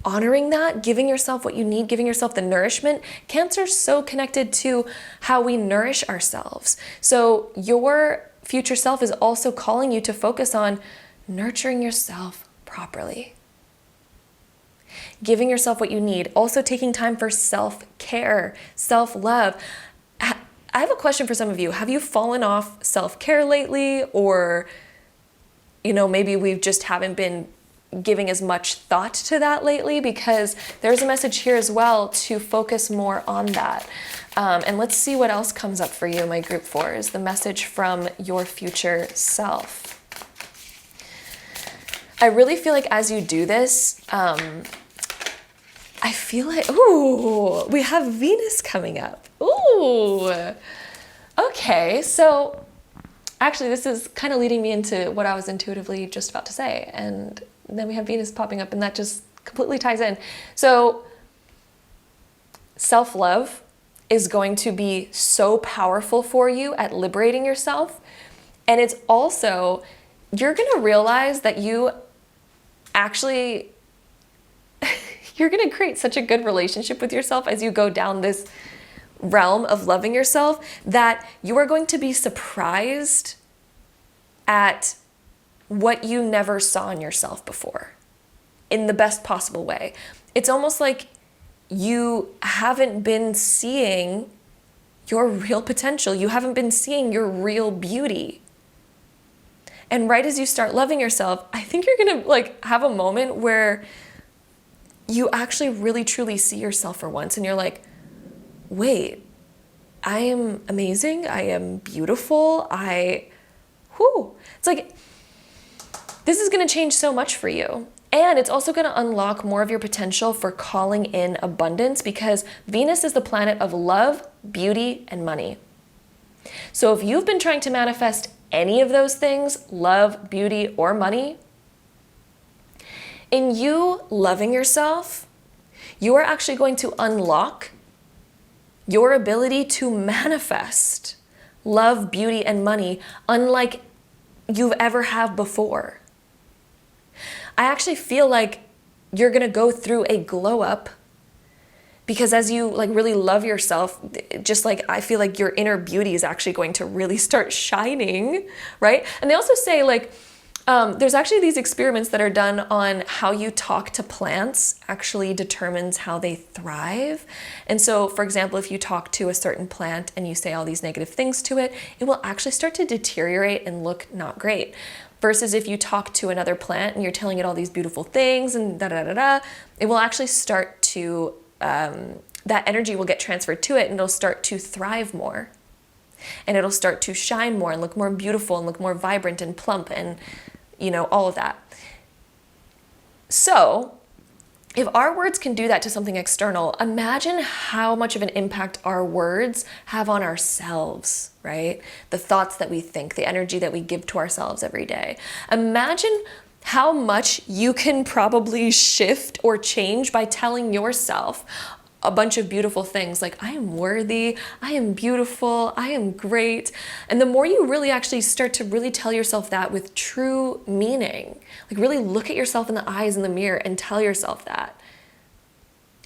Honoring that, giving yourself what you need, giving yourself the nourishment. Cancer's so connected to how we nourish ourselves. So your future self is also calling you to focus on nurturing yourself properly. Giving yourself what you need. Also taking time for self-care, self-love. I have a question for some of you. Have you fallen off self-care lately? Or, maybe we just haven't been giving as much thought to that lately, because there's a message here as well to focus more on that. And let's see what else comes up for you, my group 4s, the message from your future self. I really feel like as you do this, I feel like, ooh, we have Venus coming up. Ooh, okay. So actually this is kind of leading me into what I was intuitively just about to say. And then we have Venus popping up, and that just completely ties in. So self-love is going to be so powerful for you at liberating yourself. And it's also, you're going to realize that you actually, you're going to create such a good relationship with yourself as you go down this realm of loving yourself, that you are going to be surprised at what you never saw in yourself before, in the best possible way. It's almost like you haven't been seeing your real potential. You haven't been seeing your real beauty. And right as you start loving yourself, I think you're going to have a moment where you actually really truly see yourself for once, and you're like, wait, I am amazing. I am beautiful. It's like, this is going to change so much for you. And it's also going to unlock more of your potential for calling in abundance, because Venus is the planet of love, beauty, and money. So if you've been trying to manifest any of those things, love, beauty, or money, in you loving yourself, you are actually going to unlock your ability to manifest love, beauty, and money unlike you've ever have before. I actually feel like you're going to go through a glow up, because as you really love yourself, just I feel like your inner beauty is actually going to really start shining, right? And they also say there's actually these experiments that are done on how you talk to plants actually determines how they thrive. And so, for example, if you talk to a certain plant and you say all these negative things to it, it will actually start to deteriorate and look not great. Versus if you talk to another plant and you're telling it all these beautiful things and it will actually start to, that energy will get transferred to it, and it'll start to thrive more. And it'll start to shine more and look more beautiful and look more vibrant and plump and, all of that. So if our words can do that to something external, imagine how much of an impact our words have on ourselves, right? The thoughts that we think, the energy that we give to ourselves every day. Imagine how much you can probably shift or change by telling yourself a bunch of beautiful things like, I am worthy, I am beautiful, I am great. And the more you really actually start to really tell yourself that with true meaning, really look at yourself in the eyes in the mirror and tell yourself that.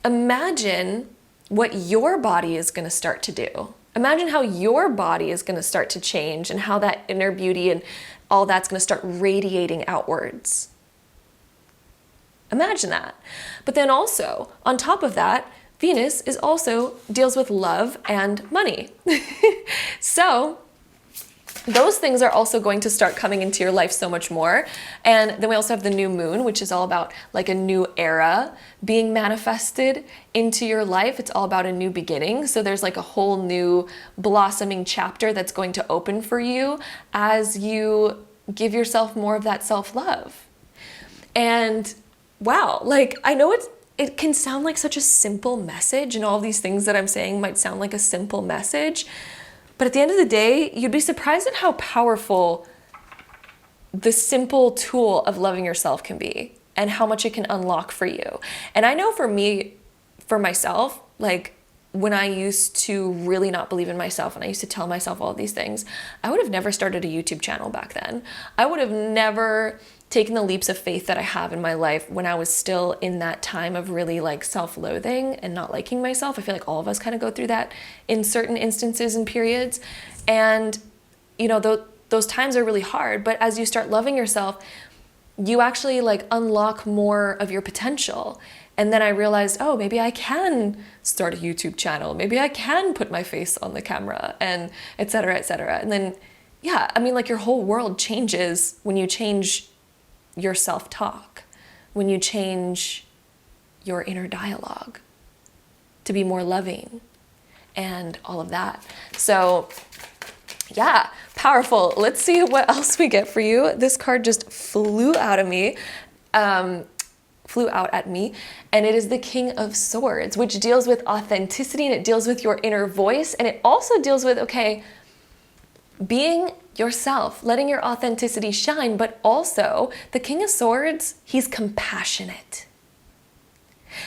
Imagine what your body is going to start to do Imagine how your body is going to start to change and how that inner beauty and all that's going to start radiating outwards. Imagine that. But then also, on top of that, Venus is also deals with love and money. So those things are also going to start coming into your life so much more. And then we also have the new moon, which is all about like a new era being manifested into your life. It's all about a new beginning. So there's like a whole new blossoming chapter that's going to open for you as you give yourself more of that self-love. And wow, like I know it can sound like such a simple message, and all of these things that I'm saying might sound like a simple message, but at the end of the day, you'd be surprised at how powerful the simple tool of loving yourself can be and how much it can unlock for you. And I know for me, for myself, like when I used to really not believe in myself and I used to tell myself all of these things, I would have never started a YouTube channel back then. I would have never taken the leaps of faith that I have in my life when I was still in that time of really like self-loathing and not liking myself. I feel like all of us kind of go through that in certain instances and periods. And, you know, those times are really hard, but as you start loving yourself, you actually like unlock more of your potential. And then I realized, oh, maybe I can start a YouTube channel. Maybe I can put my face on the camera and et cetera, et cetera. And then, yeah, I mean, like your whole world changes when you change your self-talk, when you change your inner dialogue to be more loving and all of that. So yeah, powerful. Let's see what else we get for you. This card just flew out at me, and it is the King of Swords, which deals with authenticity, and it deals with your inner voice, and it also deals with, okay, being yourself, letting your authenticity shine, but also the King of Swords, he's compassionate.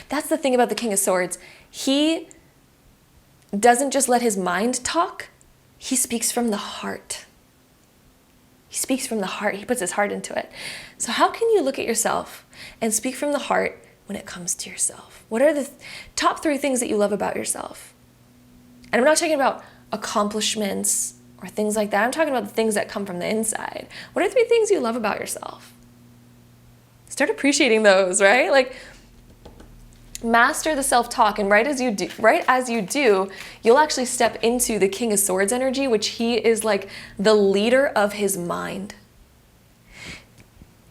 That's the thing about the King of Swords. He doesn't just let his mind talk, he speaks from the heart. He speaks from the heart. He puts his heart into it. So how can you look at yourself and speak from the heart when it comes to yourself? What are the top 3 things that you love about yourself? And I'm not talking about accomplishments or things like that. I'm talking about the things that come from the inside. What are 3 things you love about yourself? Start appreciating those, right? Like, master the self-talk, and right as you do, you'll actually step into the King of Swords energy, which he is like the leader of his mind.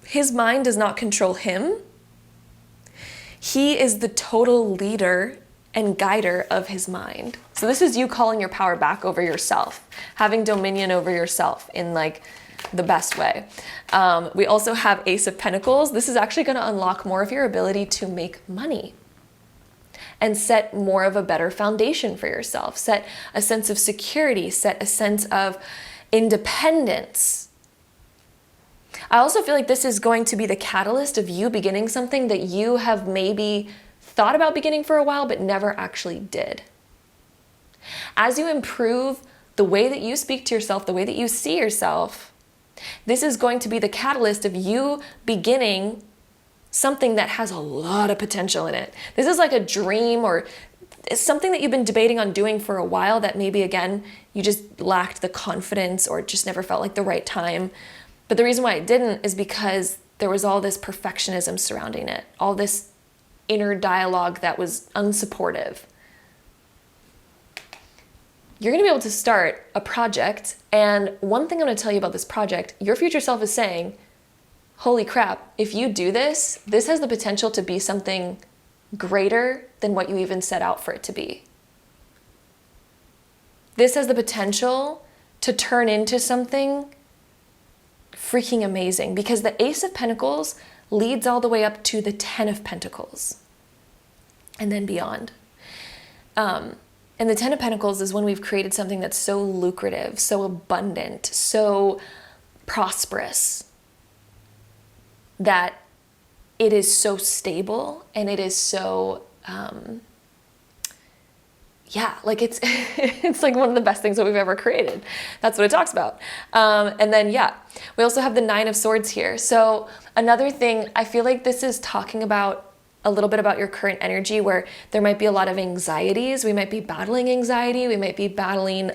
His mind does not control him. He is the total leader and guider of his mind. So this is you calling your power back over yourself, having dominion over yourself in like the best way. We also have Ace of Pentacles. This is actually going to unlock more of your ability to make money and set more of a better foundation for yourself, set a sense of security, set a sense of independence. I also feel like this is going to be the catalyst of you beginning something that you have maybe thought about beginning for a while, but never actually did. As you improve the way that you speak to yourself, the way that you see yourself, this is going to be the catalyst of you beginning something that has a lot of potential in it. This is like a dream or something that you've been debating on doing for a while that maybe, again, you just lacked the confidence or just never felt like the right time. But the reason why it didn't is because there was all this perfectionism surrounding it, all this inner dialogue that was unsupportive. You're going to be able to start a project, and one thing I'm going to tell you about this project, your future self is saying, holy crap, if you do this, this has the potential to be something greater than what you even set out for it to be. This has the potential to turn into something freaking amazing, because the Ace of Pentacles leads all the way up to the 10 of Pentacles and then beyond. And the 10 of Pentacles is when we've created something that's so lucrative, so abundant, so prosperous, that it is so stable and it is so, like it's like one of the best things that we've ever created. That's what it talks about. And then, we also have the 9 of Swords here. So another thing, I feel like this is talking about a little bit about your current energy, where there might be a lot of anxieties. We might be battling anxiety. We might be battling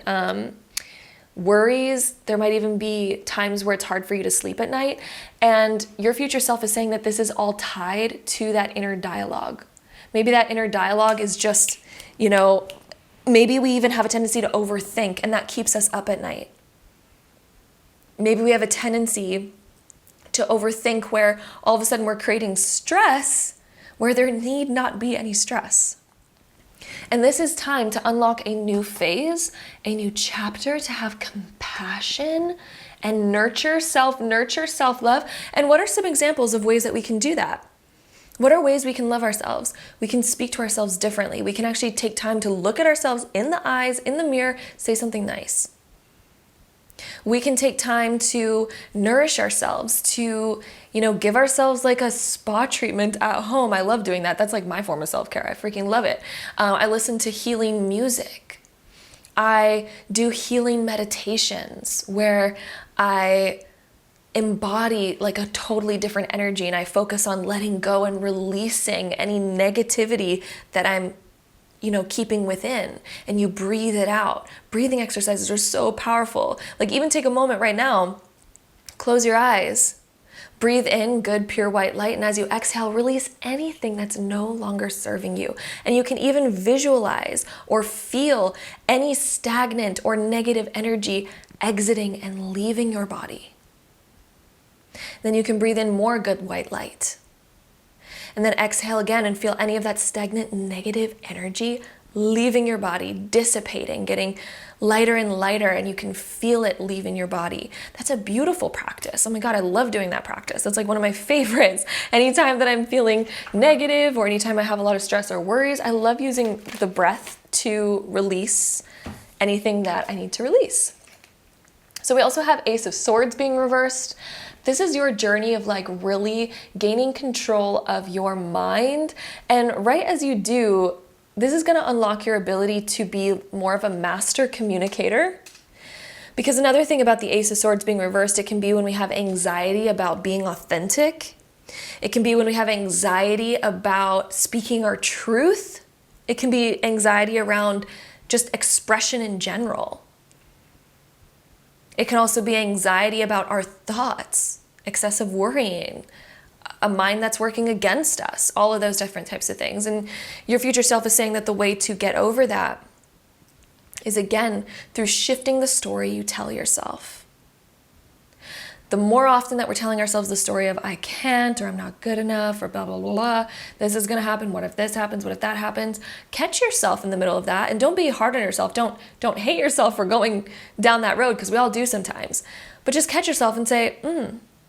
worries. There might even be times where it's hard for you to sleep at night. And your future self is saying that this is all tied to that inner dialogue. Maybe that inner dialogue is just, you know, maybe we even have a tendency to overthink, and that keeps us up at night. Maybe we have a tendency to overthink, where all of a sudden we're creating stress where there need not be any stress. And this is time to unlock a new phase, a new chapter, to have compassion and nurture self-love. And what are some examples of ways that we can do that? What are ways we can love ourselves? We can speak to ourselves differently. We can actually take time to look at ourselves in the eyes, in the mirror, say something nice. We can take time to nourish ourselves, to, you know, give ourselves like a spa treatment at home. I love doing that. That's like my form of self-care. I freaking love it. I listen to healing music. I do healing meditations where I embody like a totally different energy, and I focus on letting go and releasing any negativity that I'm, you know, keeping within, and you breathe it out. Breathing exercises are so powerful. Like, even take a moment right now, close your eyes, breathe in good pure white light, and as you exhale, release anything that's no longer serving you. And you can even visualize or feel any stagnant or negative energy exiting and leaving your body. Then you can breathe in more good white light. And then exhale again and feel any of that stagnant negative energy leaving your body, dissipating, getting lighter and lighter, and you can feel it leaving your body. That's a beautiful practice. Oh my God, I love doing that practice. That's like one of my favorites. Anytime that I'm feeling negative or anytime I have a lot of stress or worries, I love using the breath to release anything that I need to release. So we also have Ace of Swords being reversed. This is your journey of like really gaining control of your mind. And right as you do, this is going to unlock your ability to be more of a master communicator. Because another thing about the Ace of Swords being reversed, it can be when we have anxiety about being authentic. It can be when we have anxiety about speaking our truth. It can be anxiety around just expression in general. It can also be anxiety about our thoughts, excessive worrying, a mind that's working against us, all of those different types of things. And your future self is saying that the way to get over that is, again, through shifting the story you tell yourself. The more often that we're telling ourselves the story of I can't, or I'm not good enough, or blah, blah, blah, blah, this is going to happen, what if this happens, what if that happens, catch yourself in the middle of that, and don't be hard on yourself. Don't hate yourself for going down that road, because we all do sometimes. But just catch yourself and say,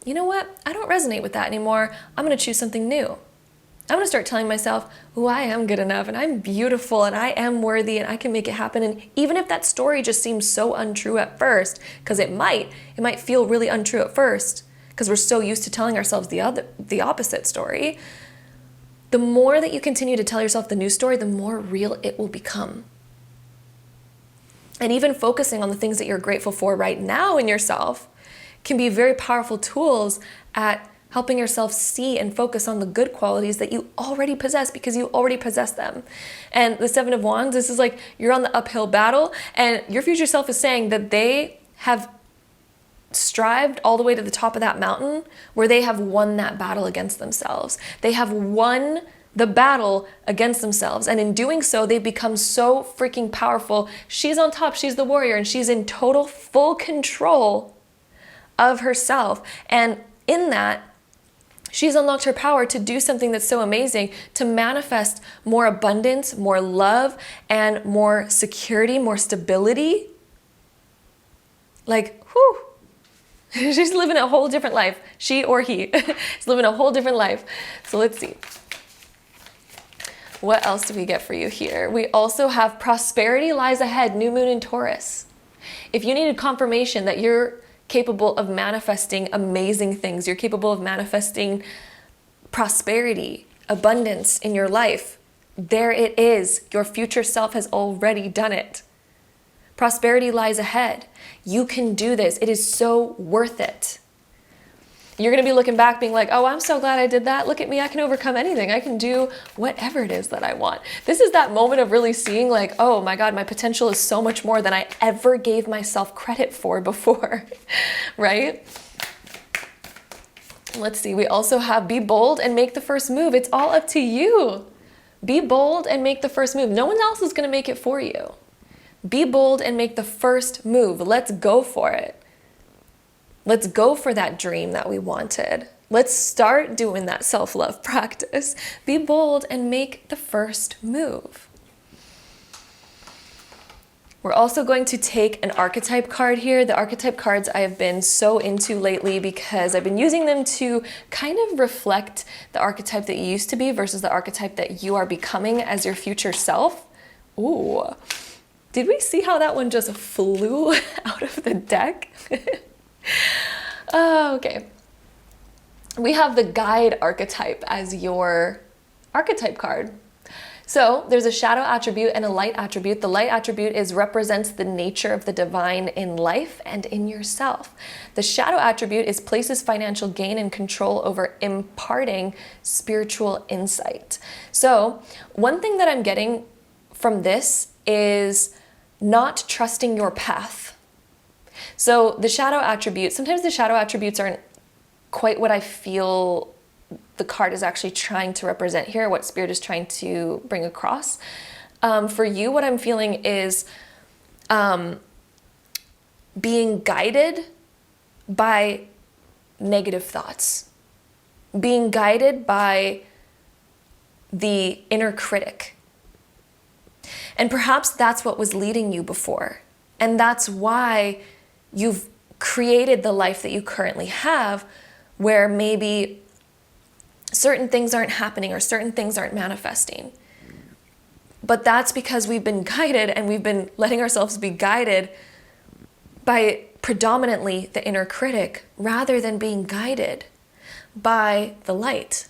you know what? I don't resonate with that anymore. I'm going to choose something new. I'm going to start telling myself, oh, I am good enough, and I'm beautiful, and I am worthy, and I can make it happen. And even if that story just seems so untrue at first, because it might feel really untrue at first, because we're so used to telling ourselves the opposite story, the more that you continue to tell yourself the new story, the more real it will become. And even focusing on the things that you're grateful for right now in yourself can be very powerful tools at helping yourself see and focus on the good qualities that you already possess, because you already possess them. And the Seven of Wands, this is like you're on the uphill battle, and your future self is saying that they have strived all the way to the top of that mountain, where they have won that battle against themselves. They have won the battle against themselves. And in doing so, they become so freaking powerful. She's on top, she's the warrior, and she's in total full control of herself. And in that, she's unlocked her power to do something that's so amazing, to manifest more abundance, more love, and more security, more stability. Like, whew. She's living a whole different life. She or he is living a whole different life. So let's see. What else do we get for you here? We also have prosperity lies ahead, new moon in Taurus. If you needed confirmation that you're capable of manifesting amazing things, you're capable of manifesting prosperity, abundance in your life, there it is. Your future self has already done it. Prosperity lies ahead. You can do this. It is so worth it. You're going to be looking back being like, oh, I'm so glad I did that. Look at me. I can overcome anything. I can do whatever it is that I want. This is that moment of really seeing like, oh my God, my potential is so much more than I ever gave myself credit for before, right? Let's see. We also have be bold and make the first move. It's all up to you. Be bold and make the first move. No one else is going to make it for you. Be bold and make the first move. Let's go for it. Let's go for that dream that we wanted. Let's start doing that self-love practice. Be bold and make the first move. We're also going to take an archetype card here. The archetype cards I have been so into lately because I've been using them to kind of reflect the archetype that you used to be versus the archetype that you are becoming as your future self. Ooh, did we see how that one just flew out of the deck? Oh, okay. We have the guide archetype as your archetype card. So there's a shadow attribute and a light attribute. The light attribute represents the nature of the divine in life and in yourself. The shadow attribute places financial gain and control over imparting spiritual insight. So one thing that I'm getting from this is not trusting your path. So the shadow attribute, sometimes the shadow attributes aren't quite what I feel the card is actually trying to represent here, what Spirit is trying to bring across. For you, what I'm feeling is being guided by negative thoughts, being guided by the inner critic. And perhaps that's what was leading you before. And that's why you've created the life that you currently have, where maybe certain things aren't happening or certain things aren't manifesting. But that's because we've been guided, and we've been letting ourselves be guided by predominantly the inner critic rather than being guided by the light,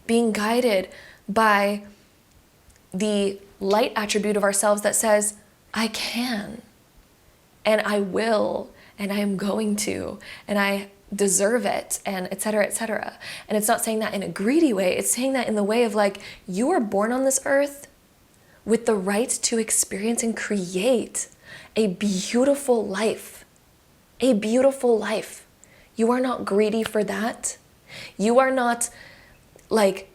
being guided by the light attribute of ourselves that says, I can, and I will, and I am going to, and I deserve it, and et cetera, et cetera. And it's not saying that in a greedy way. It's saying that in the way of like, you were born on this earth with the right to experience and create a beautiful life. A beautiful life. You are not greedy for that. You are not like,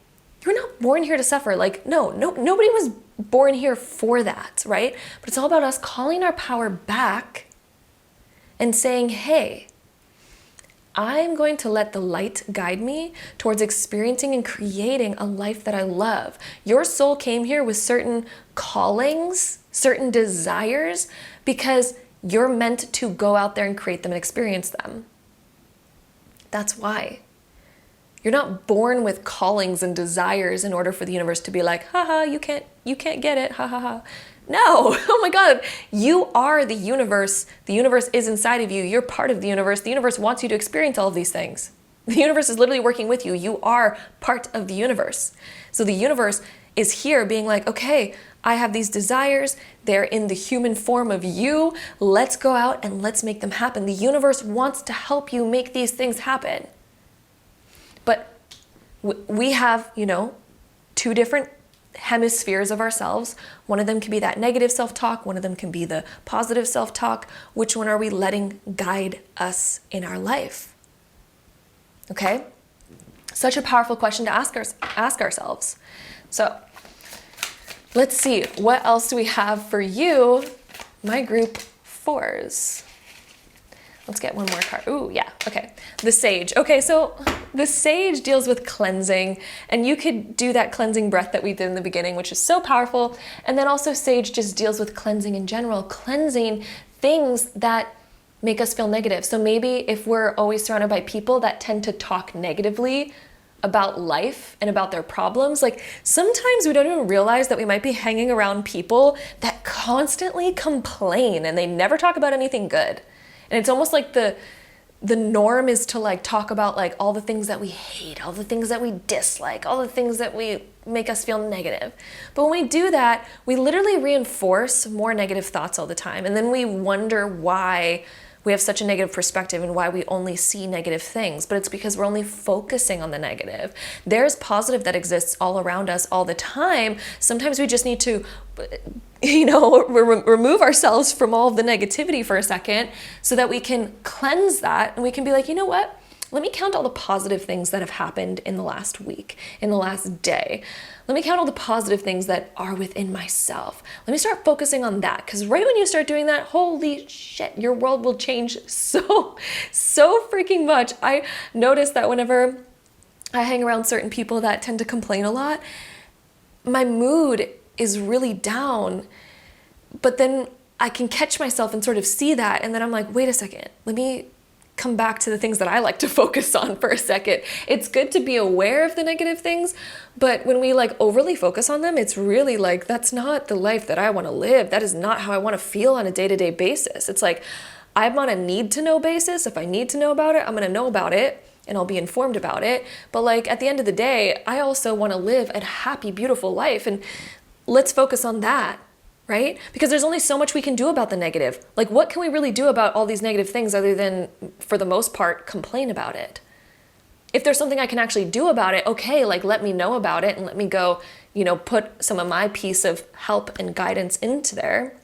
you're not born here to suffer. Like, nobody was born here for that, right? But it's all about us calling our power back and saying, hey, I'm going to let the light guide me towards experiencing and creating a life that I love. Your soul came here with certain callings, certain desires, because you're meant to go out there and create them and experience them. That's why. You're not born with callings and desires in order for the universe to be like, haha, you can't get it, ha ha ha. No, oh my God, you are the universe. The universe is inside of you. You're part of the universe. The universe wants you to experience all of these things. The universe is literally working with you. You are part of the universe. So the universe is here being like, okay, I have these desires. They're in the human form of you. Let's go out and let's make them happen. The universe wants to help you make these things happen. But we have, two different hemispheres of ourselves. One of them can be that negative self-talk. One of them can be the positive self-talk. Which one are we letting guide us in our life? Okay? Such a powerful question to ask ourselves. So let's see, what else do we have for you, my group 4s? Let's get one more card. Ooh, yeah, okay. The Sage. Okay, so the Sage deals with cleansing, and you could do that cleansing breath that we did in the beginning, which is so powerful. And then also Sage just deals with cleansing in general, cleansing things that make us feel negative. So maybe if we're always surrounded by people that tend to talk negatively about life and about their problems, like sometimes we don't even realize that we might be hanging around people that constantly complain and they never talk about anything good. And it's almost like the norm is to like talk about like all the things that we hate, all the things that we dislike, all the things that we make us feel negative. But when we do that, we literally reinforce more negative thoughts all the time. And then we wonder why we have such a negative perspective and why we only see negative things, but it's because we're only focusing on the negative. There's positive that exists all around us all the time. Sometimes we just need to, remove ourselves from all of the negativity for a second so that we can cleanse that and we can be like, you know what? Let me count all the positive things that have happened in the last week, in the last day. Let me count all the positive things that are within myself. Let me start focusing on that, because right when you start doing that, holy shit, your world will change so freaking much. I notice that whenever I hang around certain people that tend to complain a lot, my mood is really down, but then I can catch myself and sort of see that, and then I'm like, wait a second, let me come back to the things that I like to focus on for a second. It's good to be aware of the negative things, but when we like overly focus on them, it's really like, that's not the life that I want to live. That is not how I want to feel on a day-to-day basis. It's like, I'm on a need to know basis. If I need to know about it, I'm going to know about it and I'll be informed about it. But like at the end of the day, I also want to live a happy, beautiful life. And let's focus on that. Right? Because there's only so much we can do about the negative. Like, what can we really do about all these negative things other than, for the most part, complain about it? If there's something I can actually do about it, okay, like let me know about it and let me go, put some of my piece of help and guidance into there.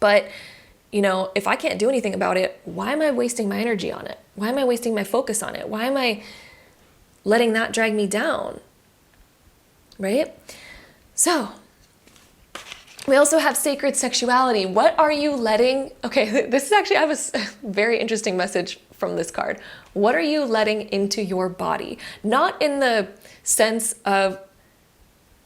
But, if I can't do anything about it, why am I wasting my energy on it? Why am I wasting my focus on it? Why am I letting that drag me down? Right? So, we also have sacred sexuality. What are you letting, okay, this is actually, I have a very interesting message from this card. What are you letting into your body? Not in the sense of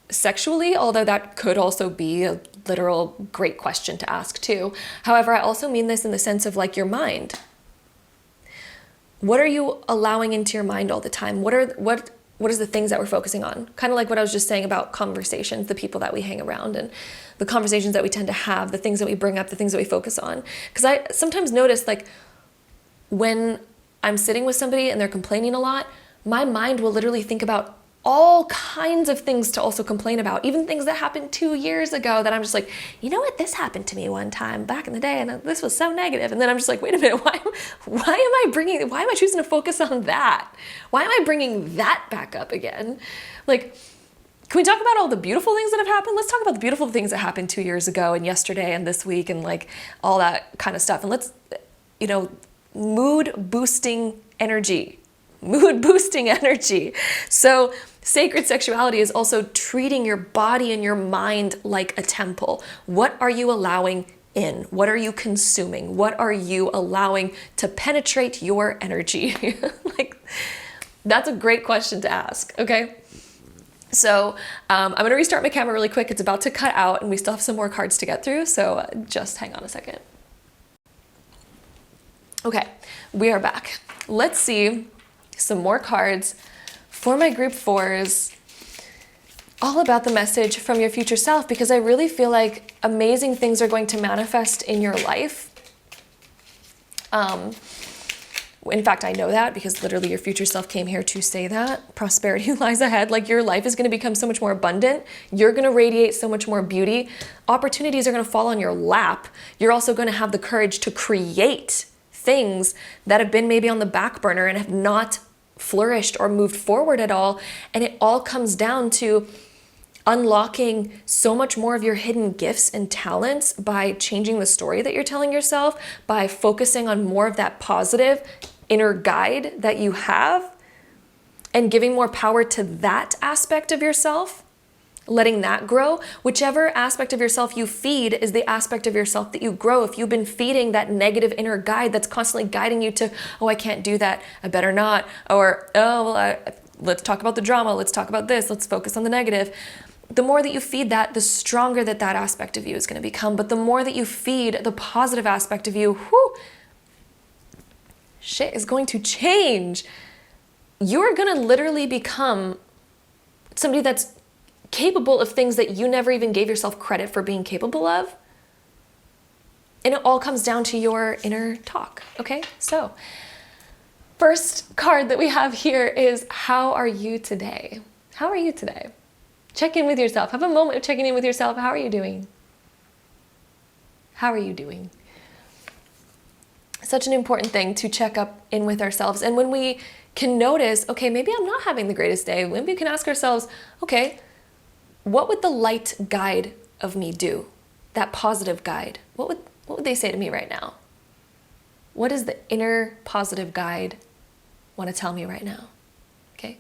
sexually, although that could also be a literal great question to ask too. However, I also mean this in the sense of like your mind. What are you allowing into your mind all the time? What is the things that we're focusing on? Kind of like what I was just saying about conversations, the people that we hang around and the conversations that we tend to have, the things that we bring up, the things that we focus on. Because I sometimes notice like when I'm sitting with somebody and they're complaining a lot, my mind will literally think about all kinds of things to also complain about, even things that happened 2 years ago that I'm just like, you know what, this happened to me one time back in the day and this was so negative. And then I'm just like, wait a minute, why am I choosing to focus on that? Why am I bringing that back up again? Like, can we talk about all the beautiful things that have happened? Let's talk about the beautiful things that happened 2 years ago and yesterday and this week and like all that kind of stuff. And let's, mood boosting energy. So sacred sexuality is also treating your body and your mind like a temple. What are you allowing in? What are you consuming? What are you allowing to penetrate your energy? Like, that's a great question to ask, okay? So I'm going to restart my camera really quick. It's about to cut out and we still have some more cards to get through. So just hang on a second. Okay, we are back. Let's see some more cards for my group 4s, all about the message from your future self, because I really feel like amazing things are going to manifest in your life. In fact, I know that because literally your future self came here to say that. Prosperity lies ahead. Like, your life is going to become so much more abundant. You're going to radiate so much more beauty. Opportunities are going to fall on your lap. You're also going to have the courage to create things that have been maybe on the back burner and have not flourished or moved forward at all. And it all comes down to unlocking so much more of your hidden gifts and talents by changing the story that you're telling yourself, by focusing on more of that positive inner guide that you have and giving more power to that aspect of yourself, letting that grow. Whichever aspect of yourself you feed is the aspect of yourself that you grow. If you've been feeding that negative inner guide that's constantly guiding you to, oh, I can't do that, I better not, or, oh, well, let's talk about the drama, let's talk about this, let's focus on the negative. The more that you feed that, the stronger that aspect of you is going to become. But the more that you feed the positive aspect of you, shit is going to change. You're going to literally become somebody that's capable of things that you never even gave yourself credit for being capable of. And it all comes down to your inner talk, okay? So, first card that we have here is, how are you today? How are you today? Check in with yourself. Have a moment of checking in with yourself. How are you doing? How are you doing? Such an important thing to check up in with ourselves. And when we can notice, okay, maybe I'm not having the greatest day, maybe we can ask ourselves, okay, what would the light guide of me do? That positive guide. What would they say to me right now? What does the inner positive guide want to tell me right now? Okay.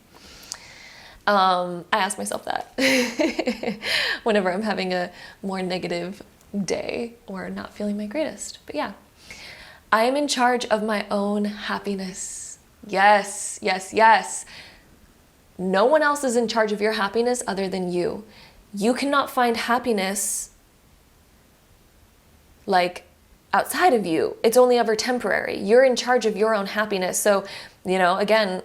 I ask myself that whenever I'm having a more negative day or not feeling my greatest. But yeah, I am in charge of my own happiness. Yes, yes, yes. No one else is in charge of your happiness other than you. You cannot find happiness like outside of you. It's only ever temporary. You're in charge of your own happiness. So, again,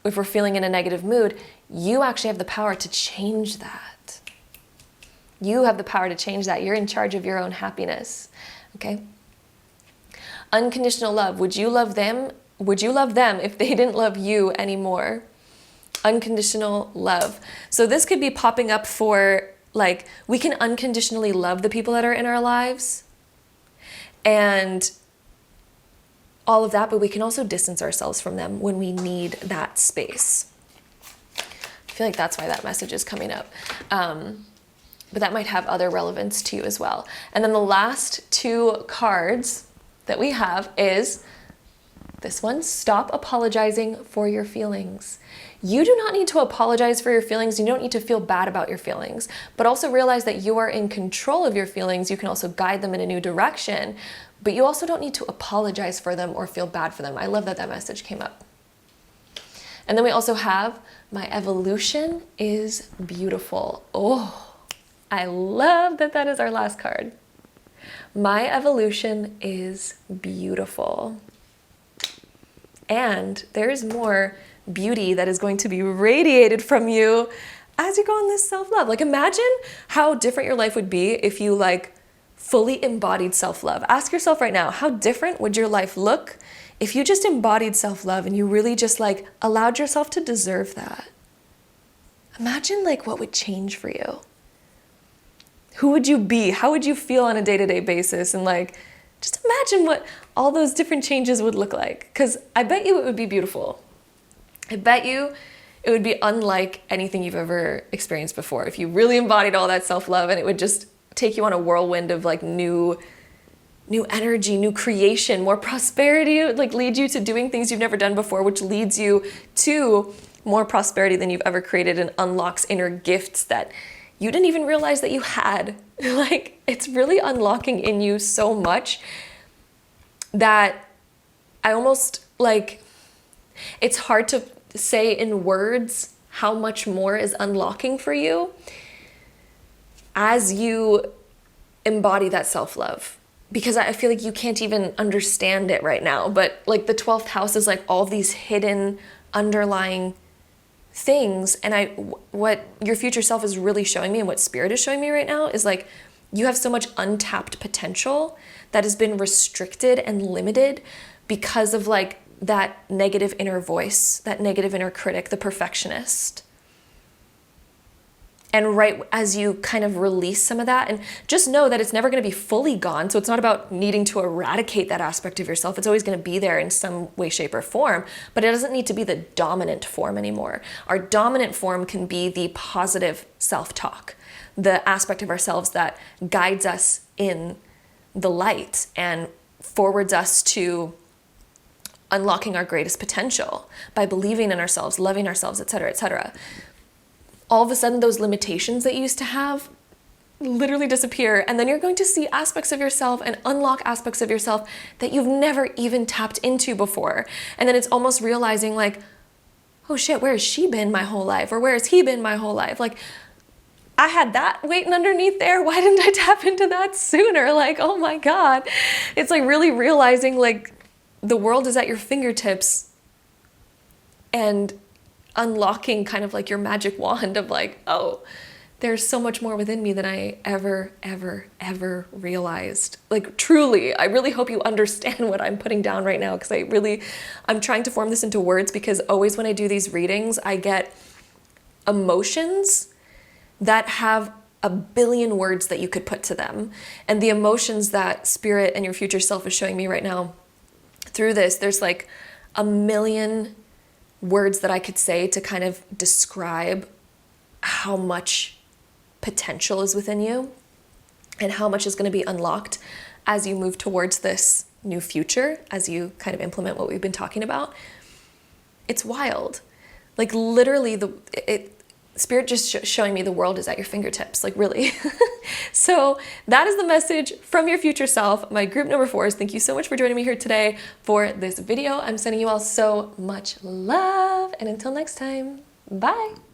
if we're feeling in a negative mood, you actually have the power to change that. You have the power to change that. You're in charge of your own happiness. Okay? Unconditional love. Would you love them? Would you love them if they didn't love you anymore? Unconditional love. So this could be popping up for, like, we can unconditionally love the people that are in our lives and all of that, but we can also distance ourselves from them when we need that space. I feel like that's why that message is coming up. But that might have other relevance to you as well. And then the last two cards that we have is this one, stop apologizing for your feelings. You do not need to apologize for your feelings. You don't need to feel bad about your feelings, but also realize that you are in control of your feelings. You can also guide them in a new direction, but you also don't need to apologize for them or feel bad for them. I love that that message came up. And then we also have, my evolution is beautiful. Oh, I love that that is our last card. My evolution is beautiful. And there's more beauty that is going to be radiated from you as you go on this self-love. Like, imagine how different your life would be if you fully embodied self-love. Ask yourself right now, how different would your life look if you just embodied self-love and you really just allowed yourself to deserve that? Imagine what would change for you. Who would you be? How would you feel on a day-to-day basis? And just imagine what all those different changes would look like. Because I bet you it would be beautiful. I bet you it would be unlike anything you've ever experienced before if you really embodied all that self-love, and it would just take you on a whirlwind of new energy, new creation, more prosperity. It would lead you to doing things you've never done before, which leads you to more prosperity than you've ever created and unlocks inner gifts that you didn't even realize that you had. It's really unlocking in you so much that I almost it's hard to say in words how much more is unlocking for you as you embody that self-love. Because I feel like you can't even understand it right now. But the 12th house is all these hidden underlying things. And what your future self is really showing me and what spirit is showing me right now is you have so much untapped potential that has been restricted and limited because of that negative inner voice, that negative inner critic, the perfectionist. And right as you kind of release some of that, and just know that it's never going to be fully gone. So it's not about needing to eradicate that aspect of yourself. It's always going to be there in some way, shape, or form, but it doesn't need to be the dominant form anymore. Our dominant form can be the positive self-talk, the aspect of ourselves that guides us in the light and forwards us to unlocking our greatest potential by believing in ourselves, loving ourselves, etc., etc. All of a sudden, those limitations that you used to have literally disappear. And then you're going to see aspects of yourself and unlock aspects of yourself that you've never even tapped into before. And then it's almost realizing oh shit, where has she been my whole life? Or where has he been my whole life? I had that waiting underneath there. Why didn't I tap into that sooner? Oh my God. It's really realizing the world is at your fingertips and unlocking kind of your magic wand of oh, there's so much more within me than I ever realized. Truly, I really hope you understand what I'm putting down right now, because I'm trying to form this into words, because always when I do these readings, I get emotions that have a billion words that you could put to them. And the emotions that spirit and your future self is showing me right now through this, there's like a million words that I could say to kind of describe how much potential is within you and how much is going to be unlocked as you move towards this new future, as you kind of implement what we've been talking about. It's wild. Like literally Spirit just showing me the world is at your fingertips, like really. So that is the message from your future self. My group number 4 is thank you so much for joining me here today for this video. I'm sending you all so much love, and until next time, bye.